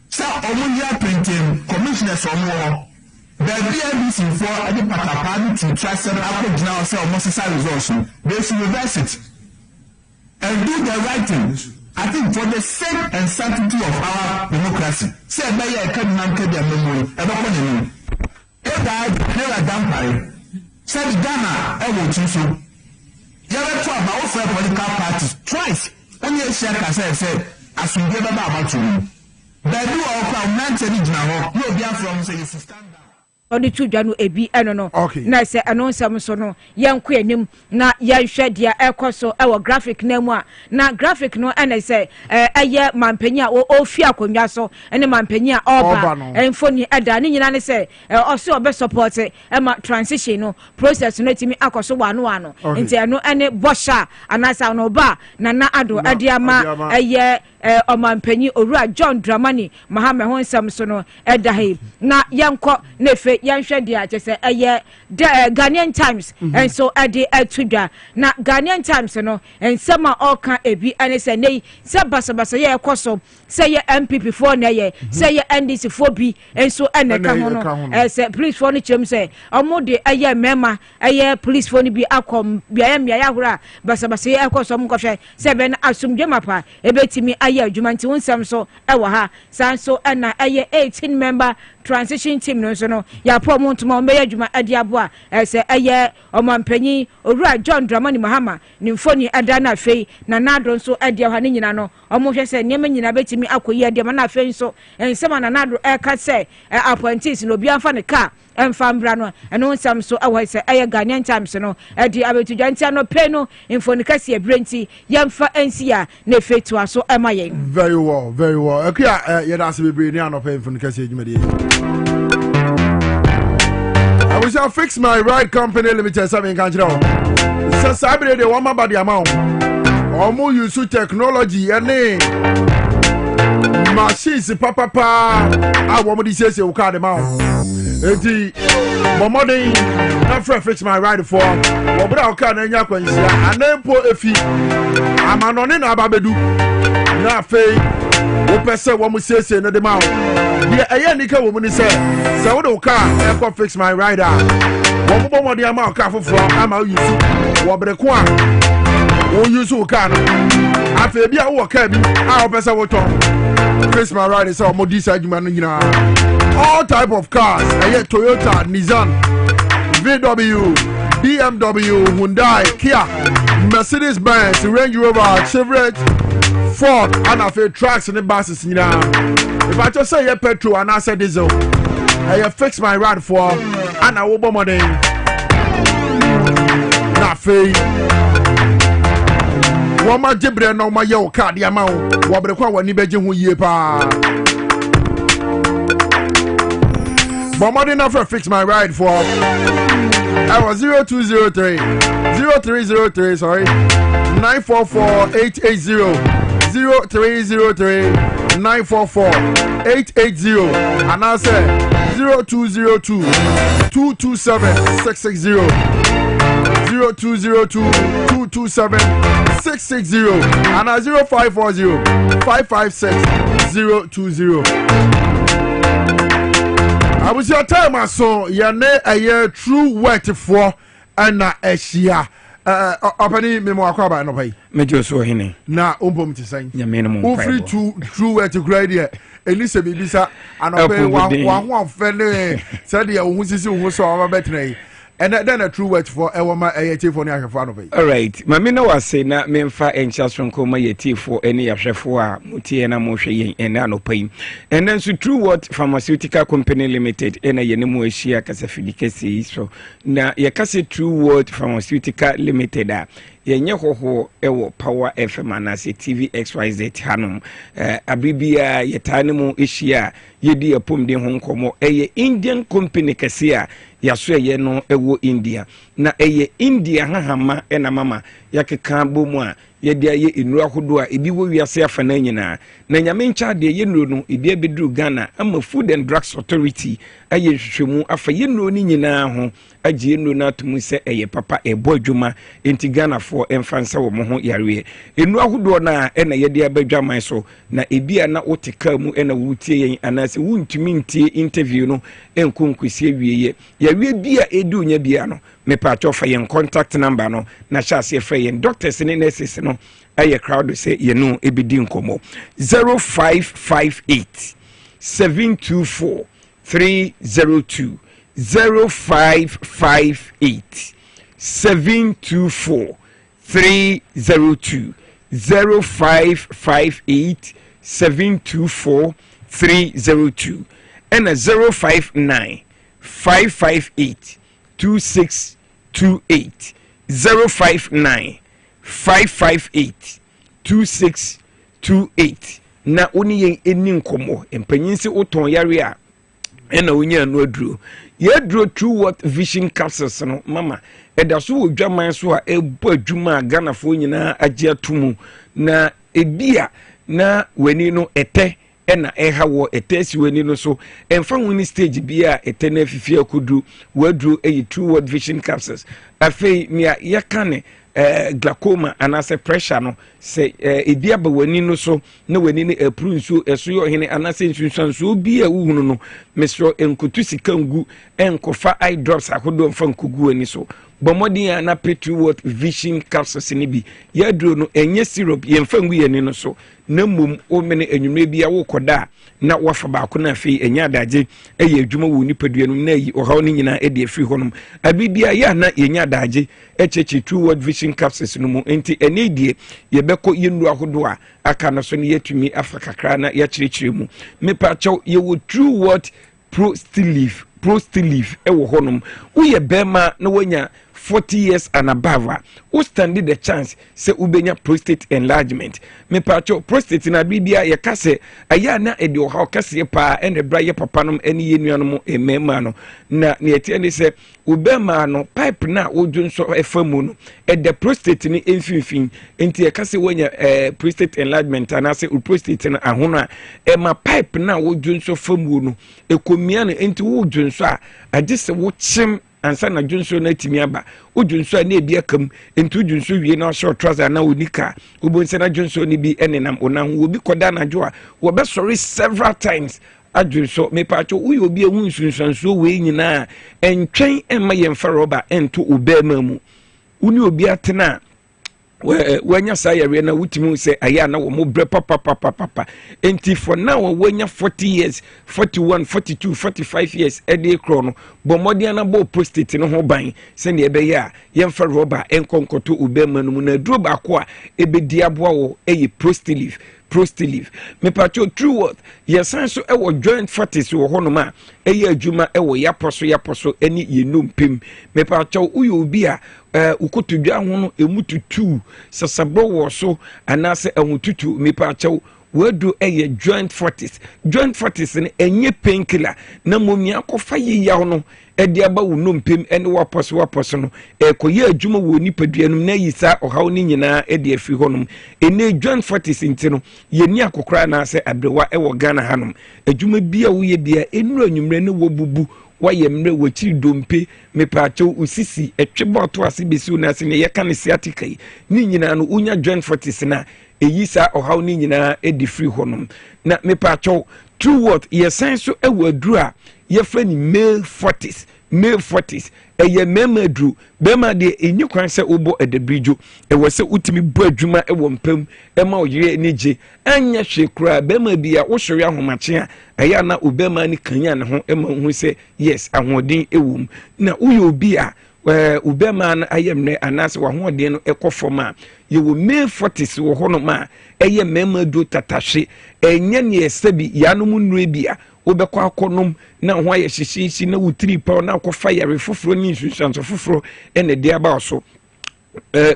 sa omoye printing commissioners omo the NDC for the Patapani to trust and approach now say almost results. They should reverse it and do the right thing. I think for the sake and sanctity of our democracy. Say by a can't get their memory. Ever if I declare a damper, say Ghana, I will choose you. You ever try my own political parties twice? Only a share can say, as we give about you. But you all come 90 now. You'll be from say you stand. Odi tudwa no ebi eno no na se anonsam so no yenko anim na yenhwe dia ekoso ewo graphic na mu a na graphic no ene se eye mampanya ofi akonwa so ene mampanya oba enfoni eda ni nyina ne se oso obe support ma transition no process no timi akoso wano nti eno ene bosha anasa no ba na ado adiama eye omampanyi Orua John Dramani Mahame honsam so no edahe na yenko nefe yanhwe dia chese eye Ghanaian Times and so ade atudwa na Ghanaian Times no ensema oka ebi ane se nei se basabasa ye ekoso se ye MPP for na ye se ye NDC for bi enso eneka ho no se police for no chem se omode eye mema eye police for no bi akom bia ya hora basabasa ye ekoso mkohwe se be na asumdwe mapa ebetimi aye adwuma nti wonsam so ewo ha sanso na aye 18 member transition team no so no ya po montuma o meya adwuma ade aboa se aye omampanyi Orua John Dramani Mahama ni mfoni ada na afei na nado nso ade ha ne nyina no omo hwe se niam nyina betimi akoyi ade ma na afei nso ensema na nado eka se appointees no bia mfa ne ka emfambra no eno nsam so awo se aye Ghanaian Times no ade abetudwanti no pe no mfoni kasi ebrenti yemfa ensia na fetua so emaye very well akia ye da se bebre ni anope mfoni kasi ejumade I will fix my ride company limited something can you know so sabre de one body amount omo use technology any machines papa I want me say we call them out enti momodin na fix my ride for obra o ka na nya kwansia anempo efi amanone na ababedu na fei wo pese wo mu sese no de ma The Ayanika woman said, so the car, I fix my rider. One more the amount of car for I'm out you what the quan. Who use who can. After be a walk, our best I will talk. Fix my rider, so more decide man. All type of cars, Toyota, Nissan, VW, BMW, Hyundai, Kia, Mercedes-Benz, Range Rover, Chevrolet, Ford, and a few trucks and the buses. If I just say petrol and I say diesel, I fix my ride for and I will bomb money. Not free. One my jibre no my yo card the amount. What the quite one nibajin who ye pa. But money enough for fix my ride for. I was 0203 0303 sorry 944-880 0303 944-880 and I said 0202 227 660 0202 227 660 and 0540 556 020. I was your time, my son. Your name a year true wet for and a shia. Opening me more crab no pay. Major so hine. Na umpom to say. Ya minimum. Who free to true wet to grade here. Elisa Bibisa and obey one fellow said the who is who saw our better. And then a true word for Ewama AT for Niafanove. All right, Mamina was saying that Memfa and Charles from Coma Yeti for any of Shefua, Mutiana Moshe and Nano Pain. And then so true word Pharmaceutical Company Limited and a Yenemo Shia Casafilicasi. So now Yakasi true word Pharmaceutical Limited. Yenye ho ewo Power FM anase TV XYZ Hanum abibia yetanemu ehia yedi apom de ho nkomo eye Indian company kase yaso ye no ewo India na eye India hahama ena mama yakeka bomu a yedi aye enura hodo a ebi wo wiase afa na nyina na nyame ncha de ye nuro no ebi abeduru Ghana ama Food and Drugs Authority aye hwehwemu afa ye nuro ni nyina ho agye nuro na atumu se eye papa ebo adwuma enti Ghana for emfansa wo mo ho yare enura hodo na ena yedi abadwaman so na ebi ana woteka mu ena wutie yen anase wuntumi ntie interview no enkonkosie wieye yawe bia edu nya bia no me pa chofa yen contact number no na chase frɛ yen doctors ne nurses no aye crowd say ye no ebidi nkomo 0558 724 302 0558 724 302 0558 724 302 and a 059 558 2628 059 558 2628 na oni yen eni nkomo empanyinse oton yare a ena onya no aduro ye duro true what vision capsules no mama eda so odwaman so a ebo adwuma Ghana fo nyina agye atumu na ebia na weni no ete ena eha wo etesi weni no so emfa woni stage bia ete na fifi akudu wadru eyi true what vision capsules afei nia yakane glaucoma anase pressure no se ebia ba wani no so na wani ne apru nso eso yo hene anase nsunsan so bia wuhunu no mesro enkotu sikangu enkofa eye drops akodo mfa nkugu ani so bomodin na petri what vision capsules ni bi yadro no enye syrup yemfa ngu yani no so na mum o mene enwumre bia wo koda na wafa ba ko na fi enya adaje eye adwuma wo ni padua no na yi ohaw ni nyina ede afri honom abibia ya na yenya adaje echechi true word vision capsules no mu enti ene die yebeko yenu ahodo a aka no so ne yatumi afa kakra na ya chirechire mu mepa chaw ye wo true word pro still leaf ewo honom uye bema na wanya 40 years and above who standing the chance say ubenya prostate enlargement me pacho prostate na bibia ye kase aya na edi o ha kase pa ene bra ye papa nom ene ye nuanom emema no na ne etie ne se ubema no pipe na odwunso efamu no e the prostate ni emfinfin enti ye kase wanya prostate enlargement na se prostate na ahono e ma pipe na odwunso famu no ekomia no enti wodwunso a agise wo chim ansa na dwunso na timi aba odwunso na ebi akam entu dwunso wie na short trouser na onika obonse na dwunso ni bi enenam onan obi koda na jo a wo be sorry several times adwiri so mepacho uyo obi ehu nsunsanso we nyina entwen emma yemfa roba ento obema mu uni obi atena wanya sayare na wutimu se aya na wo mo bre papa enti for now wanya 40 years 41 42 45 years ede kro no bomodi na bo prostate no ho ban se ne ebe ya yemfa roba enkonkoto obema no mu na duro ba ko a ebedi aboa wo eye prostilive me pacho true worth yesan so ewo joint fortis wo hono ma eye adwuma ewo yaposo eni yenumpem me pacho uyo obi a ukotodwa ho no emututu sasabo wo so anase emututu me pacho wadu eye joint fortis ne enye painkiller na momi akofa yiya no edi aba wo nompem ene waposo no ekoye adwuma wo nipaduanum na yisa ohaw ni nyina edi afi honom ene joint fortis ntino yeni akokora na ase abrewa ewo Ghana hanom adwuma bia wo ye bia enura nwumre ne wo bubu waye mre wachiri dompe mepacho usisi etweboto ase besi na ase ne yeka ne sciatica ni nyina no unya joint fortis na eyisa ohaw ni nyina edi free honom na mepacho true what yesenso ewo aduru a yefra ni male 40s eye mema aduru bema de enyi kwan se obo edebrijo ewo se utimi bu adwuma ewo mpam ema oyire enije anya hwekura bema bia wo hwere ahomache a eya na obema ni kanya ne ho ema hu se yes ahoden ewum na uyo obi a ubema na ayemne anase wa hoden no ekofoma yewo me 40s wo hono ma eye mema do tatashe enye ne esabi yanom nure bia obekwa akonom na ho aye hyehyehyi na wutiri pa na akofa yare foforo ni nsusanso foforo ene de aba so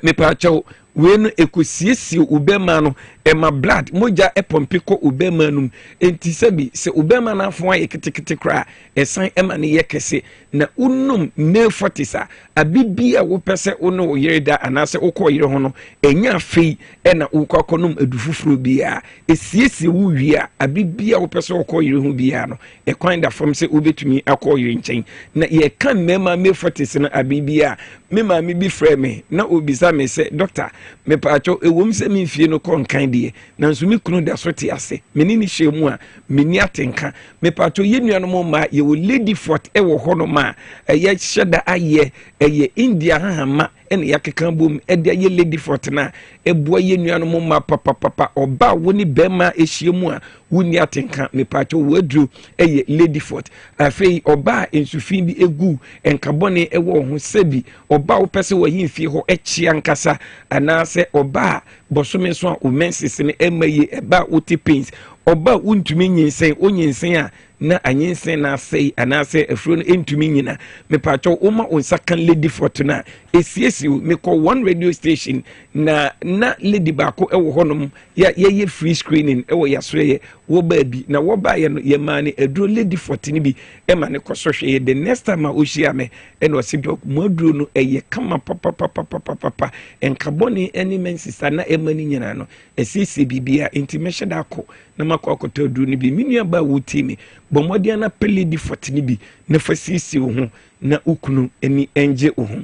me pa chawo wen ekosiesie ubema no ema blood moja epompiko ubema num enti sabi se ubema na afo aye ketekete kra esan ema ne yekese na unum me 40 abibia wo pese ono yereda anase ukọ yire ho no enya afei ena ukọkonom edufufuro bia esiesie wo wia abibia wo pese ukọ yire ho bia no ekwan da from se obetumi akọ yire nchen na ye kan mema me 40 na abibia mema me bi frame na obisa me se doctor me pacho ewom se me fie no konkan de na nsumi kunu da so te ase menini hyemu a meni atenka me pacho yenuanom ma ye wo lady fort ewo hono ma ye hyeda aye eye India hahama ene yakeka bom ede ye lady fort na eboa yenuanom ma papa oba woni bema ehyiemu a woni atenka me pacho wadru eye lady fort afei oba ensufin bi egu enkabone ewo ho sebi oba wo pese wo himfie ho echia nkasa anase oba bosome so a omensis ne emaye eba oti pains oba untumi nyinsen onyensen a na anyensen na sei anase afro no entumi nyina me pacho oma onsa kan lady fort na esiesi me call one radio station na lady bako ewo honom ye free screening ewo yasreye wo ba bi na wo ba ye no ye ma ne aduro lady fort ni bi e ma ne kosohwe the next time ohia me eno sidok moduro no eye kama papa enkaboni any sister na emani nyina no esiesi bibia intimation da ko na makokoto aduro ni bi minua ba wutimi bomodia na lady fort ni bi na fasisi wo ho na ukunu eni enje wo ho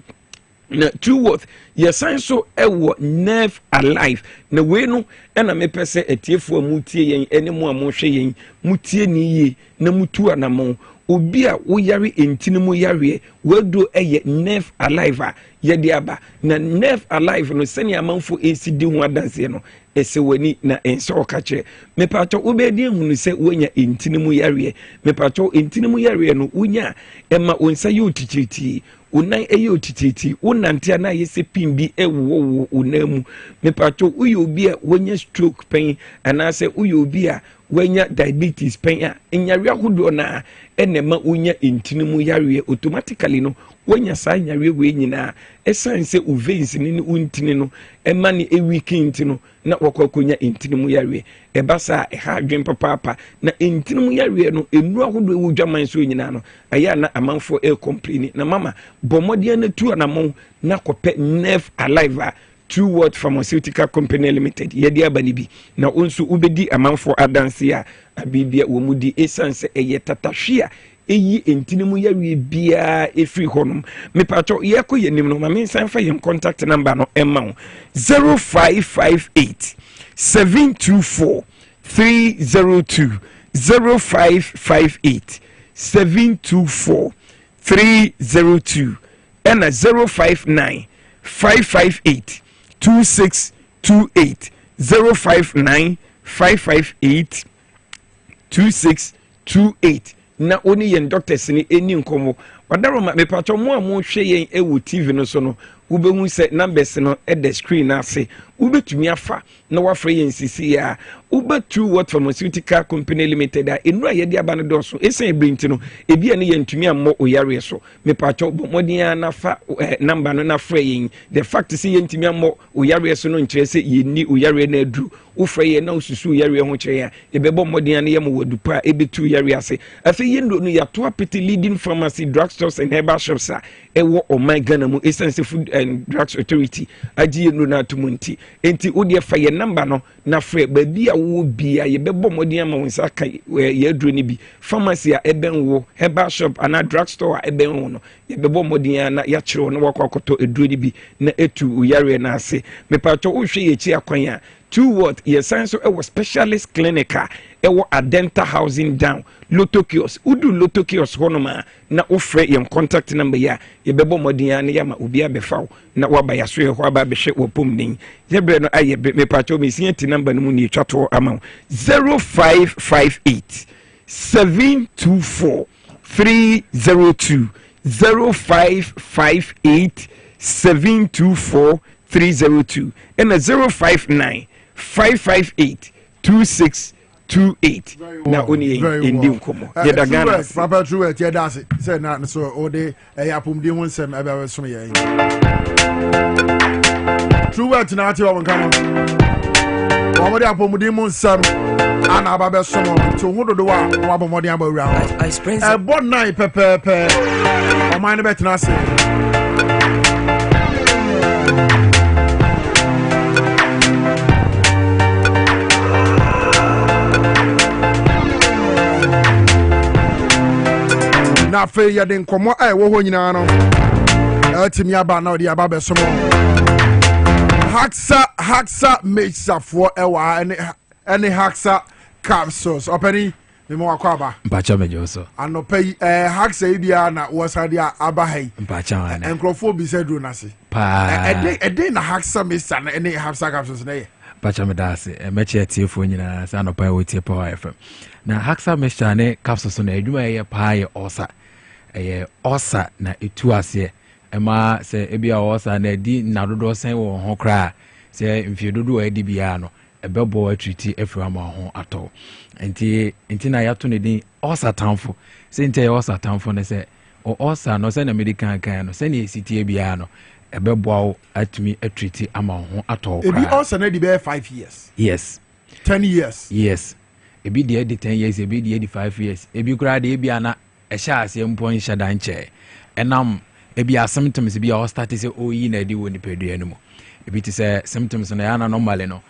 na true worth yesan so ewo nerve alive na we no na me pese etiefo amutie yen ene mo amohwe yen mutie ni ye na mutu anamo obi a wo yare entinimu yare wado eye nerve alive a ye de aba na nerve alive no sene amanfo ensidi ho adanse no ese wani na ense okache me pato obedi ehunu se wonya entinimu yare me pato entinimu yare no wonya ema onsa ye otichiti unan eye otititi unantia na yese pimbi ewo unamu me pato uyo obi a wonya stroke pain anase uyo obi a wonya diabetes pain a enyare ahodo na enema wonya entinimu yare automatically no wonya sa nyare we nyina esanse uveins ni untini no ema ni weekend no na wakokonya entinimu yare ebasa ha adwen papa na entinimu yare no enu ahodo ewu dwaman so nyina no aya na amanfo complain na mama bomodia na tu anamon na kope nerve alive True Word Pharmaceutical Company Limited yedi abanibi na onsu ubedi amanfo adanse a abibia wo mudi essence eye tatahwea eyi entinimu yawie bia efri honum me pato yeko yenim no ma me sanfa yem contact number no emma 0558 724 302 0558 724 302 and 059 558 2628 059 558 2628 na oni yen doctors ni eni nkomo wadaroma me pacho mo a mo hwe yen e wo TV no so no ubehu se numbers no e the screen ase ubetumi afa na wafre yen sisi ya ubetu what pharmaceutical company limited a enu a yede aba no do so esen ebrinti no ebi ane yentumi ammo oyare so me pacho modin na fa number no na frɛ yen the fact say yentumi ammo oyare so no nkyerɛ sɛ yenni oyare na aduru ufrɛ yen na ususu oyare ho kyerɛ ya ebɛbɔ modin na yem wadupa ebetu oyare ase afi yendo no yato apete leading pharmacy drugstores and herbal shops a ewo oman Ghana mu essence food and drugs authority agie no na tumunti enti wode fa ye number no na frɛ baabi a wo bia ye bɛbɔ modin ama wonsa kai ye aduro ni bi pharmacy a eben wo herbal shop ana drugstore a eben wo no ye bɛbɔ modin na ya kyerɛ no wakɔkɔtɔ aduro ni bi na etu uyare na ase me pato wo hwe ye chi akwan a 2 what ye science so specialist clinic ewo Adenta housing down Lotto kiosk udu Lotto kiosk honoma na ofre yem contact number ya ye bebo modin na yama obi abefaw na waba ya so ho aba behwe wopom nin ye bre no aye me pacho me sienti number no mu ni twato ama 0558 724 302 0558 724 302 and 059 558 2628 na oni indi nkomo ye da Ghana papa true et ye da se say na so o de yapum di ho nsem ebe we so ye true et na ati o nkan o mo de yapum di mo nsem ana aba be so mo to ho dodo wa wa bo mo de aba wura e bon nine pepepe o man be tena se na fe ya den komo wo ho nyina no atimi aba na odi aba besomo haksa mesa for ewa any haksa capsules openi me mo akwa aba mpacha mejo so anope haksa ibia na wasade aba hai mpacha na enkrofo bi se duro na se pa ede na haksa mesa na any haksa capsules na ye mpacha me da se meche tiefo nyina sa no pa wo tie Power FM na haksa mesa ne capsules na adwuma ye pa ye osa osa na etu ase ema se ebia osa na di na dodo sen wo ho kra se mfie dodo edi bia no ebebo atriti efra ma ho ato enti na yato ne din osa tamfo se nte osa tamfo ne se osa no se na medical kan no se ne sitie bia no ebebo atumi atriti ama ho ato kra ebi osa na di be 5 years yes 10 years yes ebi de 10 years ebi de 5 years ebi kra de bia na ehya ase mpon hya danche enam ebi symptoms bi a start say oyi na di woni pedua no mu ebi ti say symptoms na ya na normal no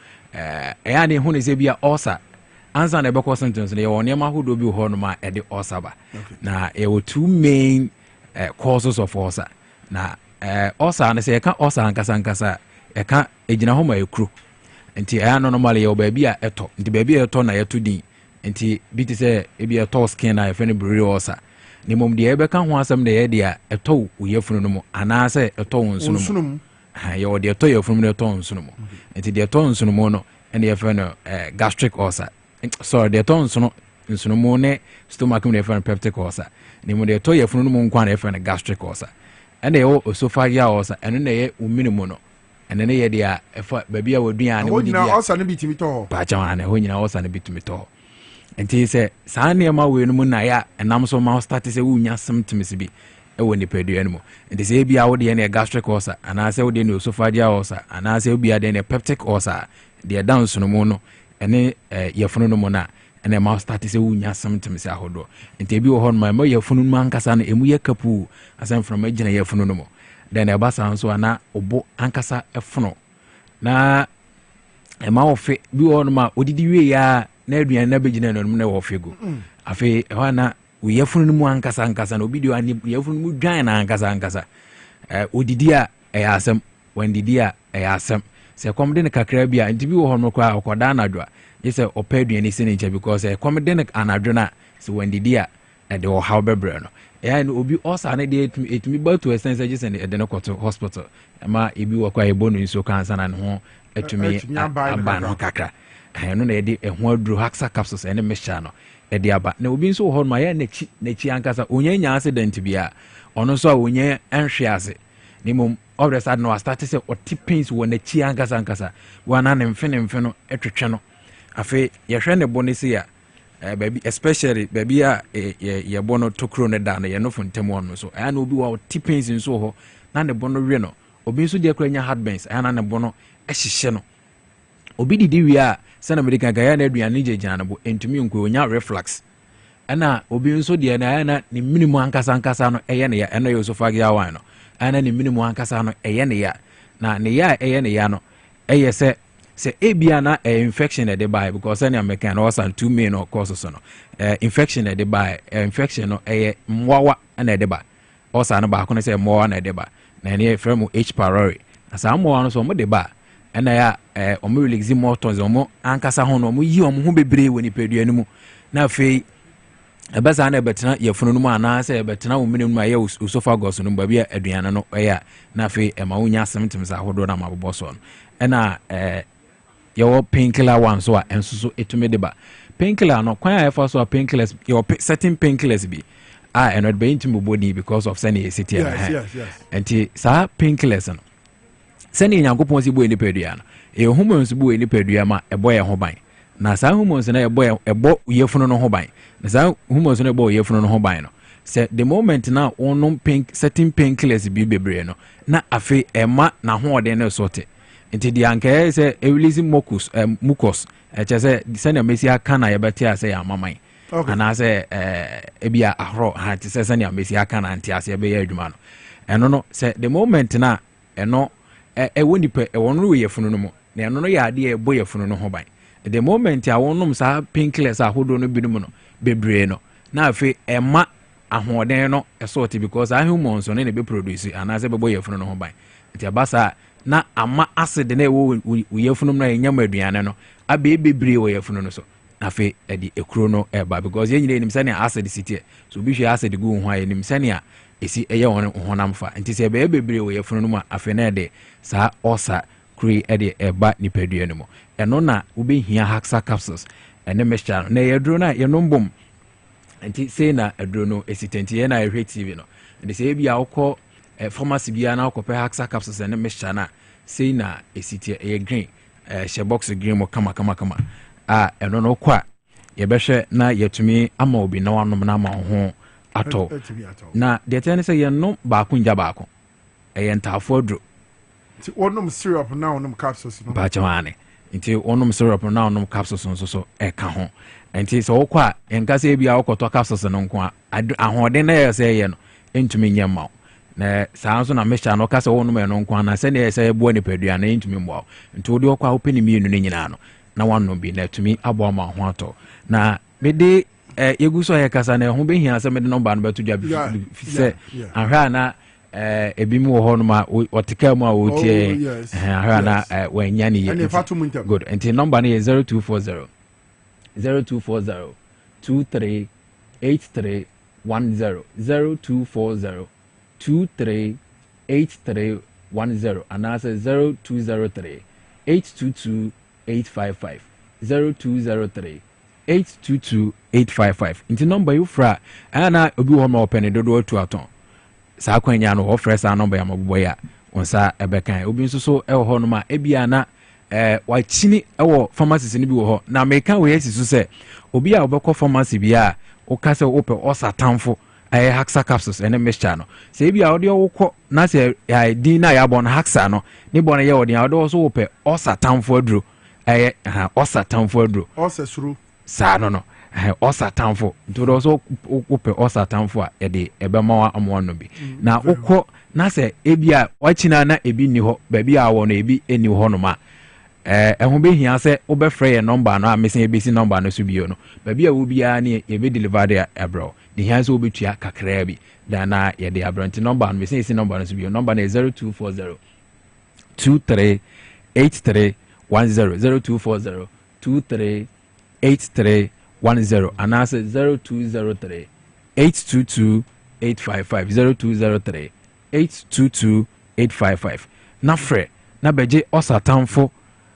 ya ne hu ne say bi a ulcer ansa na ebekọ symptoms na ye won yema hodo bi ho no ma e de ulcer ba na e were two main causes of ulcer na ulcer na say e ka ulcer ankasa e ka ejina ho ma ekro nti ya no normal ye obabi a eto nti baby eto na yeto din nti bi ti say ebi eto skin na e fe ne blurry ulcer ni mom de ebe kan ho asem de ye de eto uyefunu no mu anase eto wonsu no ha ye de eto yefunu no eto wonsu no mu enti de eto wonsu no mu no ene ye fe no gastric ulcer sorry de eto wonsu no mu ne stomach mu de fe no peptic ulcer ni mom de eto yefunu no mu nkwa na ye fe no gastric ulcer ene ye esophageal ulcer ene ne ye umini mu no ene ne ye de efa baby a woduan ne wodi dia ulcer ne bitimi to ba chawa ne ho nyina ulcer ne bitimi to enti se saa nneɛma wei no mu na ya enam so ma start se wunya symptoms bi e woni pedua no mu enti se bia wo de ne gastric ulcer ana se wo de ne esophageal ulcer ana se bia de ne peptic ulcer de down so no mu no ene yefunu no mu na ene ma start se wunya symptoms ahodo enti bi wo hon ma yefunu no ankasa na emu yekapu asem from agina yefunu no mu then e basa so ana obo ankasa efono na e ma wo fe bi wo no ma odidi wie ya na aduan na begina no na wo fego afi wana uyefunu no mu ankasa na obi di ani yefunu mu dwan na ankasa odidi a asem wandidi a asem sɛ ɛkɔm de ne kakra bi a nti bi wɔ hɔ no koraa ɔkɔda anadwo a gye sɛ ɔpɛ aduane si ne nkyɛn because ɛkɔm de ne anadwo no a sɛ wɔndidi a ɛde ɔhaw bɛbrɛ no ɛyɛ no obi ɔsa ne deɛ ɛtumi ba to ɛsɛn sɛ gye sɛ ɛde no kɔto hospital ɛma ebi wɔ kɔ a yɛbɔ no nsuo kansa na ne ho atumi aba no kakra ɛno na yɛde ɛho aduro haxa capsules ɛne mixture no ɛde aba na obi nso wɔ hɔ no ma yɛ n'akyi ankasa onya nya accident bi a ɔno nso a onya nhwe ase ne mmom ɔbrɛ sa no astarte sɛ ɔte pains wɔ n'akyi ankasa wana ne mfe no ɛtwetwe no afei yɛhwɛ ne bɔ ne si a baabi especially baabi a yɛbɔ no tokuro ne da no yɛno fo ntɛm hɔ no so ɛyɛ na obi wɔ ɔte pains nso wɔ hɔ na ne bɔ no we no obi nso deɛ kora nya heartburns ɛyɛ na ne bɔ no ɛhyehyɛ no obi didi wie a sɛna mede kanka yɛ na aduane gyina no bo ntumi nkɔ onya reflux ɛna obi nso deɛ na ɛyɛ na ne minimu ankasa no ɛyɛ ne ya ɛna yɛ esophageal wine no ɛyɛ na ne minimu ankasa no ɛyɛ ne ya na ne ya ɛyɛ ne ya no ɛyɛ sɛ ebia na infection ɛde bae because sɛnea mɛka na ɔsan 2 main causes so no infection ɛde bae infection no ɛyɛ mmoawa ɛna ɛde ba ɔsan no baako no sɛ mmoawa na ɛde ba na ɛne yɛfrɛ mu H pylori na saa mmoawa no so ɔmo de ba ɛna ya ɔmo release more tons ɔmo ankasa ho no ɔmo yi ɔmo ho bebree wɔ nipadua no mu na afei ɛbɛsa na ɛbɛtena yɛfunu no mu anaasɛ ɛbɛtena wo mene no mu a ɛyɛ esophagus no mu baabi a aduane no ɛyɛ a na afei ɛma wonya symptoms ahodoɔ na mabobɔ so no ɛna yɛwɔ painkiller one so a ɛnso so ɛtumi de ba painkiller no kwan a yɛfa so a painkillers yɛwɔ certain painkillers bi a ɛno de bɛyɛ ntumi bɔ din because of sɛne yɛsi tiɛ no nti saa painkillers no sɛne nyankopɔn si bɔ nipadua no ɛyɛ hormones bɔ nipadua ma ɛbɔ yɛ ho ban na saa hormones no ɛbɔ yɛfunu no ho ban na saa hormones no ɛbɔ yɛfunu no ho ban no sɛ the moment na wonom certain painkillers bi bebree no na afei ɛma n'ahoɔden no sote nti deɛ anka ɛyɛ sɛ ɛrelease mucus ɛkyɛ sɛ sɛnea mɛsi aka na yɛbɛte a sɛ yɛ amaman anaasɛ ebi a ahorɔ ha te sɛ sɛnea mɛsi aka na nte ase ɛbɛyɛ adwuma no ɛno no sɛ the moment na ɛno ɛwɔ nipa ɛwɔ no wɔ yɛfunu no mu na ɛno no yɛ adeɛ ɛbɔ yɛfunu no ho ban the moment a wɔnom saa painkillers ahodoɔ no bi no mu no bebree no na afei ɛma ahoɔden no ɛsɔɔte because hormones no ne bɛproduce anaasɛ bɛbɔ yɛfunu no ho ban nti aba saa na ama acid na ɛwɔ yɛfunu no ɛnyam aduane no abɛ bebree wɔ yɛfunu no so afei ɛde ekuro no ɛba because yɛn nyinaa nim sɛnea acid sitie so obi hwɛ acid gu ho a yɛnim sɛnea esi ɛyɛ wɔn honam fa nti sɛ ɛbɛyɛ bebree wɔ yɛfunu no mu a afei na ɛde saa ɔsa kuri ɛde ɛba nipadua no mu ɛno na wobɛhia haxa capsules ɛne mixture no na yɛduro no a yɛnom bom nti sei na aduro no ɛsi tenti yɛn na yɛhwɛ tv no nti sɛ ebi a wokɔ pharmacy biara na wokɔpɛ haxa capsules ɛne mixture no a sei na ɛsi tie ɛyɛ green hyɛ box green mu kama a ɛno no kɔ a yɛbɛhwɛ na yɛtumi ama obi na wanom na ama wo ho atɔ na deɛ tɛ ne sɛ yɛnom baako ngya baako ɛyɛ ntaafo aduro nti wɔnom syrup na wɔnom capsules no baakyɛwane nti wɔnom syrup na wɔnom capsules nso so ɛka ho nti sɛ wokɔ a yɛnka sɛ bi a wokɔtɔ capsules no nko a ahoɔden na yɛ sɛ ɛyɛ no ɛntumi nyɛ ma wo na saa nso na mixture no ka sɛ wɔnom ɛno nko a na sɛneɛ yɛ sɛ ɛboa nipadua na ɛntumi mmoa wo nti wode wɔkɔ a wopɛ ne mmienu no nyinaa no na wanom bi na atumi aboa ma ho atɔ na mede yɛgu so a yɛkasa na ɛho bɛhia sɛ mede nɔmba no bɛto dwa sɛ ahwɛ a na ebi mu wɔ hɔ no ma ɔteka mu a wɔtie ahwɛ a na wɔanya ne yɛ good nti nɔmba no yɛ 0240 238310 0240 238310 anaasɛ 0203 822 855 0203 822 855 nti nɔmba yi fra a na obi wɔ hɔ ma ɔpɛ ne dodoɔ atu atɔn saa kwanya no wɔfrɛ saa nɔmba ya mabobɔ ya onsa ɛbɛkan obi nso so ɛwɔ hɔ no ma ebia na wakyini ɛwɔ pharmacies no bi wɔ hɔ na meka wɔ yɛsi so sɛ obi a wɔbɛkɔ pharmacy bi a woka sɛ wopɛ ɔsa tamfo ɛyɛ haxa capsules ɛne mixture no sɛ ebia wɔde wokɔ na sɛ din na yɛabɔ no haxa no ne bɔ no yɛ wɔde a wɔde wɔ so wopɛ ɔsa tamfo aduro ɛyɛ ɔsa tamfo aduro ɔsa suro saa no ɔsa tamfo nti wɔde wɔ so wopɛ ɔsa tamfo a yɛde ɛbɛma wa amoa no bi na wokɔ na sɛ ebia wakyina na ebi ni hɔ baabi a wɔ no ebi ni hɔ no ma ɛho bɛhia sɛ wobɛfrɛ yɛ nɔmba no a mesan yɛbɛsi nɔmba no so bio no baabi a wobiara ne yɛbɛdeliver de abrɛ de hia sɛ wobɛtua kakraa bi da na yɛde abrɛ nti nɔmba no mesan yɛsi nɔmba no so bio nɔmba no yɛ 0240 23 0240 238310 and I say 0203 822 855 0203 822 855 na frɛ na bɛgye ɔsatamfo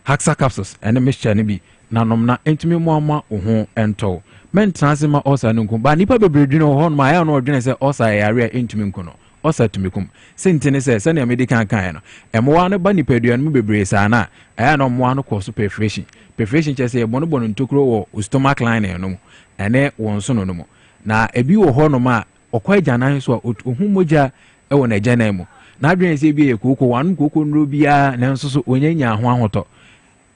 haxa capsules ɛne mixture ne bi na nom na entumi mu ama wo ho ɛntɔ mentena ase ma ɔsa no nko ba nipa bebree dwene hɔ no ma ayɛ no ɔdwene sɛ ɔsa yare a entumi nko no ɔsa tumi kum sentene sɛ sɛnea mede kan no ɛmoa no ba nipadua no mu bebree saa na ɛyɛ no mmoa no kɔ so perforation kyɛ sɛ yɛbɔ no bɔ no ntokuro wɔ stomach lining no mu ɛne wɔn so no mu na ebi wɔ hɔ no ma ɔkɔ agyanan so a ohun mogya ɛwɔ n'agyanan mu na adwene sɛ bi yɛ kooko wano kooko nro biara na nso so onyanya ho ahotɔ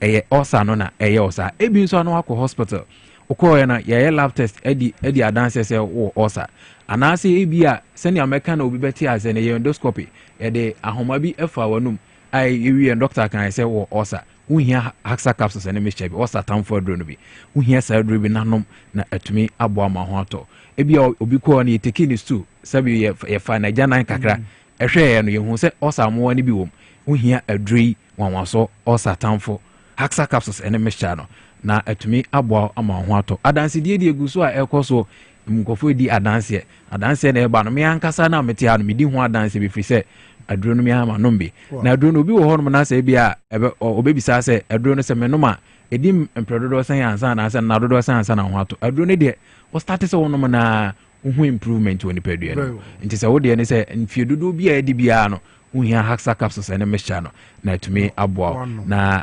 ɛyɛ ɔsa no na ɛyɛ ɔsa ebi nso ano akɔ hospital okɔɔ na yɛyɛ lab test edi adanse sɛ wɔ ɔsa anaasɛ ebi a sɛnea mɛka na obi bɛte asɛ ne yɛ endoscopy yɛde ahoma bi ɛfa wɔnum a ewi yɛ doctor kan sɛ wɔ ɔsa wohia haxa capsules ne mixture bi ɔsa tamfo aduro no bi wohia saa aduro bi nanom na atumi aboa ma ho atɔ ebi a obi kɔɔ na yɛteki ne stool sɛbi yɛfa na agyanan kakra ɛhwɛ no yɛhu sɛ ɔsa moa ne bi wom wohia aduro yi wanwaso ɔsa tamfo haxa capsules ne mixture no na atumi aboa ama ho atɔ adanse die egu so a ɛkɔ so nkɔfo di adanse na ɛba no me ankasa na mete ha no medi ho adanse bi firi sɛ aduro no me ama nom bi na aduro no obi wɔ hɔ no na sɛ bi a obebisa sɛ aduro no sɛ menom a edi mpredodo sɛn ansa na sɛ na dodo sɛn ansa na ho atɔ aduro no deɛ o start sɛ wonom na ho improvement wɔ nipadua no nti sɛ wo deɛ ne sɛ mfie dodo bi a edi bia no wohia haxa capsules ne mixture no na atumi aboa na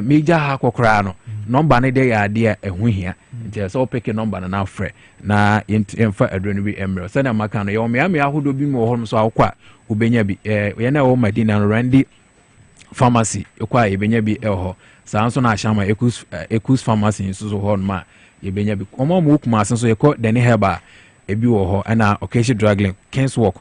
meja ha kokra no number ne de ya ade ɛho hia nti sɛ opeke number na afrɛ na yɛmfa aduro no bi emre sɛ na maka no yɛ me ahodo bi mu wɔ hɔ so akwa obenya bi yɛ na wɔ Madina no Randy pharmacy ekwa yɛbenya bi ɛwɔ saa nso na ahyama ekus pharmacy nso so hɔ no ma yɛbenya bi ɔmo mo kuma asen so yɛkɔ Dani Herba ebi wɔ hɔ ɛna occasion drugling Kings Walk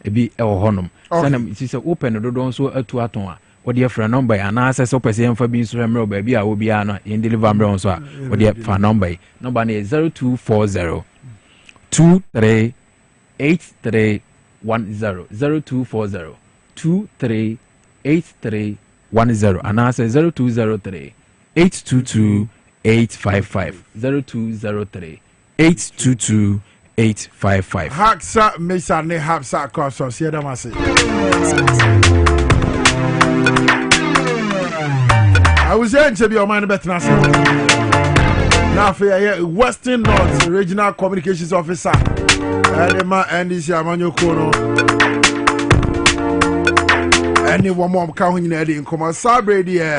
ebi ɛwɔ hɔ nom sɛ na sɛ open dodo nso atu aton a what your friend number and answer so person for being so memorable baby I will be in deliver umbrella so what your phone number is 0240 238310 0240 238310 and answer 0203 822 855 0203 822 855 Haxa Mesa ne Haxa Koso Siedamasi I was saying to be your mind better now for Western North Regional Communications Officer and this Yamanyo Kono anyone more counting in Common Sabre dear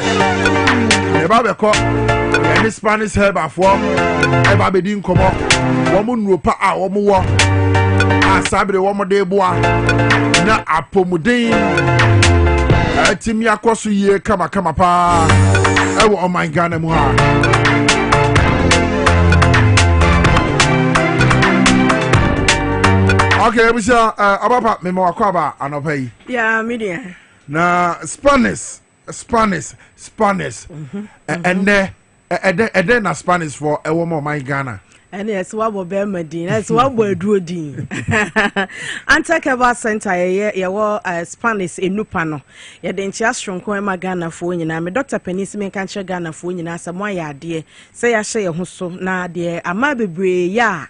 Babako and Spanish herb of war a babydin come up woman will pa our more as Sabre one more day bois na apomudin Timmy across ye kama pa I will on my Ghana muha. Okay, we shall about me more kwaba anopay. Yeah, media. Na Spanish. And then na Spanish for a woman my Ghana. And yes, what will be Medina? That's what we're doing. Antakaba Center, Spanish in Nupano. You didn't just from Coema Ghana for you. I'm a Dr. Penisman can't Ghana for you. Now, some way, dear. Say, I say, so now, dear, I might be brave, ya.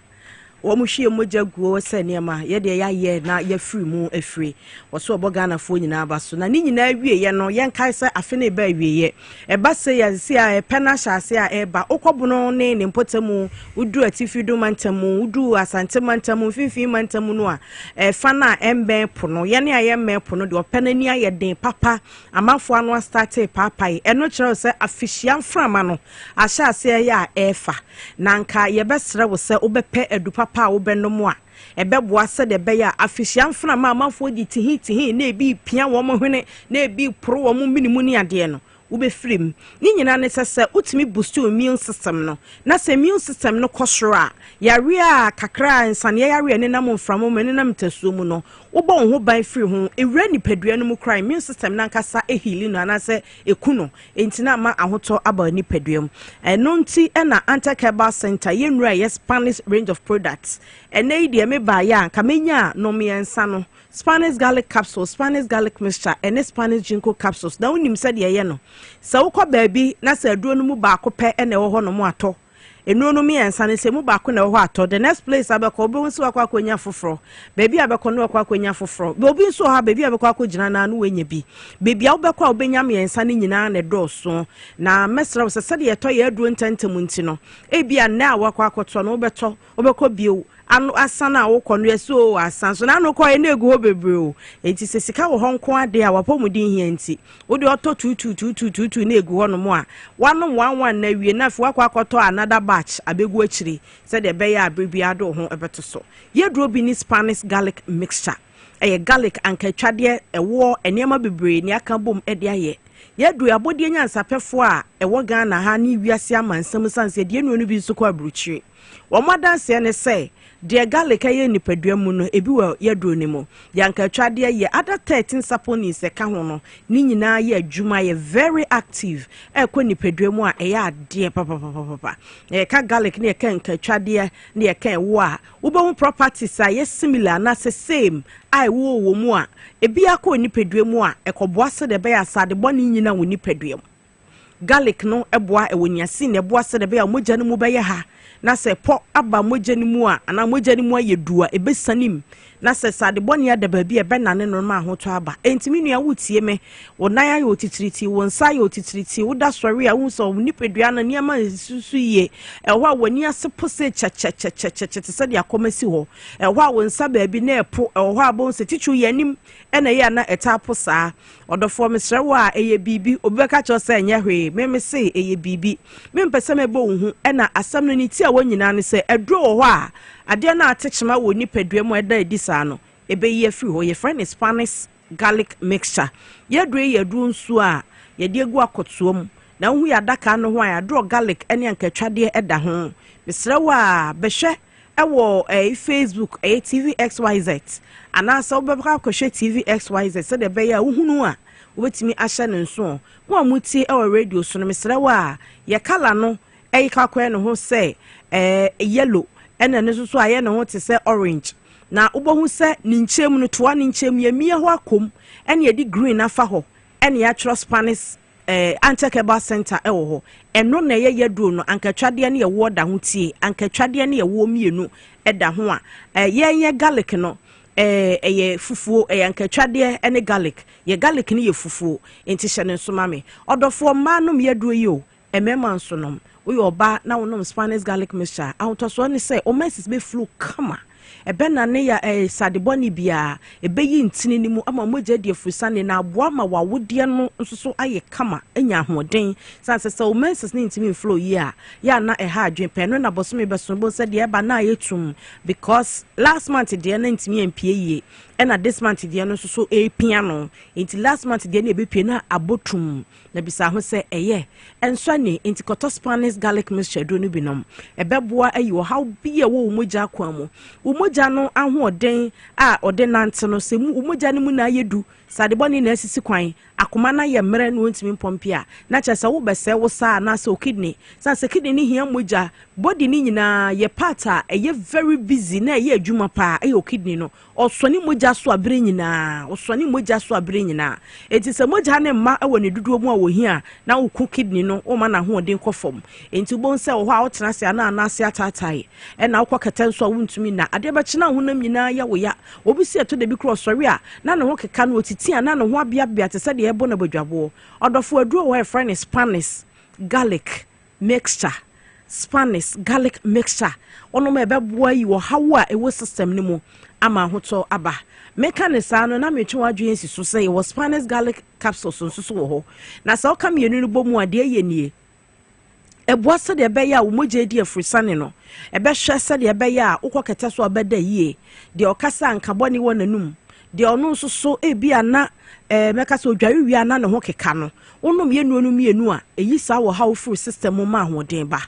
Wamushi moja guo senema yede ya ye na ye free mu efree woso obogana fo nyina baso na ni nyina wie ye no yen kai se afene ba wie ye e ba se ya se a pena hyase a e ba okobono ne ne mpotemu udu atifido mantamu udu asante mantamu fifi mantamu no a e fana embe pono ye ne aye me pono de opena ni aye den papa amafo anu start papa e no kire se afihia mframa no ahyase ya efa na nka ye besre wo se obepe edu papa wo benom a ebeboa se de be ya afihia mfna ma amafo di tihi na ebi pia wo mo hwene na ebi pro wo mo minimu ni ade no wo be frim ni nyina ne sese utimi boost immune system no na se immune system no kosoro a yare a kakra nsane yare ne nam mframo me ne nam tasuo mu no wobɔ ho ban free ho ewura nipadua no mu cry immune system nankasa ehili no anase ekuno entina ma ahoto aba nipadua mu eno nti na anti-herbal center yenura yes Spanish range of products ene de me ba ya kamenya no me ensa no Spanish garlic capsules, Spanish garlic mixture, and Spanish ginkgo capsules. Now, when you said ye no, so ko baby, na se aduro no mu ba ko pe e na wo ho no mu ato. Enu no me ensa ne se mu ba ko na wo ato. The next place abeko obi nso akwa akonya foforo. Baby abeko no akwa akonya foforo. Be obi nso ha baby abeko akogina na no wenya bi. Baby abeko obenya me ensa ne nyina na doso. Na mesra wo se de yeto ye aduro ntantem nti no. Ebia na awakwa akoto no obeto, obeko bio. Anu asana wo kono eso asanso na anu ko ene egu ho bebre o enti se sika wo honko ade a wapomudin hia enti wo de oto 2222 na egu ho no mo a wanu 11 na wie na fi wakwa akoto another batch abegu akiri se de be ya abrebia do ho ebeto so ye dro bi ni Spanish garlic mixture garlic ankatwade ewo enema bebre ni aka bom ede aye ye dro abodie nyansapefo a ewo Ghana ha ni wiase amansam sanse de enu no bi nso kwa bruchiri wo madanse ne say de garlic aye nipadua mu no ebi wa yadro ne mu yanka twade ye other 13 saponins e ka ho no ni nyina ye adwuma ye very active ekọ nipadua mu a eya ade papa ka garlic ne ka nka twade ne ka wo a wo be properties a ye similar na same ai wo mu a ebi akọ nipadua mu a ekoboa se de be asade boni nyina wo nipadua mu garlic no eboa ewoniase ne eboa se de be a mogya no mu be ye ha na se po aba mogya ni mu a ana mogya ni mu ayedua ebesanim na se sade boni ada ba bi ebe nane no ma hoto aba entimi nua wutie me wo nan ayo titiriti wo nsa ayo titiriti wo da sori a wo so nipadua na niam susu ye ehwa wani asepo se cha se de akomasi ho ehwa wo nsa ba bi na epo ehwa bon se tichu yanim ena ye na etapo saa odofo mesre wa eye bibi obeka cho se enye hwe me se eye bibi me mpese me bo hu ena asam no ni ti a wanyina ne se edro ho a ade na atechema wo nipadua mu eda edisa no ebe ye free ho ye friend Spanish garlic mixture ye dre ye du nsu a ye de egu akotoom na hu ya daka no ho a dro garlic ene ankatwade eda ho mesre wa behwe ewo Facebook TV XYZ ana so bebra kohwe TV XYZ se de be ya uhunu a wobetimi ahye ne nso wo amutie ewo radio so no mesre wa ye kala no ka kwen no ho se yellow ena ne so aye ne ho te se orange na ubohu se ni nchem no toa ni nchem ye mie ho akom ena ye di green afa ho ena ya tro Spanish anti-herbal center ewo ho eno na ye yedro no ankatwade ne ye wo da ho tie ankatwade ne ye wo mienu eda ho a ye garlic no ye fufuo ankatwade ene garlic ye garlic ne ye fufuo enti hye ne nso mame odofo ma no yedro yi o emema nso no we oba na wonom Spanish garlic mixture ahotoso ne say o mesis be flu kama ebe na ne ya sadeboni bia ebe yi ntini ni mu ama mogya de afusane na aboa ma wawode no nsoso aye kama enya hoden sanse so mesis ne ntimi flow yi a ya na ha adwen pe no na bosome be so bo se de eba na yetum because last month de na ntimi empie yi ena this month de no nsoso epia no enti last month de na ebepie na abotum na bisa ho se eye enso ne enti koto Spanish garlic mixture do no binom ebeboa ayi wo how bia wo mogya kwamu wo mogya no ahoden a ode nante no se mu mogya no mu na yedu sadeboni na asisi kwan akoma na ye mere no ntimi pompia na chese wo bese wo sa na se kidney sanse kidney ni hia mogya body ni nyina ye part a eye very busy na ye adwuma pa e kidney no osoni mogya so abere nyina osoni mogya so abere nyina enti se mogya ne ma e woni duduo mu a wo hia na wo ku kidney no o ma na ho den kofom enti bo nse wo ho a wo tena se na na se atatai e na wo keta nso a wo ntumi na ade be kina honam nyina ya wo ya obi se to de bi kro sori a na ne ho keka no otiti a na ne ho abia te se de ebo na badwabo odofo aduro wo friend Spanish garlic mixture Spanish garlic mixture ono ma ebeboa yi wo hawa ewo system ni mu ama hoto aba meka ne sa no na metwe wadwe ensi so say wo Spanish garlic capsules so wo ho na sa o kam yenu no bomu ade ye nie eboa se de be ya wo mogye di afrisane no ebe hwe se de be ya ukokete so obeda yie de okasa anka boni wonanum de ono nso so ebia na meka so dware wi ana ne ho keka no wonom yenu a eyi sa wo how full system ma ahoden ba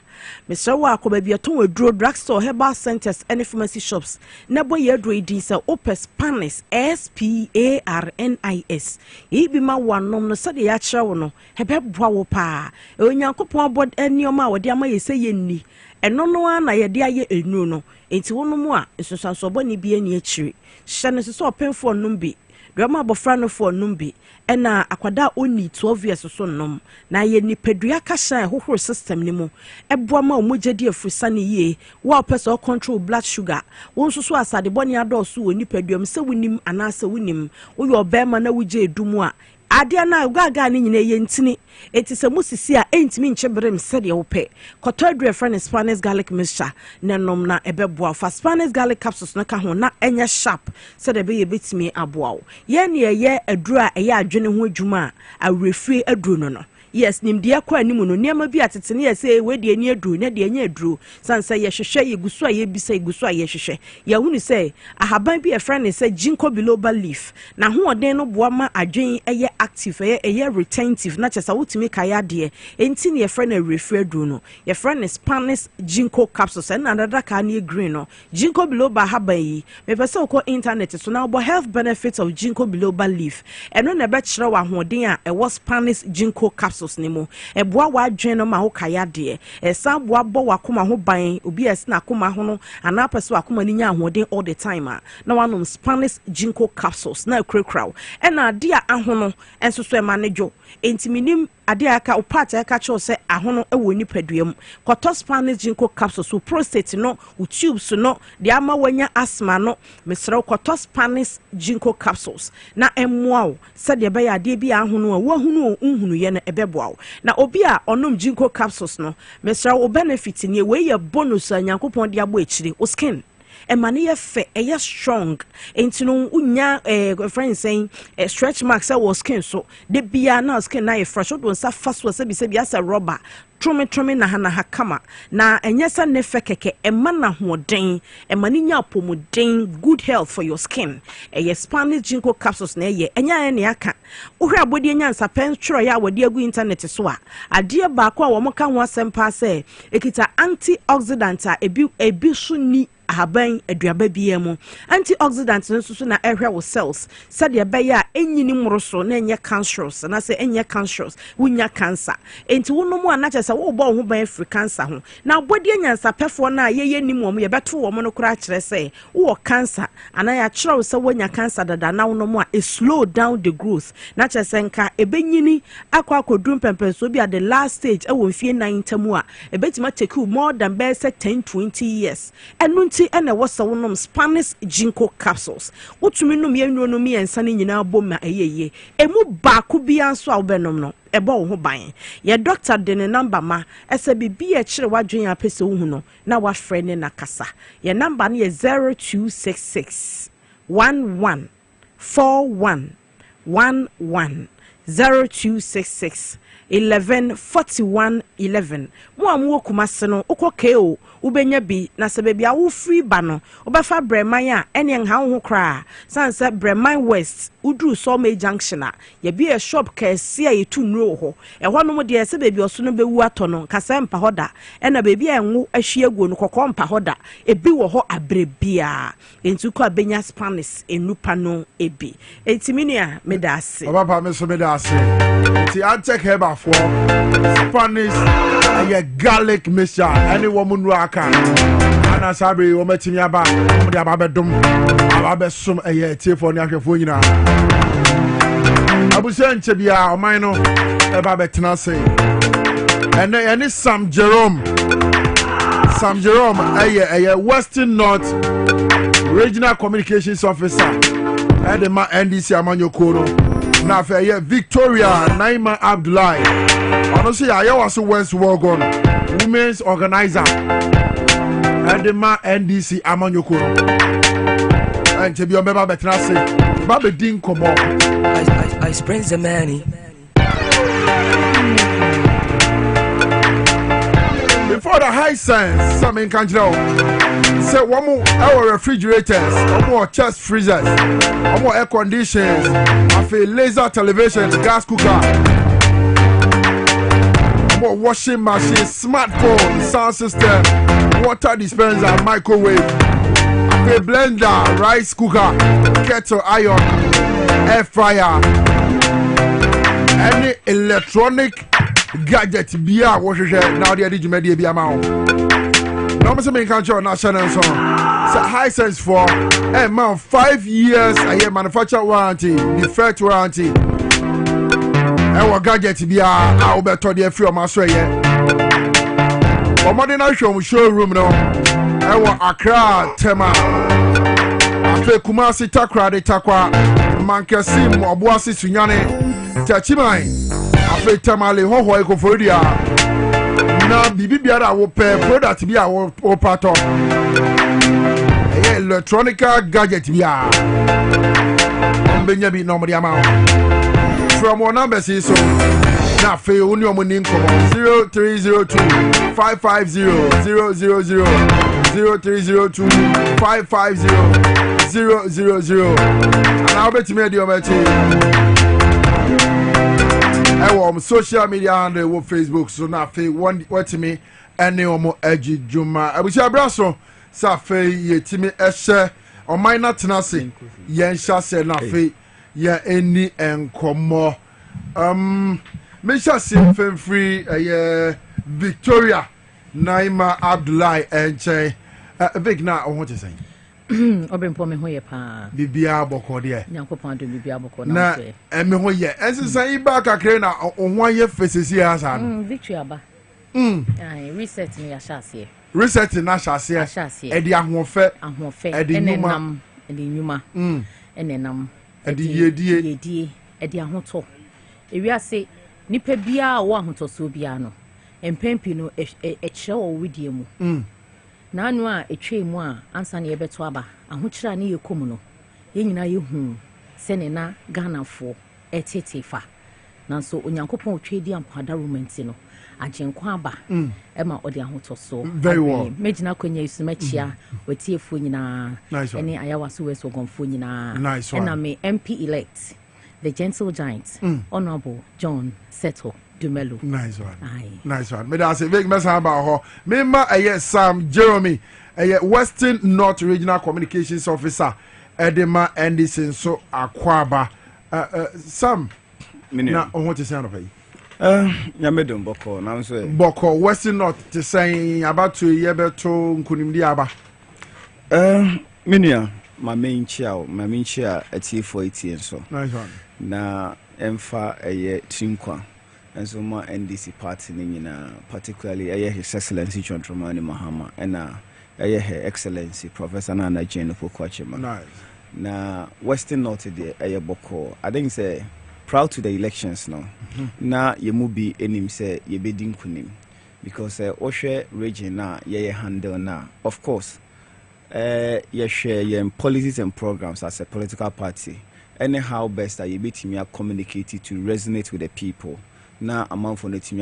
mesre wo akoba bia ton aduro drugstore herbal centers and pharmacy shops na boy aduro idin se Opus Panis SPARNIS e bi ma wanom no se de ya kire wo no hebeboa wo pa onyankopon abod enioma a wo de ama yese yenni eno no na ye de aye enu no enti wonom a nsusanso bɔ ne bi ani akiri hye ne so openfo nom bi Grandma Bofrano for Numbi, and Aquada only 12 years so nom. Na ye ni pedria kasha who system nimo. Ebwama mujedi of Fusani ye, while person control blood sugar. One so as the bonny ador so ni pedium, so winim and answer winim, or your bear mana wije dumwa. Adia na gaga ni nyine yentini etise musisi a entimi nchebrem sede ope kotodre friend Spanish garlic mixture nenom na ebeboa fa Spanish garlic capsules no ka ho na enya sharp sede be yebetimi aboa ye ne ye aduru a ye adwene ho adwuma a refri aduru no yes nimdia kwa animu no niam bi atetene ye say we de ani aduru na de anya aduru sansa ye hwehwe ye gusu a ye bisa gusu a ye hwehwe ye hunu say ahaban bi e friend say ginkgo biloba leaf na ho oden no boa ma adwen eye active eye retentive na chesa wutimi kaya de enti ne ye friend refri aduru no ye friend Spanish ginkgo capsules na another ka na green no ginkgo biloba haban yi me pese ko internet so na bo health benefits of ginkgo biloba leaf eno na be kire wa hoden a e was Spanish ginkgo capsules nimo eboa wa dwen no ma ho kaya de san boa bo wakoma ho ban obi na akoma ho no ana pese wakoma ni nya ahoden all the time na wanom Spanish ginkgo capsules na krekkraw na ade a ahono enso so e manage entiminim ade aka opata aka cho se ahono ewo ni paduam koto Spanish ginkgo capsules so prostate no tubes no de ama wanya asthma no mesra koto Spanish ginkgo capsules na emmoa se de be ya ade bi ahono a wahunu unhunu ye na ebeboa na obi a onom ginkgo capsules no mesra o benefit ni we ye bonus anyankopon de abo ekire o skin emane ye fe eye strong entino unya friend saying stretch marks was skin so de bia na skin na ye fresh don sa fast was be asa rubber trome na ha kama na enyesa ne fe keke emana hoden emane nya pomuden good health for your skin eye Spanish ginkgo capsules na ye enya ne aka ohwe abodi enya nsa pen tworo ya wodi agu internet so a ade ba ko a wo ka ho asempa se ekita antioxidant a ebi so ni ahaban aduaba bia mu antioxidants nso so na ehwe wo cells said ya be ya enyini moroso na enye cancerous na se enye cancerous wunya cancer enti wonomu anache se wo bo ho ban free cancer ho na body anyansa pefo na ye nim wo ye beto wo no kura kire se wo cancer ana ya kire se wonya cancer dada na wonomu a slow down the growth na che se nka ebenyini akwadum pempenso bi at the last stage e wo mfie 9 tamu a ebetima take more than be 10-20 years enu ene wasa wonom Spanish ginkgo capsules wotumi nom ye nnuonom ye nsane nyina boma eyeye emu ba ku bia nso a wobenom no ebo wo ho ban ye doctor de ne number ma ese bibi e kire wadwen apese wo hu no na wa frɛ ne na kasa ye number no ye 0266 11 41 11 0266 114111 mo amwo kumase no ukokeo ubenya bi na sebebi a wo free ba no obefa breman a ene nha ho kra sanse breman west udru Somay junction a ye bi a shop kase a yetu nro ho ho no mo de sebebi oso no bewu atono kase mpa hoda ena bebi a enwo ahwie aguo no kokko mpa hoda ebi wo ho abrebia entu ko abenya Spanish enupa no ebi entimini a medase obapa me so medase ti antek heba for Spanish a garlic mixture any woman who can ana sabe wo matimi aba mo de aba bedum aba besum eye tie for ni ahwefo nyina abusa nche bia oman no eba betena se ene Sam Jerome eye Western North Regional Communications Officer the ma NDC amanyoko no na fe ye Victoria Naima Abdullahi ono se ya was West Worgon women's organizer the ma NDC amanyoko and to be on beba betra say ba be din komo I spend the money before the high sense some in Kanjiro say one more our refrigerators, one more chest freezers, one more air conditioners, a laser television, gas cooker, one more washing machine, smartphone, sound system, water dispenser, microwave, a blender, rice cooker, kettle iron, air fryer, any electronic gadget bia wo hwehwe na odi adi dwumadi bia ma wo no me say me kan cho national song say high sense for man 5 years a manufacturer warranty defect warranty wo gadget bia a wo beto de free o ma so ye o mo de na hwom showroom no wo Accra Tema afi Kumasi Takra de Takwa Mankesim Obuasi Sunyane Tachiman afi Tamale hoho ekofodia na bibi biara wo pe product bia wo pato electronic gadget bia ombenya bi no mo ama from one number say so na fe oni omo ni nkomo 0302 550 000 0302 550 000 and I'll bet me the obeti social media and Facebook so na fe what me ene omo agi juma abuchi abraso sa fe yetimi ehye o minor tenase yen sha se na fe ya eni enkomo me sha se free Victoria Naima Abdullahi enche big na o hote say Obrempong me hoye pa bibia boko de Nyankopon do bibia boko na se me hoye ensisan iba kakre na ohwan ye fesesi asa no Victoria ba reset me ya shase reset na shase e di ahofe e di nyuma enenam e di yedie e di ahoto ewiase nipa bia wo ahotoso bia no empempi no e kire wo widie mu na anu a etwe mu a ansa na yebeto aba ahokyira na yekom no yenyina yehu se ne na Ghanafo etetefa nanso onyankopɔn otwe di ampada romance no agenkwa aba ema odi ahotoso very well mejina konya isumachia wetiefo nyina ene ayawaso weso gonfo nyina ena me MP elect the gentle giant honorable John Seto Dumelo. Nice one. Nice one. Me da say big mess about ho. Me ma Sam Jeremy, Western North Regional Communications Officer, Edema Anderson so Akwaba. Sam. Na on what you say on pay? Nyamedon Boko na so Boko Western North to say about 2 year beto nkunimdi aba. Minia my main chair at T480 and so. Nice one. Na emfa Trinkwa. And so my NDC party particularly His Excellency John Tromani Mahama and Her Excellency Professor Nana Jane Pokwachema. Nice. Na Western North de Boko. I think say proud to the elections now. Na yemubi enim say yebedin kunim because Oshe region na handle na. Of course, share policies and programs as a political party. Anyhow best that you be to communicate to resonate with the people. Na amount for the team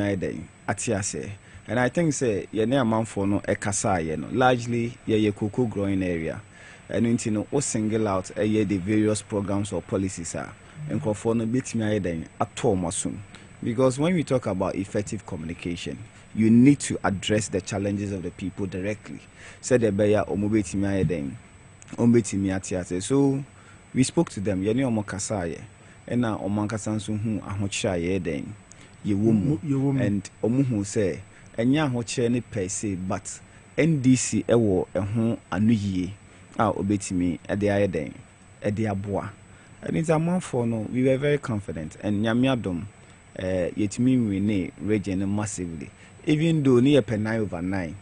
atiase and I think say ye na amount for no ekasa ye no largely ye cocoa growing area and you know o single out the various programs or policies are and for no betimi den atom because when we talk about effective communication you need to address the challenges of the people directly said the beya omobetimi den ombetimi atiase so we spoke to them ye ni omokasa ye and na omankasa nso hu ahochia ye den Yewum and omuhu say enya ho kire ne per se but NDC ewo eho anuye a obetimi e de ayeden e de aboa and it's a month for no we were very confident and nyamiadom yetimi win region massively even though near 9/9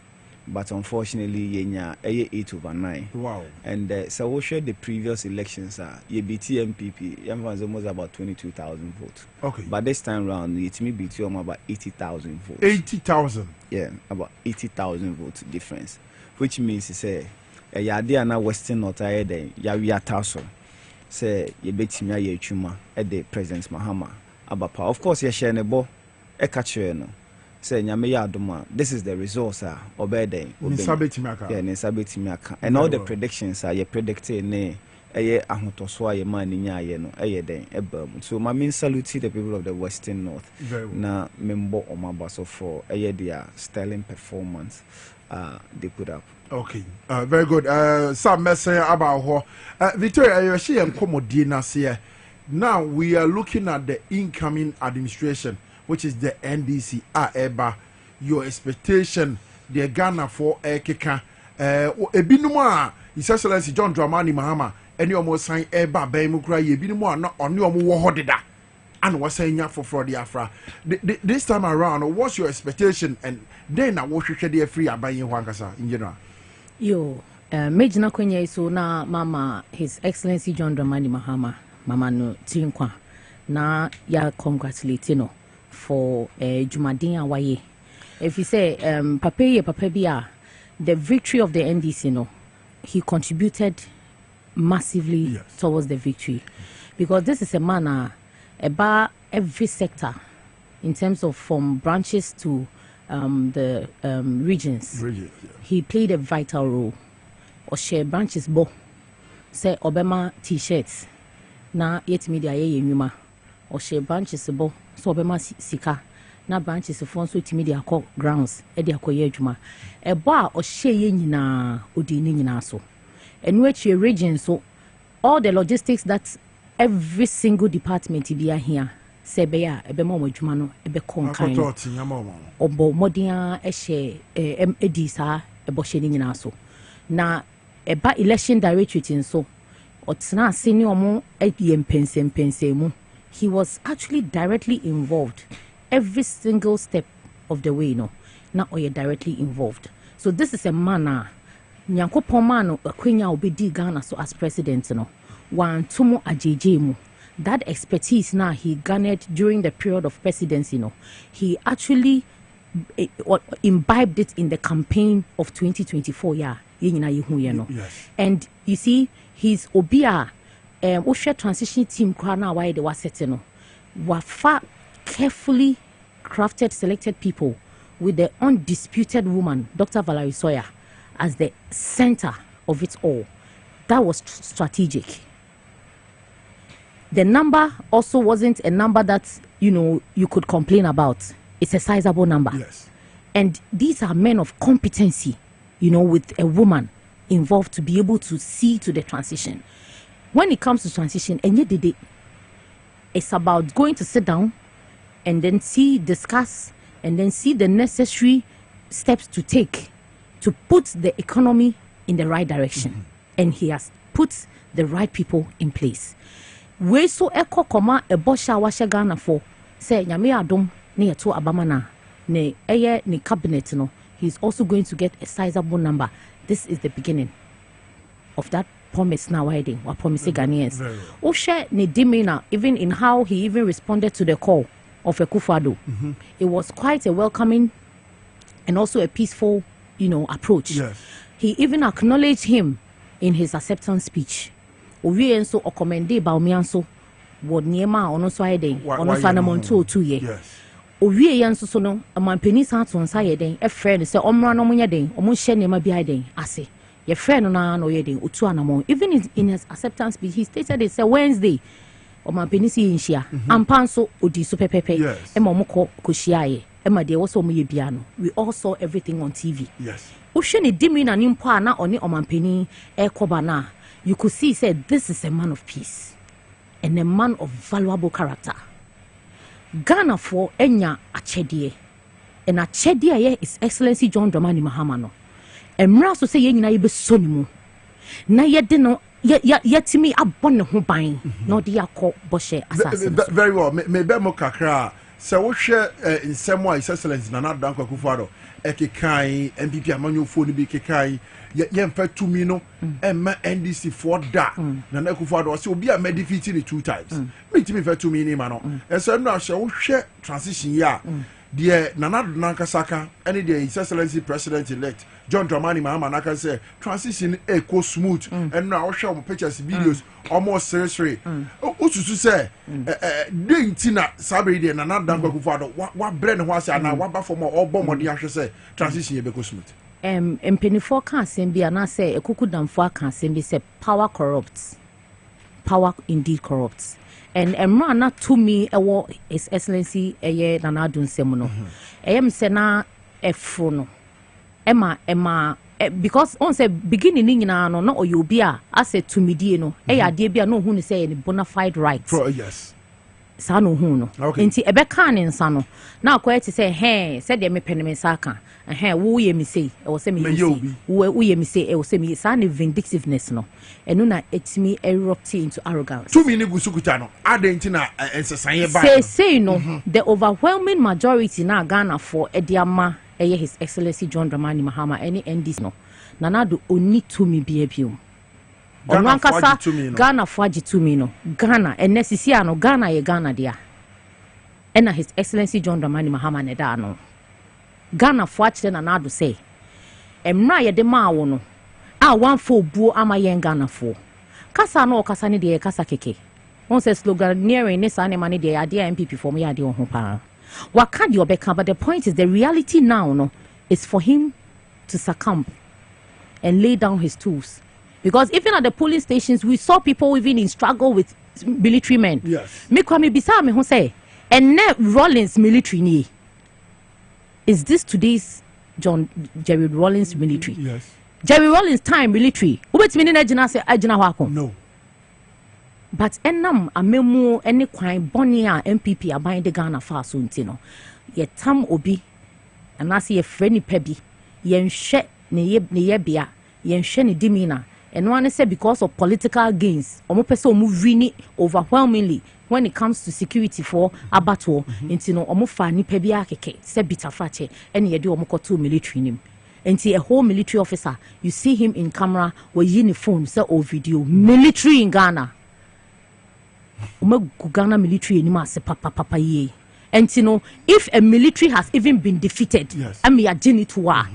but unfortunately yenya 8/9. Wow. And so we shared the previous elections BT MPP was almost about 22,000 votes. Okay. But this time round it may be about 80,000 votes. 80,000. Yeah, about 80,000 votes difference, which means say yade na Western North then ya we ataso say ye betimi aye atwuma e the President Mahama abapa. Of course ye share ne bo e ka kire no say nyame ya adoma this is the resource obeden and all the predictions are you predicting ne eye ahotoso aye man nya aye no eye den ebam so my main salute the people of the Western North na member omabaso for eye their sterling performance they put up. Okay, very good. Some message about Victoria, she and Komodina say. Now we are looking at the incoming administration, which is the NDC. Eba, your expectation, the Ghana for Keka, Ebinuma, His Excellency John Dramani Mahama, and you almost sign Eba Bemukra, Ebinuma, not on your Mohodida, and was saying for Frodi Afra. This time around, what's your expectation? And then I watch you the free abayin Wankasa in general. Yo, Major Kwenye so na Mama, His Excellency John Dramani Mahama. Mama no tinkwa na ya congratulate no for Jumadin awaye. If you say papa bia the victory of the NDC no, he contributed massively towards the victory, because this is a man about every sector in terms of from branches to the regions. He played a vital role. Or share branches bo say Obama t-shirts na yet media ye nyuma or share branches bo so Obama sika na branches fon so media call grounds e de akoye adwuma e bo a o share ye nyina odi ni nyina so and which region so all the logistics that every single department be here say be ya e be mo adwuma no e be konkan obo modern e share edisa e bo share ni nyina so na eba election directorate in so otsena senior omo pensem he was actually directly involved every single step of the way no na oye directly involved. So this is a man nyankopon man akwenya obedi Ghana so as president no wan tomo ajeje mu that expertise now he garnered during the period of presidency no he actually imbibed it in the campaign of 2024 yes. And you see his obia Osha transition team krana why they were setting no were far carefully crafted selected people with the undisputed woman Dr. Valerie Sawyer as the center of it all. That was strategic. The number also wasn't a number that you could complain about. It's a sizable number. Yes. And these are men of competency, with a woman involved to be able to see to the transition. When it comes to transition, it's about going to sit down and then discuss, and then see the necessary steps to take to put the economy in the right direction. Mm-hmm. And he has put the right people in place. We so eko koma ebosha washe Ghana for say nyame adom ne yeto abamana ne eye ne cabinet no, he's also going to get a sizable number. This is the beginning of that promise now waiting or promise Ghanaians. Oshe ne dimina, even in how he even responded to the call of Akufo-Addo. Mm-hmm. It was quite a welcoming and also a peaceful, approach. Yes. He even acknowledged him in his acceptance speech. Owie enso okomende ba omianso wo niema ono so ayeden ono fa na monto 2 year. Yes. Owie yenso so no amampani san to nsa yeden e frɛ no sɛ ɔmra no monye den ɔmo hye niema bi ayeden ase. Ye frɛ no na no yeden otu anamon. Even in his acceptance speech he stated it say Wednesday omampani si nhia ampanso odi so pepepe e ma omko kohyiaye e ma de wo so omoye bia no. We all saw everything on TV. Yes. Ohwe ne dimi na nimpo ana oni omampani e koba na you could see said this is a man of peace and a man of valuable character. Ghana for enya achedie and achedie ye is Excellency John Dramani Mahama no. Emra so say ye nyina ye be sonimu na ye de no yetimi abɔ ne ho ban na ɔde akɔ bɔhyɛ asase. Very well. Me be mo kakra. So wo hwɛ nsɛm a His Excellency Nana Addo Akufo-Addo ekekai MPP amanyofo ni bi kekai ye mfa tumi no emma NDC for da Nana Akufo-Addo say obi a defeat ni 2 times. Me timi mfa tumi ni ma no. And so no hwɛ wo hwɛ transition ya deɛ Nana Nankasaka any the His Excellency President elect John Dramani Mahama naka say transition go smooth and now show pictures videos almost seriously ususu say dey ntina sabe dey Nana Dankwa what brand was na what ba for more obomodi ahwe say transition be go smooth mpenifor kan asem bi ana say ekuku damfo kan asem bi say power corrupts, power indeed corrupts. And emra na to me ewo His Excellency eye Nana Dunsem no eyem se na efro no ema because on say beginning ni nyina no na oyobi a ase to me die no ade bia no hu ni say ni bona fide right yes sa no hu no enti ebe kan ne nsa no na akwa ti say he said de me pene me nsa kan wo ye me say e wo say me wo ye me say e wo say me sa ne vindictiveness no eno na etimi erupt into arrogance to me ni gusukuta no adenti na ensesan ba say no the overwhelming majority na Ghana for ediama His Excellency John Dramani Mahama any NDs no Nana do oni to me biabio Ghana faji to me no Ghana and necessary no Ghana ye Ghana dia ena His Excellency John Dramani Mahama ne da no Ghana faji Nana do say emra ye de ma wo no a one fo buo ama ye Ghana fo kasa no kasa ne de kasa keke on say slogan nearing ne sa ne mane de ade MPP for me ade on ho pa waka de obeka but the point is the reality now no is for him to succumb and lay down his tools. Because even at the polling stations, we saw people even in struggle with military men. Yes. Me kwame bisa me ho say, and Rollins military ni. Is this today's Jerry Rollins military? Yes. Jerry Rollins time military. Ubetimi na agina say agina hwako. No. But enam amemu ene kwan boni a MPP aban de Ghana fa so ntino. Ye tam obi anase ye freni pebi. Ye nhwe ne ye bia. Ye nhwe ne dimina. And one say because of political gains, omo pese omo wini overwhelmingly when it comes to security for abattoir. Inti no omo fa nipa bia keke se bitafache ene ye de omo koto military nim. Inti a whole military officer, you see him in camera with uniform say or video military in Ghana. Omo Ghana military ni ma se papa ye. Inti no if a military has even been defeated, am ya genitwa.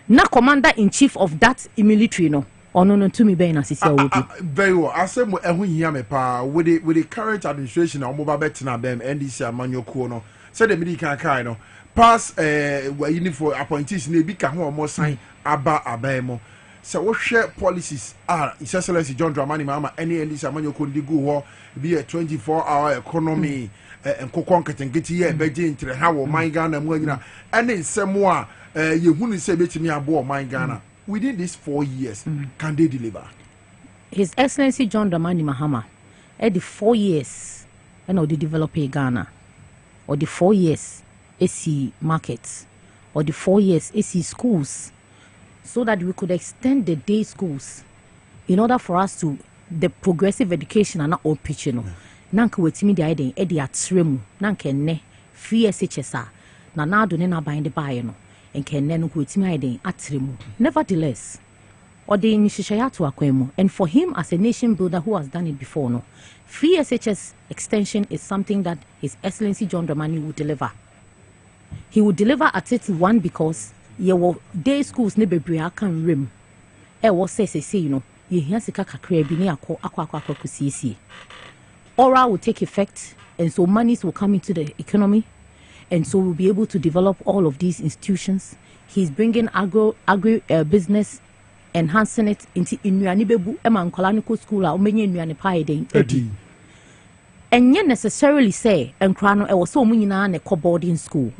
Na commander in chief of that military no. No to me be na sisi awobi very well asem ehun hia me pa with the current administration na omoba betina bem NDC amanyoko no say the medical kai no pass uniform appointees na bi ka ho omo sign aba abemo say wo hwe policies His Excellency John Dramani Mahama any NDC amanyoko ndi go ho be a 24-hour economy enkokon ketengeti ye beje ntre ha wo man Ghana mu anyina ene nsemo a yehunu say betimi abo man Ghana within these 4 years, can they deliver? His Excellency John Dramani Mahama, at the 4 years, and the developer Ghana, or the 4 years, AC markets, or the 4 years, AC schools, so that we could extend the day schools in order for us to the progressive education and not all pitching. Nanka wetimi the idea, Eddie at Sremu, Nanka ne, free SHSA, Nanado Nena bind the buy no. And can then nevertheless, or the initiative akwemo, and for him as a nation builder who has done it before, no, free SHS extension is something that His Excellency John Dramani would deliver. He would deliver at it one because your day schools ne bebre can rim. Was say you know, ye hear sika kakre bi ne akwa kusisi. Ora will take effect, and so monies will come into the economy. And so we'll be able to develop all of these institutions. He's bringing agri business, enhancing it into Inuani Bebu, Eman Kolaniko School, or many Inuani Paide. And yet necessarily say, and Crano, I was so many na a boarding school.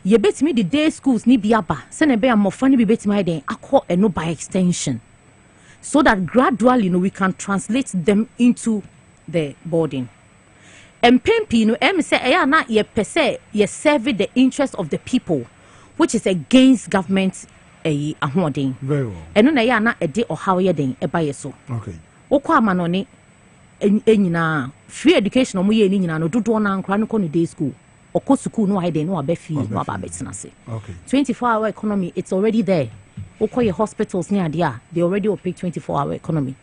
Ye bet me the day schools ni biaba, send a bear more funny be bet my day, aqua and no by extension. So that gradually we can translate them into the boarding. And Pempi no say na ye pese ye serve the interest of the people, which is against government ahoden. Very well. And no ya na e de or how ye den e ba ye so. Okay. Okwa amanone enyina free education omo ye ni nyina no dodo na nkra no ko no day school. Oko school no I dey no abafi no aba betina se. Okay. 24-hour economy, it's already there. Oko ye hospitals near there, they already operate 24-hour economy.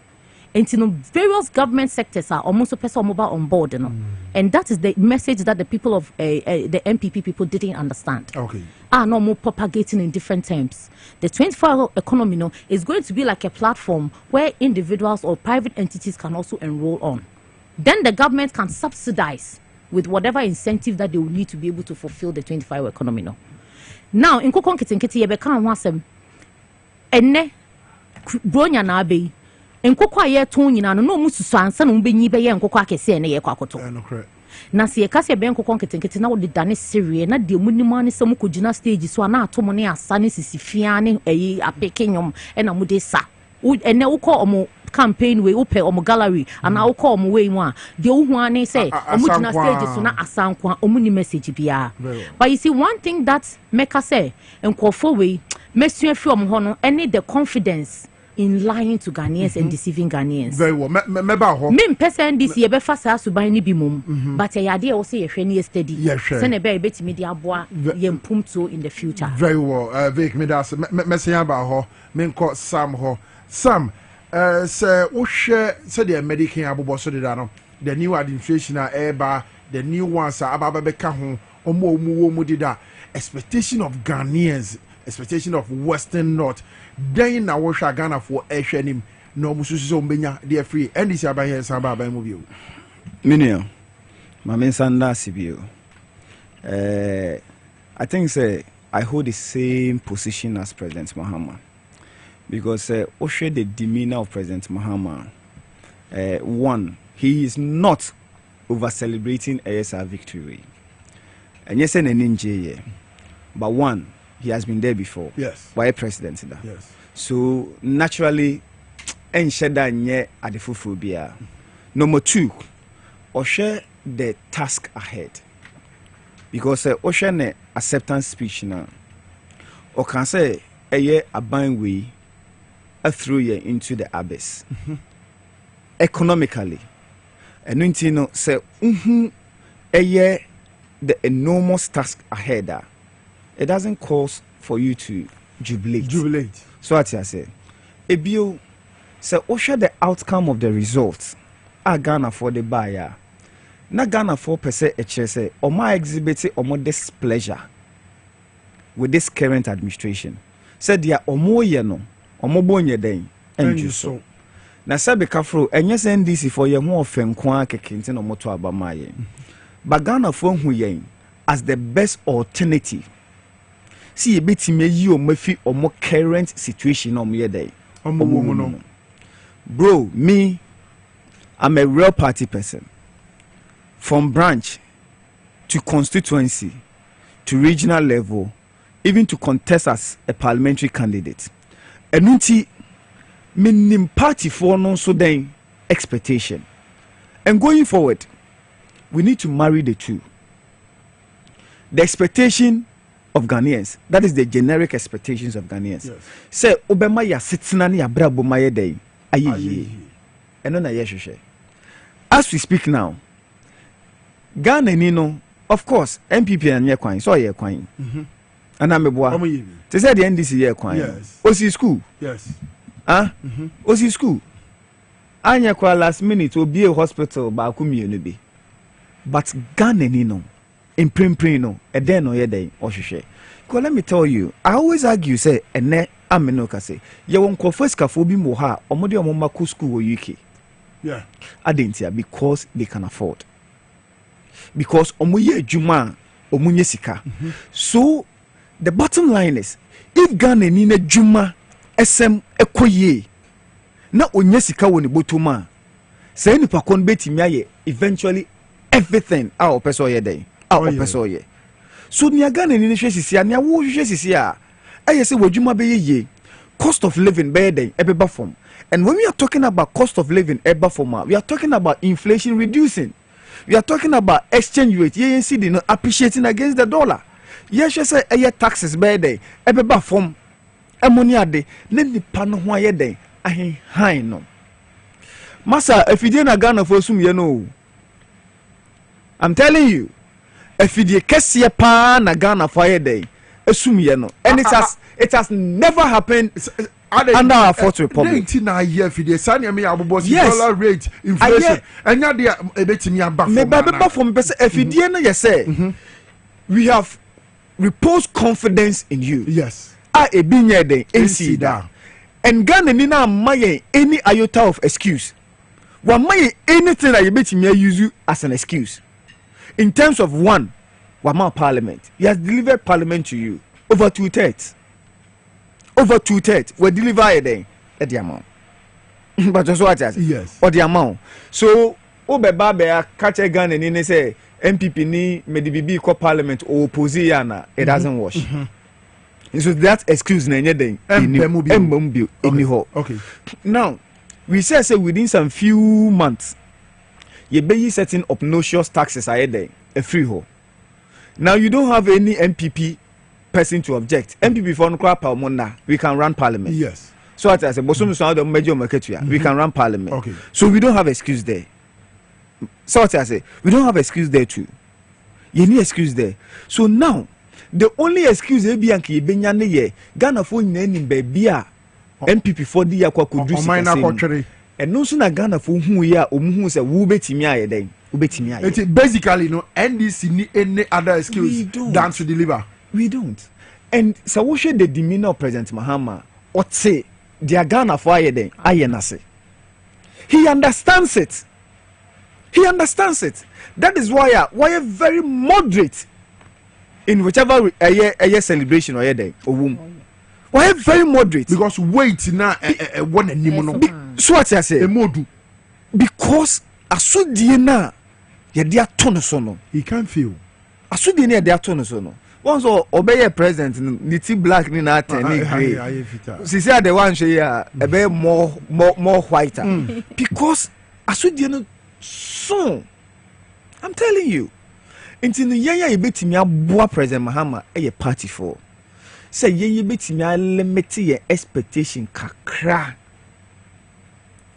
And you know, various government sectors are almost a person mobile on board, you know. And that is the message that the people of the MPP people didn't understand. Okay. Are no more propagating in different terms. The 24-hour economy, you know, is going to be like a platform where individuals or private entities can also enroll on. Then the government can subsidize with whatever incentive that they will need to be able to fulfill the 24-hour economy. No. Now, in Kokon Kitinkiti, you can wasem ene bronya na be. In Kokwa ye tone na no musu sansa no be nyi be ye nkokwa akese ne ye kwakoto. Na se yeka se be Kokon Kitinkiti na wo de dane serie na de munima ne se mu kogina stage so na atomo ne asane sisifia ne eyi apekenyom e na mu de sa. Ene ukọ omo campaign we upe omo gallery and I call omo way one the one say omo jina stage so na asankwa omo ni message bia. But you see one thing that make us say enkofo we mesu afi omo ho no any the confidence in lying to Ghanaians and deceiving Ghanaians. Very well. Meba ho. Me person this ye be fa sa suban ni bi mum. But ye ade o say ye hwe ni steady. Say na be betimi dia boa ye mpumto in the future. Very well. Vic me das mesia ba ho. Me nko Sam ho. Sam say wohwe say the medical abobo so de da no. The new administration eba the new ones ababa beka ho omo de da expectation of Ghanaians, expectation of Western North. Then na wo hwa Ghana for ehwenim no mususu ombenya de free ndc abaye samba abaye mu bio minio mame sanda sibio I think say I hold the same position as President Mahama because oshe the demeanor of President Mahama, one, he is not over celebrating ASR victory and yes and ninja, but one, he has been there before. Yes. Why president? Yes. So naturally, en sheda nye adefuphobia. Number two, oshe the task ahead. Because oshe ne acceptance speech na. Or can say eye aban way throw ye into the abyss. Economically. And no say eye the enormous task ahead. It doesn't cause for you to jubilate. So what I say, Ebio say osha the outcome of the results. A Ghana for the buyer. Na Ghana for per se say or my exhibit or more displeasure with this current administration. Said dia omo ye no, omo bonye den enju so. Na sabe kafro enye se NDC for ye ho ofenko akekente no moto abama ye. But Ghana for hu ye as the best alternative. See a bit me you mafi or more current situation on me day. Bro, me, I'm a real party person. From branch to constituency to regional level, even to contest as a parliamentary candidate. And unti minim party for non so then expectation. And going forward, we need to marry the two. The expectation of Ghanaians, that is the generic expectations of Ghanaians. Yes. Say obema ya sitina ni abrabo maye dey aye eno na yehwehwe. As we speak now, Ghana ni no, of course MPP anye kwan so ye kwan ana meboa te say the NDC ye kwan. Yes. Osi school. Yes. Osi school anye kwa last minute obi a hospital ba akumienu bi, but Ghana ni no in no and then no yede ohwehwe. Because let me tell you, I always argue say ene ameno ka say ye won first ka bi mo ha omode omma school wo UK. Yeah. Adentia because they can afford. Because omoye adwuma omunye sika. So the bottom line is if Ghana ni na adwuma SM ekoye na onye sika wo ne botoma say nipa kon betimi aye eventually everything our person ye dey. So near Ghana ni hwe sisi ania wo hwe sisi a say wadwuma be ye cost of living be den ebeba form. And when we are talking about cost of living ebeba form, we are talking about inflation reducing. We are talking about exchange rate ye see the appreciating against the dollar. Yes say taxes be den ebeba form. Emoni ade ne nipa no ho aye den ahen no. Masa afidie na Ghana for sum ye no. I'm telling you, if you kesiye pa na Ghana for a day, assume you know, and it has never happened under our fourth republic. Yes. Dollar rate, inflation. And now they are a bit me about from we have reposed confidence in you. Yes. I a binya de NC da. And Ghana nina maye any iota of excuse. Wa maye anything that you bet me use you as an excuse. In terms of one, Wama Parliament. He has delivered Parliament to you over 2/3. Over 2/3 were delivered at the amount. But just what I say. Yes. Or the amount. So Obe catch a gun and in say MPP ni medibibi ko Parliament or opposition it doesn't wash. So that excuse na nyeden okay. Now we say within some few months you be setting obnoxious taxes are there a free hole. Now you don't have any MPP person to object. MPP for no crap we can run Parliament. Yes. So as I say, we can run Parliament. Okay. So we don't have excuse there. So as I say, we don't have excuse there too. You need excuse there. So now the only excuse Ebianki Benyane ye Ghana for name baby MPP for the yakwa could do and no sooner Ghana for who we are who say who betimia then basically no NDC need any other excuse than to deliver. We don't. And so what should the demeanor of President Mahama or say the Ghana for then ayenase. He understands it. That is why very moderate in whichever a celebration or day or womb. Why very moderate? Because wait now one anymore. So what I say? Because asudie ye dia tono sono. He can't feel. Asudie na dia tono sono. Once obey president niti black ni na ten ni gray. See the one she here be more whiter. Because asudie no so I'm telling you. Until yanya yebetimi aboa President Mahama a party for. Say ye yebetimi limit your expectation kakra.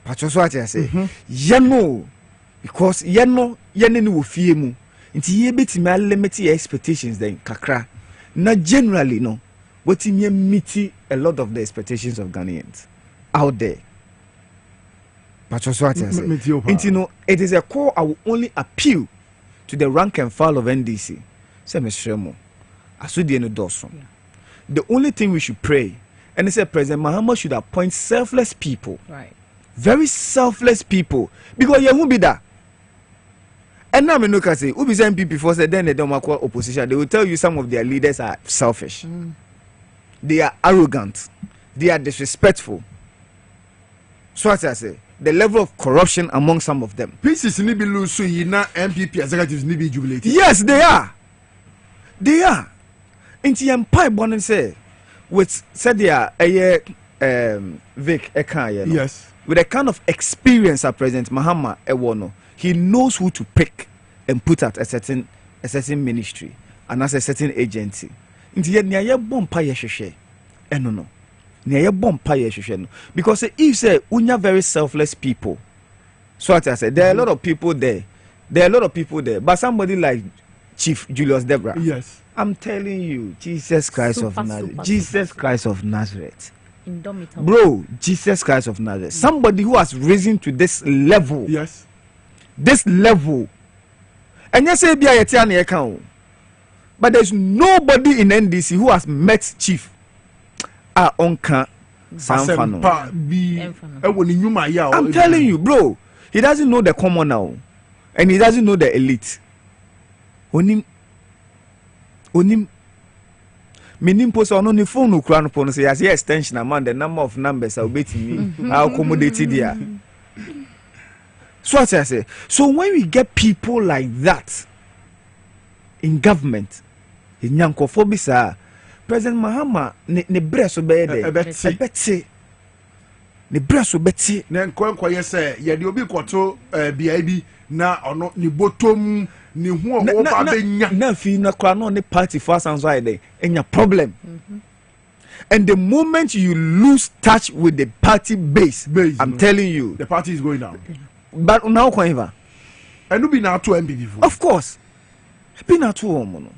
Pacho so what I say. Yano because yano ni wo fie mu. Until ye betimi limit your expectations then kakra. Now generally no. What me meet a lot of the expectations of Ghanaians out there. Pacho so what I say. Until no, it is a call I will only appeal to the rank and file of NDC. Say Mr. Mo, asudie no doso. The only thing we should pray, and they say President Mahama should appoint selfless people. Right. Very selfless people. Because you won't be that. And now me say, who be saying people before say then they don't call opposition. They will tell you some of their leaders are selfish. They are arrogant. They are disrespectful. So what I say. The level of corruption among some of them. Pieces need be loose so you na MPP executives need be jubilated. Yes, they are. They are. Inti empire bonin say with said they are Vic Ekaya. Yes. With the kind of experience of President Mahama Ewono, he knows who to pick and put at a certain ministry and as a certain agency. Inti ye niya bompa ye sheshe. No. Because if say we are very selfless people, so what I said, there are a lot of people there. But somebody like Chief Julius Debra. Yes. I'm telling you, Jesus Christ of Nazareth. Jesus Christ of Nazareth. Indomitable. Bro, Jesus Christ of Nazareth. Somebody who has risen to this level. Yes. This level. And yes, but there's nobody in NDC who has met Chief. I'm telling you, bro, he doesn't know the common now, and he doesn't know the elite. Onim minim post on the phone no crown upon say as extension among the number of numbers I'll bet me how accommodated there. So what I say. So when we get people like that in government, in Yankofobisa, President Mahama ne breso be there. Ebeti. Ne breso beti. Na nkwa ye say ye de obi kwoto BIB na ono ni botom ni hu o ba benya na fi na kwa no ne party for sanso there. Enya problem. And the moment you lose touch with the party base I'm telling you, the party is going down. But now kwaiva. And you be na to MPP. Of course. Be na to omo no.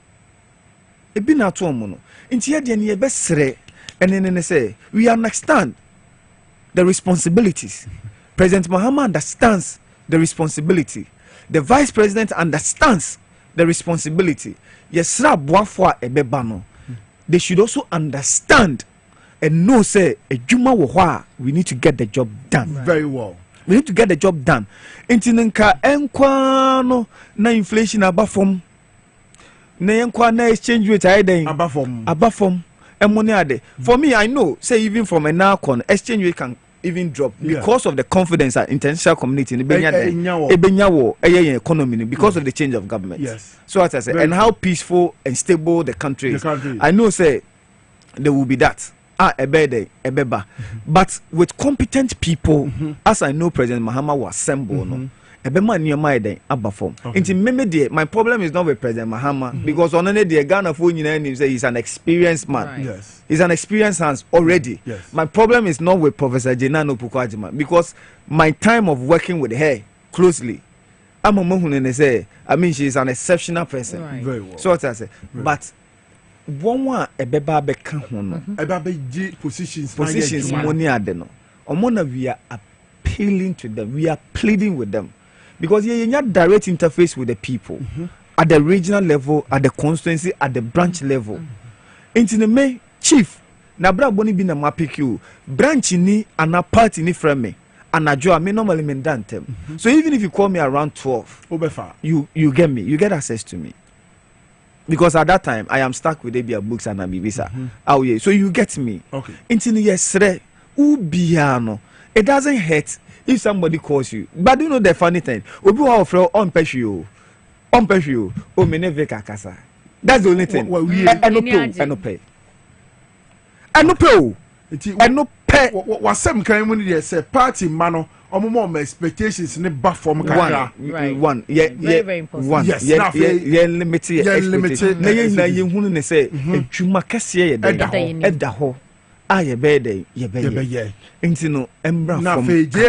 Inti ye de ne besre and then say we understand the responsibilities. President Mahama understands the responsibility. The vice president understands the responsibility. Yes, they should also understand and know say a juma wo we need to get the job done. Very well. We need to get the job done. Intinenka enkwano na inflation abafom. Na enkwa na exchange rate aiden abafom. Money ade. For me, I know say even from a now exchange rate can even drop because of the confidence that international community in the economy because of the change of government. Yes. So as I say, and how peaceful and stable the country is. I know say there will be that. But with competent people, as I know President Mahama was assembled, my problem is not with President Mahama because on any day Ghana say he's an experienced man. Right. Yes. He's an experienced hands already. Yes. My problem is not with Professor Jenano Pukwajima because my time of working with her closely, she's an exceptional person. Right. Very well. So what I say, but one ebeba beka hono ebaba positions money adeno omona we are appealing to them, we are pleading with them because you have direct interface with the people at the regional level, at the constituency, at the branch level. Into the me chief na bra boni bi na mapiku branch ni and a party ni from me and a job me normally mendantem. So even if you call me around 12 you get me, you get access to me. Because at that time I am stuck with ABA books and Abibisa. Oh yeah, so you get me. Okay. It doesn't hurt if somebody calls you. But do you know the funny thing? Obi wa offer on peshu. O meneveka kasa. That's the only thing. Wasem kan mu ni say party mano omo expectations ne ba form kakra. One. Very important. Yes. Yeah, limited expectations. Na ye hunu ne say adwuma kase ye eda ho. Ye be nti no embra from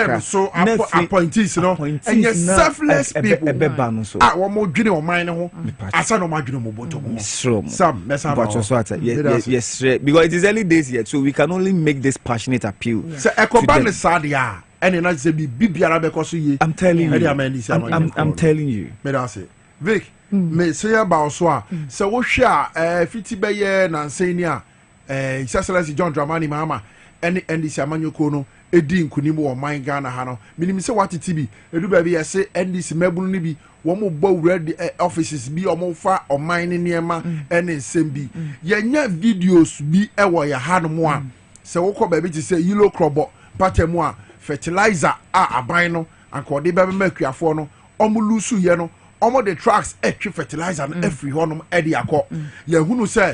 na so appointees no and selfless people wo mo dwene o man ne ho asa no ma dwene mo boto mo some yes because it is early days yet, so we can only make this passionate appeal. So ekoba ne sadia ene na say bibiara be koso ye. I'm telling you me da say Vic me say about so a so wo hwe a fiti be ye na nsani a His Excellency John Dramani Mahama and this amanyoko no edi nkunim wo man Ghana ha no minim se watete bi edu ba bi yese NDC mabunu ni bi wo mo gba wura offices bi o mo fa o man ne niema ene nsem bi yenya videos bi e wo ya ha no mo a se wo ko ba bi ti se yellow crop patemu a fertilizer aban no ankode ba makuafo no o mo lusu ye no omo the trucks etwe fertilizer no every honum edi akọ ye hunu say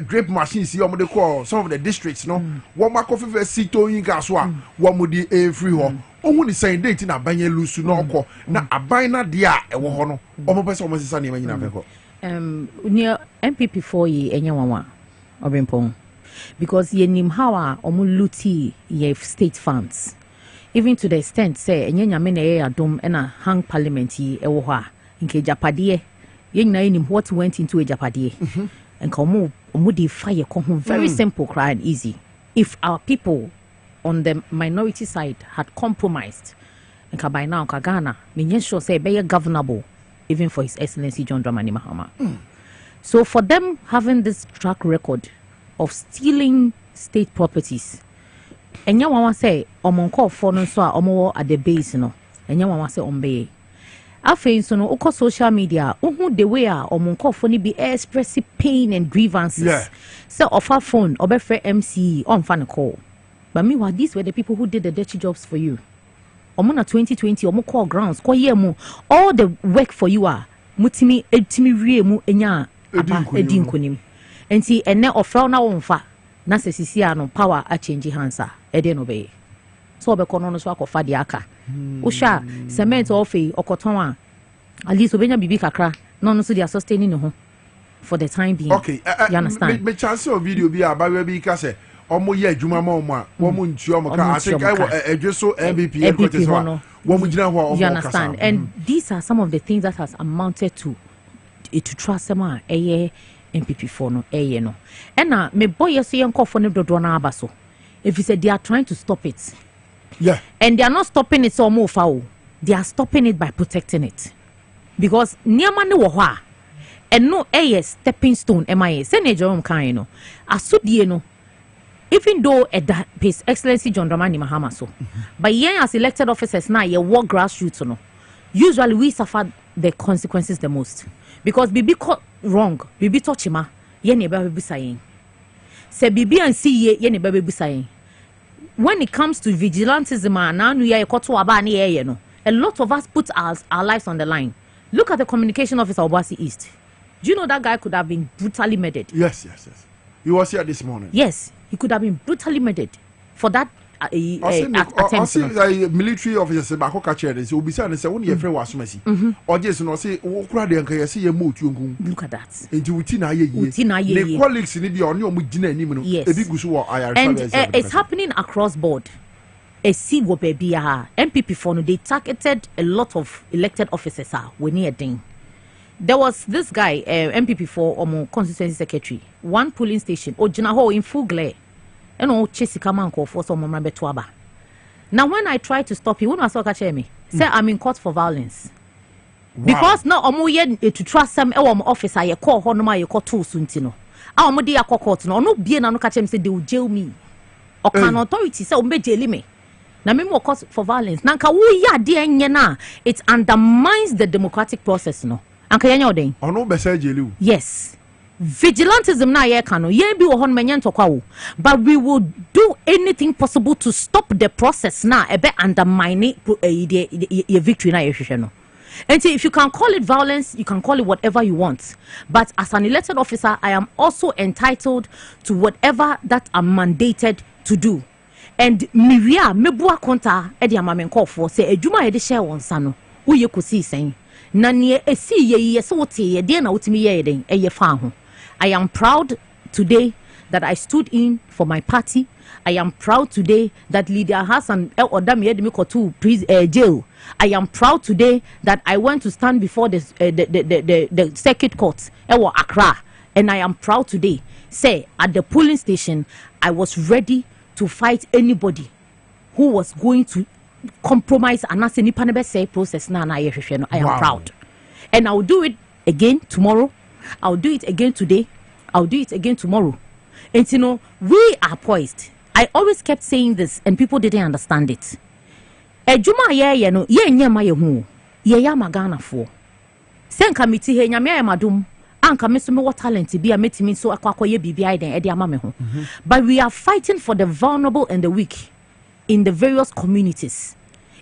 drip machines ye omo de call some of the districts no wo makofe fe sito yin ga so a wo mo di every ho ohun ni say date na abanye lusu no okọ na aban na de a ewo ho no omo pese omo sisa ne manyina peko near MPP 4 ye enye wanwa Obrempong because ye nim how a omo luti ye state funds even to the extent say enye nyame na ye adom na hang parliament yi ewo ho a nke japade ye nyina nim what went into a japade and come di fire come very simple, cry and easy. If our people on the minority side had compromised and by now Ghana me sure say be governable even for His Excellency John Dramani Mahama. So for them having this track record of stealing state properties, enya wan say omonko for no so a omo at the base no enya wan say ombe afei so no uko social media uhu the way a omonkofo ni be express pain and grievances so offer phone obefre MC on fan call. But meanwhile these were the people who did the dirty jobs for you. Omona 2020 omo call grounds ko ye mu all the work for you are mutimi etimi wie mu enya aba edinkonim enti ene offer na wonfa na sesisi ano power a change hands a ede no be so obekono no so akofa de aka usha cement ofe okoton a at least obenya bibi kakra no so they are sustaining no for the time being. Okay, you understand me chance of video bi abawe bi ka se omo ye adwuma ma omo a omo ntu omo ka I think I edweso MVP headquarters omo gina ho omo. You understand? And these are some of the things that has amounted to trust them a MPP4 no no and me boy so yen kofo ne dodo na aba so if you said they are trying to stop it Yeah. And they are not stopping it so more foul. They are stopping it by protecting it. Because near money wa and no a stepping stone MIA. Send Jerome Kaino. Asudie even though at His Excellency John Dramani Mahama so. But yeah, as elected officers now, you walk grassroots no. Usually we suffer the consequences the most. Because Bibi caught wrong, Bibi touchima, ye ne baby saying. Say Bibi and see ye ne baby saying. When it comes to vigilantism, a lot of us put our lives on the line. Look at the communication officer of Obuasi East. Do you know that guy could have been brutally murdered? Yes. He was here this morning. Yes, he could have been brutally murdered for that attempt. Military officers back catcher this will be saying when your friend was messy. Or just no say see a mood. Look at that. Into the colleagues in the on your mujina. Yes. A big IR. And it's happening across board. A see what baby MPP for no, they targeted a lot of elected officers when near ding. There was this guy, MPP for constituency secretary, one polling station, Ojinaho in full glare. And all Chesika Manko for some member Twaba. Now, when I tried to stop him, when I saw me, say I'm in court for violence. Wow. Because now I'm to trust some officer, you call Honoma, you call two Suntino. I'm a dear court, no being no catch him say they will jail me. Or can authority say, me jail me. Now, me more court for violence. Nanka, we ya dear na. It undermines the democratic process, no. Anka yanyo den. Or no besa jail. Yes. Vigilantism na ye kano ye bi wo hon menyen tokwa, but we will do anything possible to stop the process na ebe undermine your victory na ye hwehwe no. And if you can call it violence, you can call it whatever you want, but as an elected officer I am also entitled to whatever that I'm mandated to do. And miria mebua konta e dia mamenko for say adwuma ye de share won sa no wo ye kosi sen na ne esi ye se wote ye de na wotimi ye den e ye fa ho. I am proud today that I stood in for my party. I am proud today that Lydia Hassan jail. I am proud today that I went to stand before the circuit court Accra, and I am proud today say at the polling station I was ready to fight anybody who was going to compromise and as any process na I am proud, and I will do it again tomorrow. I'll do it again today. I'll do it again tomorrow. And you know, we are poised. I always kept saying this and people didn't understand it. Ejuma ye no ye nyema ye hu. Ye ya magana for. Sen committee he nyame ya madum. Anka me so me what talent be a metimi so akwa ye bibia den e de ama me ho. But we are fighting for the vulnerable and the weak in the various communities,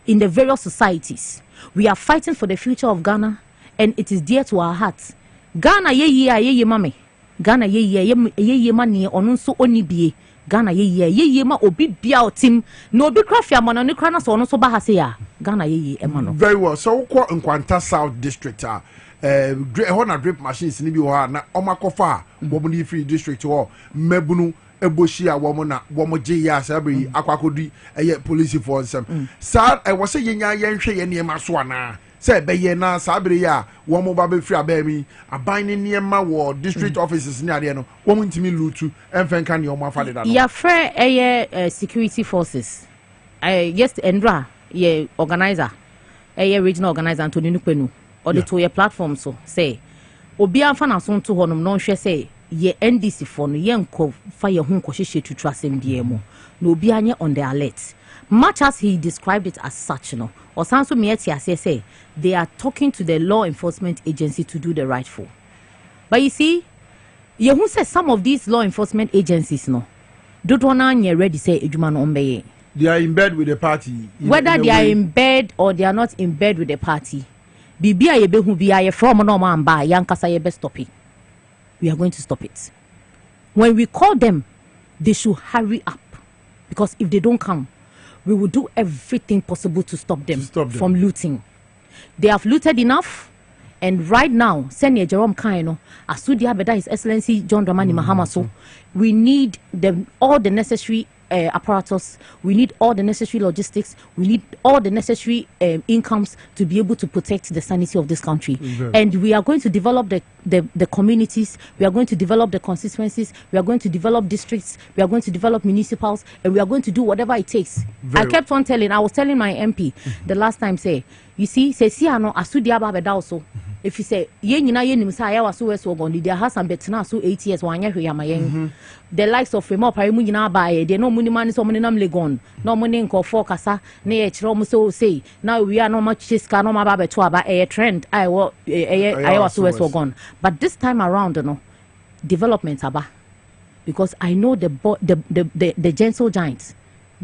in the various societies. We are fighting for the future of Ghana, and it is dear to our hearts. Ghana ye mame. Ghana ye mani onu so oni bie. Ghana ye ma obi bia otim no obi krafia mo no ne kra na so ono so ba ha se ya. Ghana ye ema no. Very well. So ko Nkwanta South District na drip machines ni bi ho na omakofa wo mo ni free district ho mebunu eboshi a wo mo na wo mo je ya sabri akwakodi police force sa wo se yenya yenhwe ye ne ma so ana say be ye na sabri ya wo mo ba be free abemi aban ni niema wo district offices ni ade no wo mo ntimi lutu enfenka ne o mo afade da no ya free security forces yes Endra ye organizer regional organizer Anthony Nupenu or the to your platform so say obi amfa na so nto honom no hwe say ye NDC for no ye nko fa ye hu nko hwehwe tutu asem die mu no obi anye on the alert much as he described it as such no or sanso me ati say they are talking to the law enforcement agency to do the rightful. But you see ye hu say some of these law enforcement agencies no dodo na anye ready say edwuma no ombeye. They are in bed with the party. Whether they are in bed or they are not in bed with the party, bibia ye behu bia ye from no man ba yankasa ye be stop it. We are going to stop it. When we call them, they should hurry up, because if they don't come, we will do everything possible to stop them from looting. They have looted enough, and right now, Senior Jerome Kaino, Asudia Beda, His Excellency John Dramani Mahama, so we need all the necessary apparatus, we need all the necessary logistics, we need all the necessary incomes to be able to protect the sanity of this country. And we are going to develop the communities, we are going to develop the constituencies, we are going to develop districts, we are going to develop municipals, and we are going to do whatever it takes. I was telling my MP the last time, say, you see, say, no, asudia ba beda also. If you say, there has some better so 8 years, 1 year, the likes of Remo Parimuna by they no money man so many namely gone. No money in for Casa, near Chromo say. Now we are no much chiska no mababe to about a trend. I was so gone. But this time around, no development aba. Because I know the gentle giant,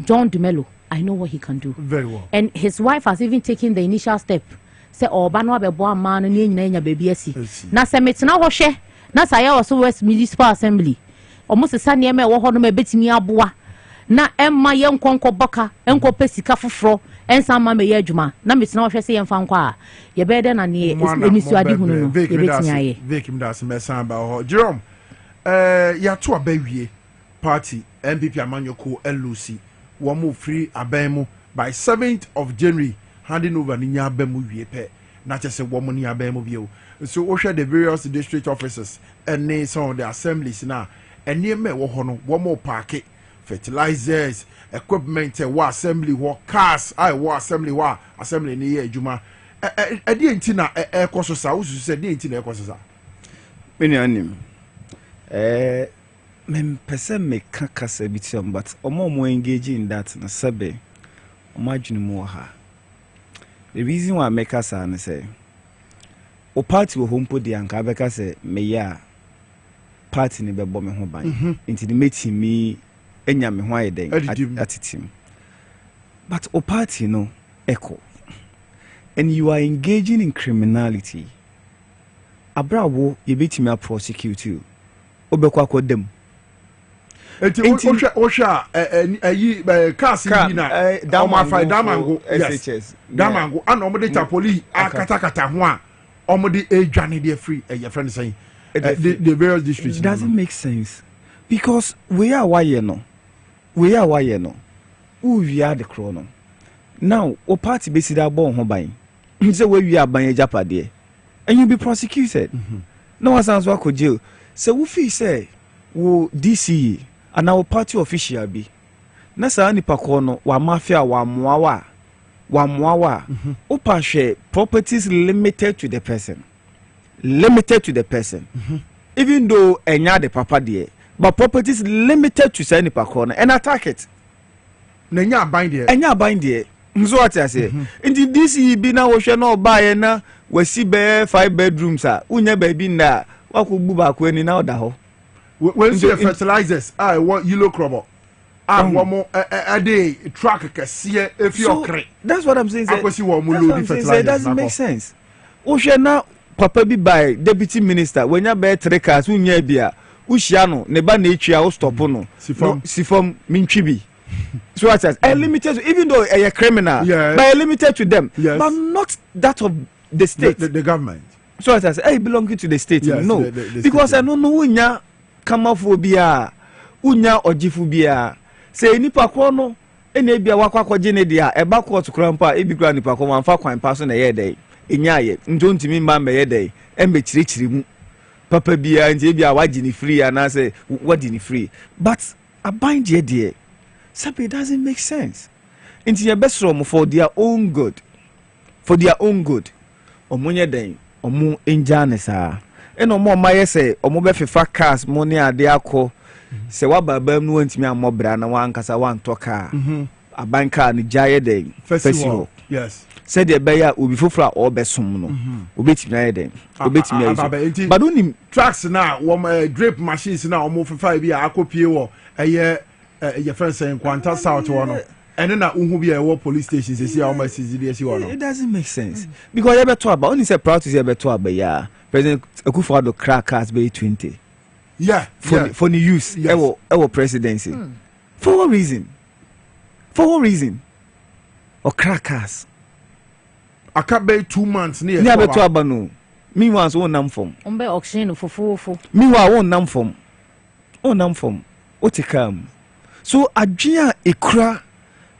John Dumelo, I know what he can do. Very well. And his wife has even taken the initial step. Say Obano Beboa man and baby. Na se metina wo hwe na sa ya so West Municipal Assembly almost a sunny me wo ho no me betimi aboa na emma ye nkonko boka enko pesika foforo ensa ma me ye adwuma na metina wo hwe se ye mfa nkwa a ye be de na ne emisu ade hunu no ye betimi aye Vikim das me samba ho Jerome ya to abawie party MPP amanyoko LOC wo mo free aban by 7th of January handing over ni nyaba mu wie pe na chese wo mo ni nyaba mu bio so wo hwe the various district offices and some of the assemblies na ene me wo ho no wo mo park fertilizers equipment wo assembly wo cars wo assembly wo assembly ni ye adwuma e de enti na ekoso sa wo su se de enti na ekoso sa meni anim mem pese me kakasa bitiam but omo engage in that na sebe imagine mo ha. The reason why I make us say, o party will home put the anchor because say me ya party ni be bomb home ban. Into the meeting me enya me why then at him. But o party no echo. And you are engaging in criminality. Abrawo you beat me prosecute you. Obekwa ko dem. Osha kasi na damango SHS damango and omode tapoli akata ho a omode edwane dey free your friend saying the various districts. It doesn't make sense because we are why no we are the chrono now o party be sit abon ho ban say we are ban ejapade and you be prosecuted no one sounds wa ko jail say we feel say wo DCE and our party official be na sa nipa ko no wa mafia wa moawa opa share properties limited to the person even though enya the papa there but properties limited to say nipa ko no and attack it na enya bind there nso what I say in this be na wo hwe na oba na wasi be 5 bedrooms a unya ba bi na wa ko bu ba ko ani na oda ho. When you fertilizers, I want yellow crop. I want more a day track if you're correct. That's what I'm saying. It doesn't make sense. Oshana papa be by deputy minister when you buy 3 cars, unyebia, Ushiano, neba nature, stopono, sifom minchibi. So what says, limited, even though a criminal, but limited to them, but not that of the state, the government. So what says, belonging to the state, no, because I don't know kamaphobia unya ojifobia say nipa ko no ene bia wakwa gene dia e ba court krampa e bi kra nipa ko manfa kwan pa so na ye dey enya ye ntontimi mba me ye dey e me chirichiri mu papa bia nje bia wagini free and say wagini free but abind ye there sabe it doesn't make sense into your best room for their own good omunye den omu enjane sa eno mo maye say omo be fefa cars money ade akọ se wa babam no antimi amobra na wan kasa wan toka abanka ni jaye den festival yes said the beya obi fofra o besom no obetimi aye den obetimi aye but onim trucks na wo drape machines na omo fefa bi akopie wo eye your friend saying kwanta south one and na unhu bi e police stations say how much CZDC one. It doesn't make sense because you be to about only say proud to say be to about yeah President Akufo-Addo crackers be 20 for the use our presidency for what reason or crackers akabe 2 months near be to about no meanwhile so nam form be auction fofofo meanwhile won nam form o take am so adwea ekura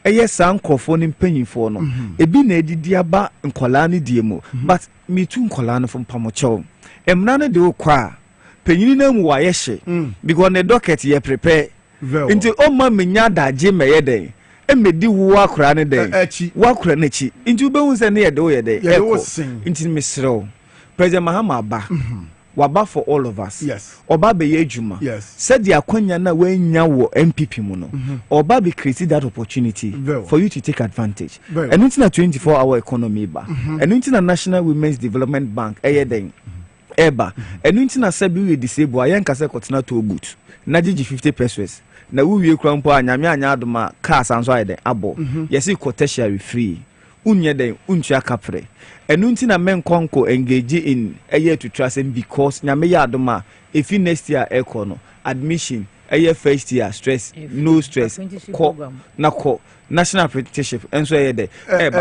ɛyɛ saa nkurɔfoɔ no mpanyinfoɔ no ebi na edidi aba nkɔlaa no die mu but metu nkɔlaa no from pamokyɛw emna no de okɔ a panyini na mu wa yɛ hye because the docket yɛ prepare nti o ma menya daagye mɛyɛ dɛn emedi wo akora ne dɛn wo akora n'akyi nti wobɛhu sɛ ne yɛ de wo yɛ dɛn ɛkɔ nti mesrɛw president mahama aba waba for all of us oba be ye adwuma said the akwanya na we nya wo MPP mu no oba be create that opportunity for you to take advantage and it's na 24-hour economy ba and it's na National Women's Development Bank den eba and it's na sabi we disable ayen kase kotena to good na gigi 50 pesos na we wie kura mpo anyame anya adoma cars anso ayeden abo yesi ko tertiary free unye den untua kapre enu nti na men konko engage in eye to trust because nyame ya adoma efi next year econo admission eye first year stress no stress ko na ko national apprenticeship enso eye de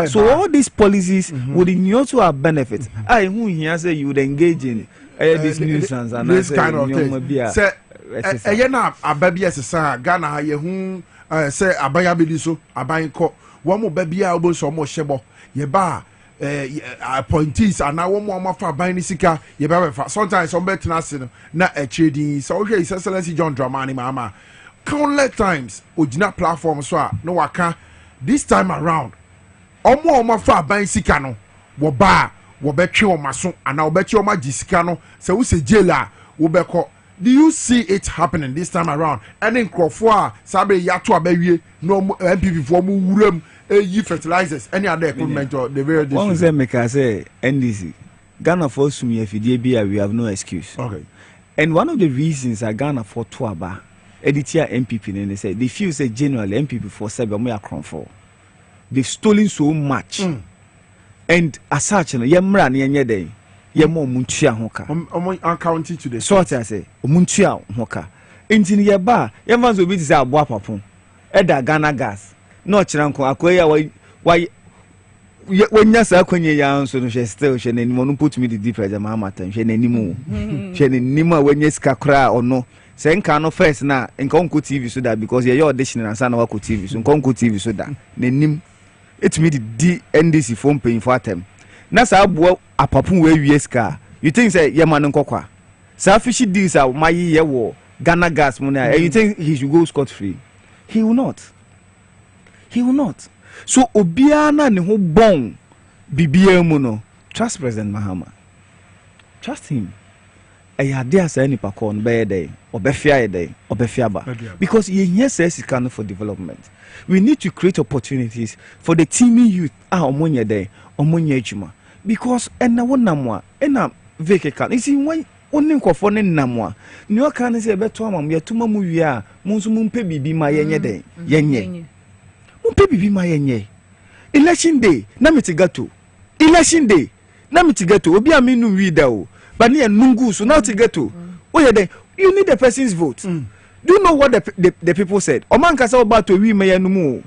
so all these policies would in your to our benefit I who here say you would engage in this nuisance and this kind of thing say eye na ababia sesa Ghana ha ye hu say abaya bedi so aban ko wo mo babia obo so mo hyebo ye ba appointees and now one more for buying sika ye be sometimes some bet na se na trading so okay His Excellency John Dramani mama countless times original platform so no waka this time around omo for buying sika no wo ba wo betwe o maso and now betwe o ma sika no se wo se jailer wo beko. Do you see it happening this time around? And in Crawford, Sabe Yato Abewie, no MPP for Muram, fertilizers, any other equipment or the very one of them make us say NDC. Ghana force me if we have no excuse. Okay. And one of the reasons I Ghana for Twaba, editor MPP, and they say they feel say generally MPP for Sabe for. They've stolen so much. And as such, Yamran Yanyade. Ye mo muntua hoka accounting to the sort I say muntua hoka enti ye ba ye manzo obi ti say aboa papon eda Ghana gas no kira nko akoya why wonya sa akonye ya nso no hwe still hwe nanim no put me the deep pressure ma matan hwe nanim a wonya sika kra ono se nka no first na nka onko TV so that because ye audition na sa na wako TV so nka onko TV so that nanim it me the NDC phone paying for atem na sa abo apapun we wieska you think say ye man nkokwa sa fishy deals are my ye wo Ghana gas money and you think he should go scot free? He will not so obiana ne ho bon bibia mu no trust President Mahama, trust him. Ayade say ni pakon be dey obefia dey obefiaba because ye here says it can for development. We need to create opportunities for the teaming youth omonye dey omonye adwuma because ena wonamwa ena vekeka isi when onin kwofo ne namwa ni o kan say beto amam yatuma mu wi a munso mumpe bibi ma yenye dey yenye mumpe bibi ma yenye election day na mitigato obi aminu wi da o but near nungu so now tigato you need the person's vote. Do you know what the people said? Oman kasa about to we may no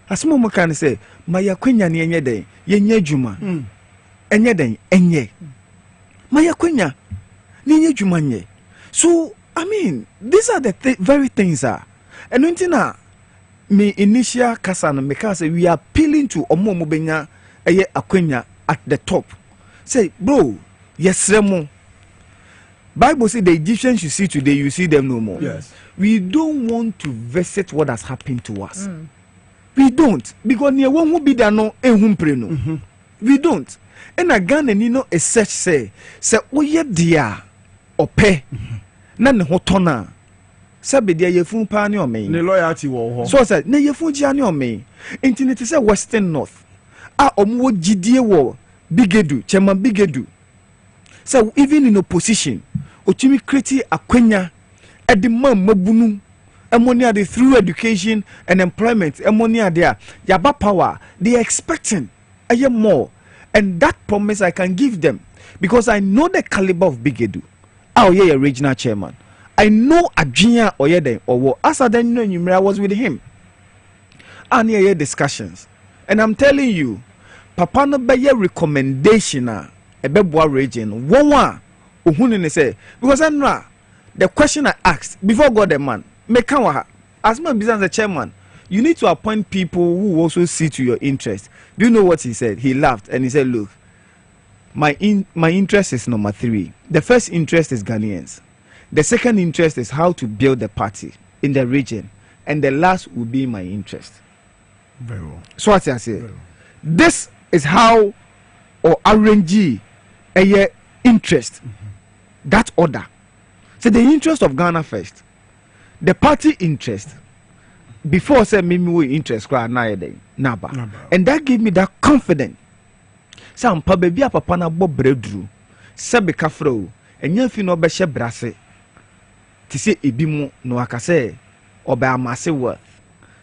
as mo can say maya kwenya ni enye den yenye djuma enye den enye maya kwenya ni enye djuma nye. So I mean these are the very things are and untina me initial kasa no me say we are appealing to omo mo benya eye akwenya at the top. Say bro yes remo Bible say the Egyptians you see today you see them no more. Yes. We don't want to visit what has happened to us. We don't because near one will be there no ehum no. We don't. And again and you know a search say oye dia ope na ne hotona sabe dia yefun pa ne o me ne loyalty wo ho so say ne yefun gia ne o me intinity say Western North a omo gidie wo bigedu chema bigedu. So even in opposition otimi create akwenya at the mabunu ammonia the through education and employment ammonia there yaba power they are expecting a year more and that promise I can give them because I know the caliber of Bigedu. Oh yeah, regional chairman. I know Adjia Oyeden or as I then know I was with him. And here discussions. And I'm telling you, Papa no be recommendation Ebeboa region one uhuni say because I know the question I asked before God the man me kan wa as my business as a chairman, you need to appoint people who also see to your interest. Do you know what he said? He laughed and he said, look, my interest is number 3. The first interest is Ghanaians. The second interest is how to build the party in the region. And the last will be my interest. Very well. So what I say, this is how or arrange a interest, that order. So the interest of Ghana first, the party interest, before say me interest cry naba. And that gave me that confidence. So I'm probably papa na bo breadru, sebe kafro, and you feel no be she brase. To say ebimu no akase oba amase worth.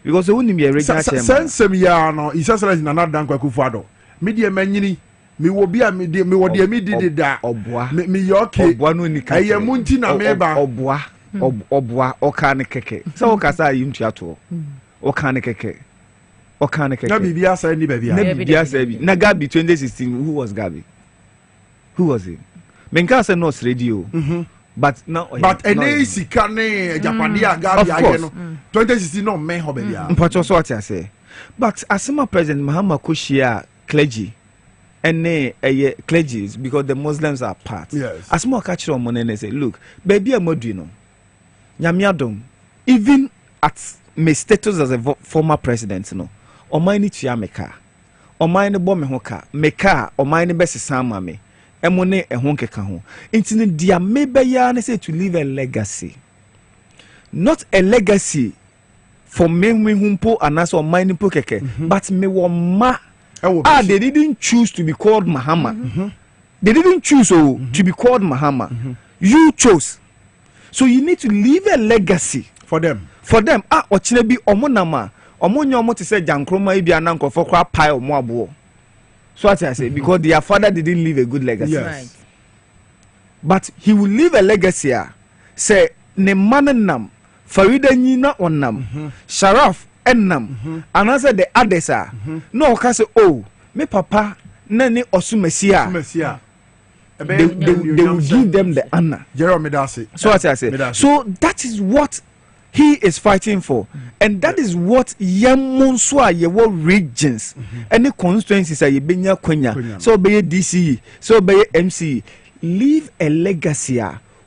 Because the wouldn't be a regular sense me ya no isa sala na na dan kwaku fado. Media manyini me wo bia me de me wo de me did da oboa me ye okay oboa no ni ka eye munti na meba oboa oka ne keke so okasa yi ntuato oka ne keke na bibia sa ni bibia na bibia sa bi na Gabi 2016 who was Gabi he menka say no radio but now any sika ne Japandi Gabi aye no 2016 no men ho bibia mpacho so what I say but asema president Mahama Koshia clergy and clergy because the Muslims are part. Yes. As more catch on money and say, look, baby, I'm modino. Nyamiadom, even at my status as a former president, no, or mine to Yameka, or mine bomb hoka, meka, or mine best sama me, and money a honke kaho. Incident, dear, maybe I say to leave a legacy, not a legacy for men whom po and as or mine pokeke, but me ma. They didn't choose to be called Mahama. They didn't choose to be called Mahama. You chose. So you need to leave a legacy for them. Ochinebi omonama. Omonyomo to say Jankroma ibi ananko for kwa pie or more. So what I say, because their father didn't leave a good legacy. Yes. Right. But he will leave a legacy. Say ne mananam, Farida Nina onam, Sharaf. And I said the others are no case oh me papa nani osumesia they will give them the honor. Jerome Dase. So what I say. So that is what he is fighting for, and that is what Yamonswa yewo regions any constituencies are yebenya kwenya so be DC so be MC leave a legacy.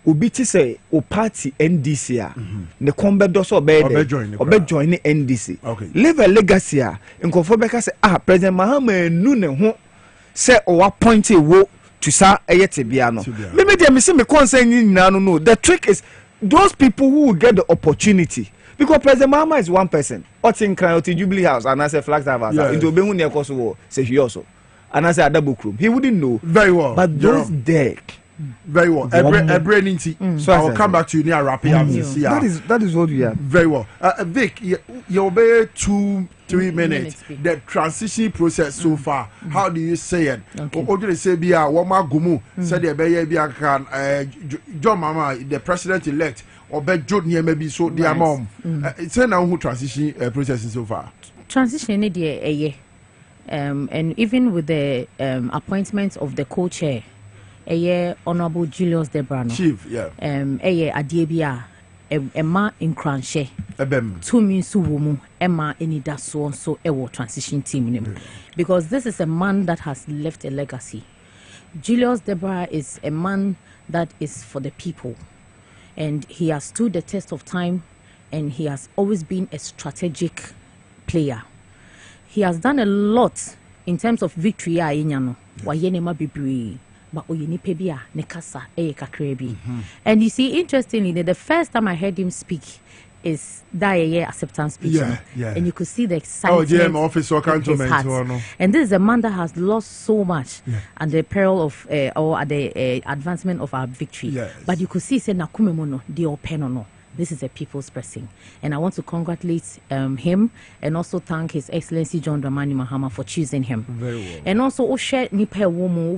Ubiti say o party NDC ne kombedo so obey join the NDC. Okay. Leave a legacy nkofo beka say President Mahama nu ne ho say o appoint wo to sa eyete bia no me dey me say me concern nyina no the trick is those people who will get the opportunity because President Mahama is one person otin kan oti Jubilee House and I say flag service into obehu ne ekoso wo say he also and I say Adabukrum he wouldn't know very well but those there. Very well. So I will come back to you near wrapping up this year. That is what we are. Very well. Vic, you'll be 2-3 minutes. The transition process so far. How do you say it? Okay. Say Bia Wama Gumu said the Bia can John Mama, the president elect, or Bet Jodnia maybe so their mom. It's now who transition process so far. Transition and even with the appointment of the co-chair. Honorable Julius Debrano. Chief, yeah. Adiebia, Emma in Cranche. Two means woman, Emma in that so transition team. Because this is a man that has left a legacy. Julius Debra is a man that is for the people. And he has stood the test of time and he has always been a strategic player. He has done a lot in terms of victory. But and you see, interestingly, the first time I heard him speak is that acceptance speech. Yeah. And you could see the excitement in his heart. And this is a man that has lost so much at the peril of or at the advancement of our victory. Yes. But you could see say nakumemono the openono. This is a people's person. And I want to congratulate him and also thank His Excellency John Dramani Mahama for choosing him. Very well. And also, Nipe woman,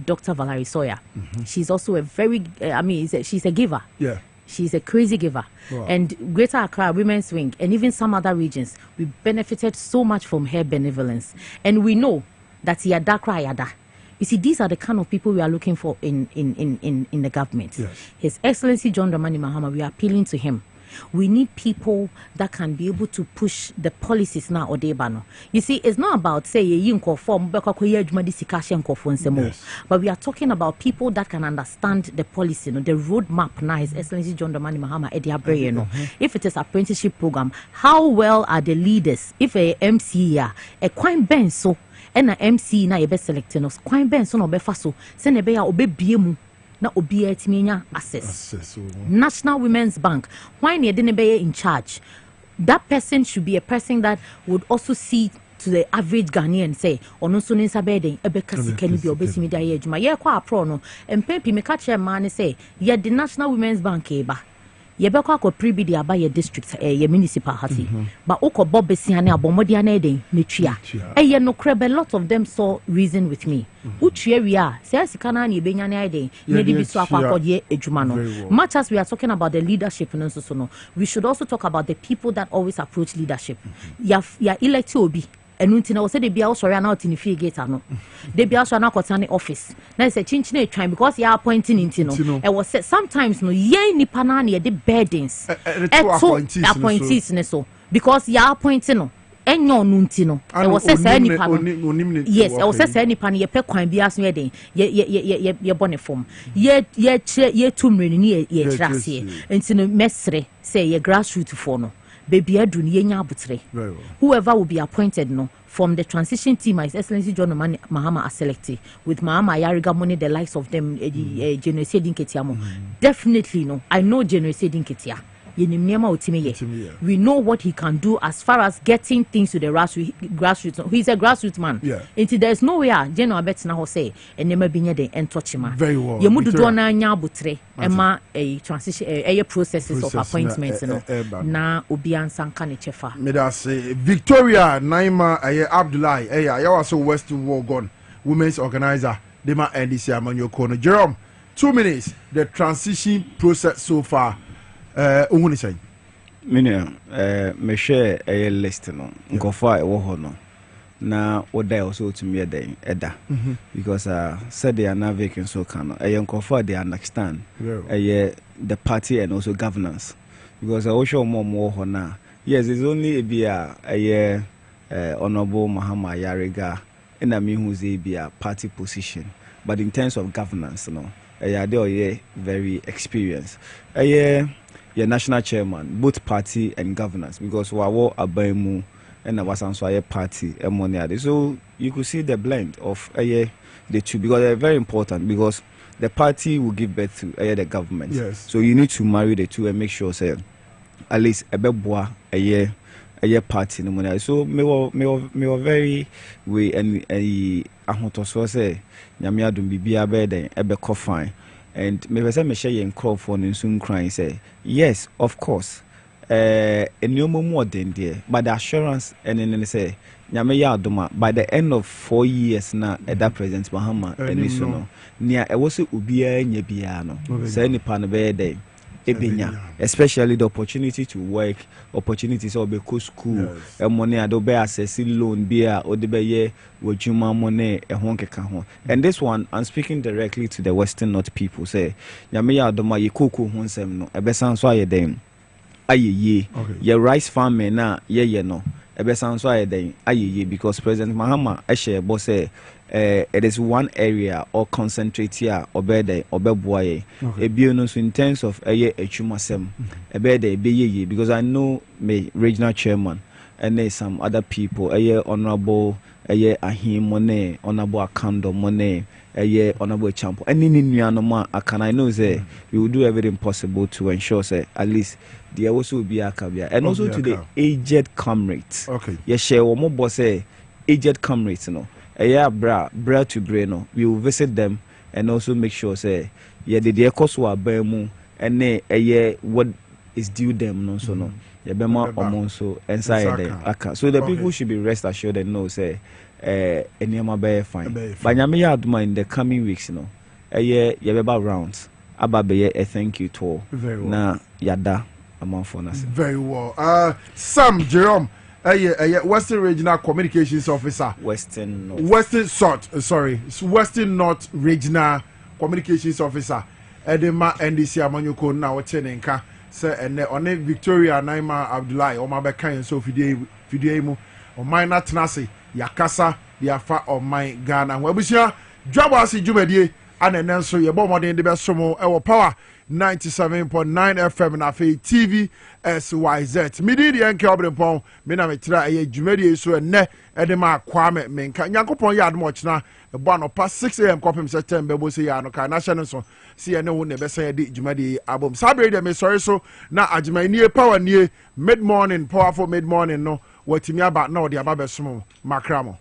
Dr. Valerie Sawyer. She's also a very, she's a giver. Yeah. She's a crazy giver. Wow. And Greater Accra Women's Wing and even some other regions, we benefited so much from her benevolence. And we know that Yadakra Yada. You see, these are the kind of people we are looking for in the government. Yes. His Excellency John Dramani Mahama, we are appealing to him. We need people that can be able to push the policies now or debano. You see, it's not about say but we are talking about people that can understand the policy, the roadmap now. His Excellency John Dramani Mahama Ediabre, if it is apprenticeship program, how well are the leaders? If a MC a quite ben so and a MC na be selecting us, quite ben so no be faso, send a be biemu. Na obi etiminya access. National Women's Bank, why near didn't be in charge? That person should be a person that would also see to the average Ghanaian say, or so in Sabedin, a bekasi can be obese media age. My year qua prono, and Pepe me catch a man say, yet the National Women's Bank eba. Yebeko ko pribidi aba ye district ye municipality but oko bobesiane abomodiane den netria ye no crebe lot of them saw reason with me utria we are say sika na na ebenyane aiden ye di bi so akwakodie edwuma no much as we are talking about the leadership no so no we should also talk about the people that always approach leadership ya elect obi enunti na wo say de bia wo sori na otini fie gate ano de bia so na kotane office na say chinchine twan because you are appointing into no e was sometimes no ye nipa na na de burdens appointees ne so because you are appointing no enyo nunti no e was say nipa no yes e was say nipa no ye pe kwan bia so ye den ye bone form ye tumre ni ye trase enti no mesre say ye grassroots for no baby adun yenya abutre whoever will be appointed no from the transition team His Excellency John Mahama are selected with Mahama Yariga money the likes of them General Sedin Ketiamo definitely no I know General Sedin Ketia we know what he can do as far as getting things to the grassroots. He's a grassroots man. Until there's no way General Betina ho say and never been there and touch him. Very well. You mudu do na nya butre ema a transition a processes of appointments no. Na obi ansan ka ne chefa. Me da say Victoria Naima Abdullahi ya was West Wogon women's organizer. They ma NDC Amanyo Kono. Jerome, 2 minutes. The transition process so far. Ohuni say me share a list no nkofo a wo ho no na oda also to me den eda because said they are not vacant so can nkofo they understand the party and also governance because I show more ho na yes it's only a honorable Mahama Yariga and me who's a party position but in terms of governance no they very experienced your national chairman, both party and governance, because we are abaimu and I was also a party and money. So you could see the blend of the two because they're very important because the party will give birth to the government. Yes. So you need to marry the two and make sure say at least a beboa a year party no money. So me were very we and a ahotoso say nyame adum bibia be den ebe kofine. And maybe say me share in crowd for soon crying say yes of course a new more than there but the assurance and then say nyame ya adoma by the end of 4 years na that President Mahama and so no near e was ubia nya bia no say nipa no be dey ebenya especially the opportunity to work opportunities or be school money ado be access loan bia or the be wajuma money e ho keka ho and this one I'm speaking directly to the Western North people say nyame ya adoma ye koko ho nsem no e be san so aye den ayeye ye rice farming na ye no e be san so aye den ayeye because President Mahama e share bo say it is one area or concentrate here or better or beboye in terms of chumasem a better be because I know me regional chairman and there's some other people honorable ahim money honorable akando money honorable champo and in I know say we will do everything possible to ensure say at least there also will be a caveat and also to the aged comrades yes share one more boss aged comrades bra to brain we will visit them and also make sure say the cost wa bemu and what is due them no so no bema so inside them so the people should be rest assured and know say anyama be fine but nyame ya aduma in the coming weeks no beba rounds aba be a thank you to na yada among for us very well Sam Jerome Western Regional Communications Officer. Western North Regional Communications Officer. Edema NDC Amanyoko na wotenenka sɛ ɛnɛ ɔne Victoria Naima Abdullahi ɔma bɛka yɛn so fidie mu ɔman na tena ase yakasa de afa ɔman Ghana ho abusua Dwabo Ase dwumadie ana ɛnɛ nso yɛbɔ mmɔden de bɛsom ɛwɔ Power 97.9 FM na afei TV SYZ midi deɛ nke Obrempong me na metra ɛyɛ dwumadie so ɛnɛ ɛde ma Kwame menka Nyankopɔn yɛ adom ɔkyena ɛbɔ anɔpa 6 am kɔpem sɛ 10 bɛbɔ sɛ yɛ ano ka na hyɛ no so si ɛne wo ne bɛsɛ yɛde dwumadie abom saa bere deɛ mesɔre so na adwumanie Power nie mid morning powerful mid morning no watimi aba na ɔde aba bɛsom makra mo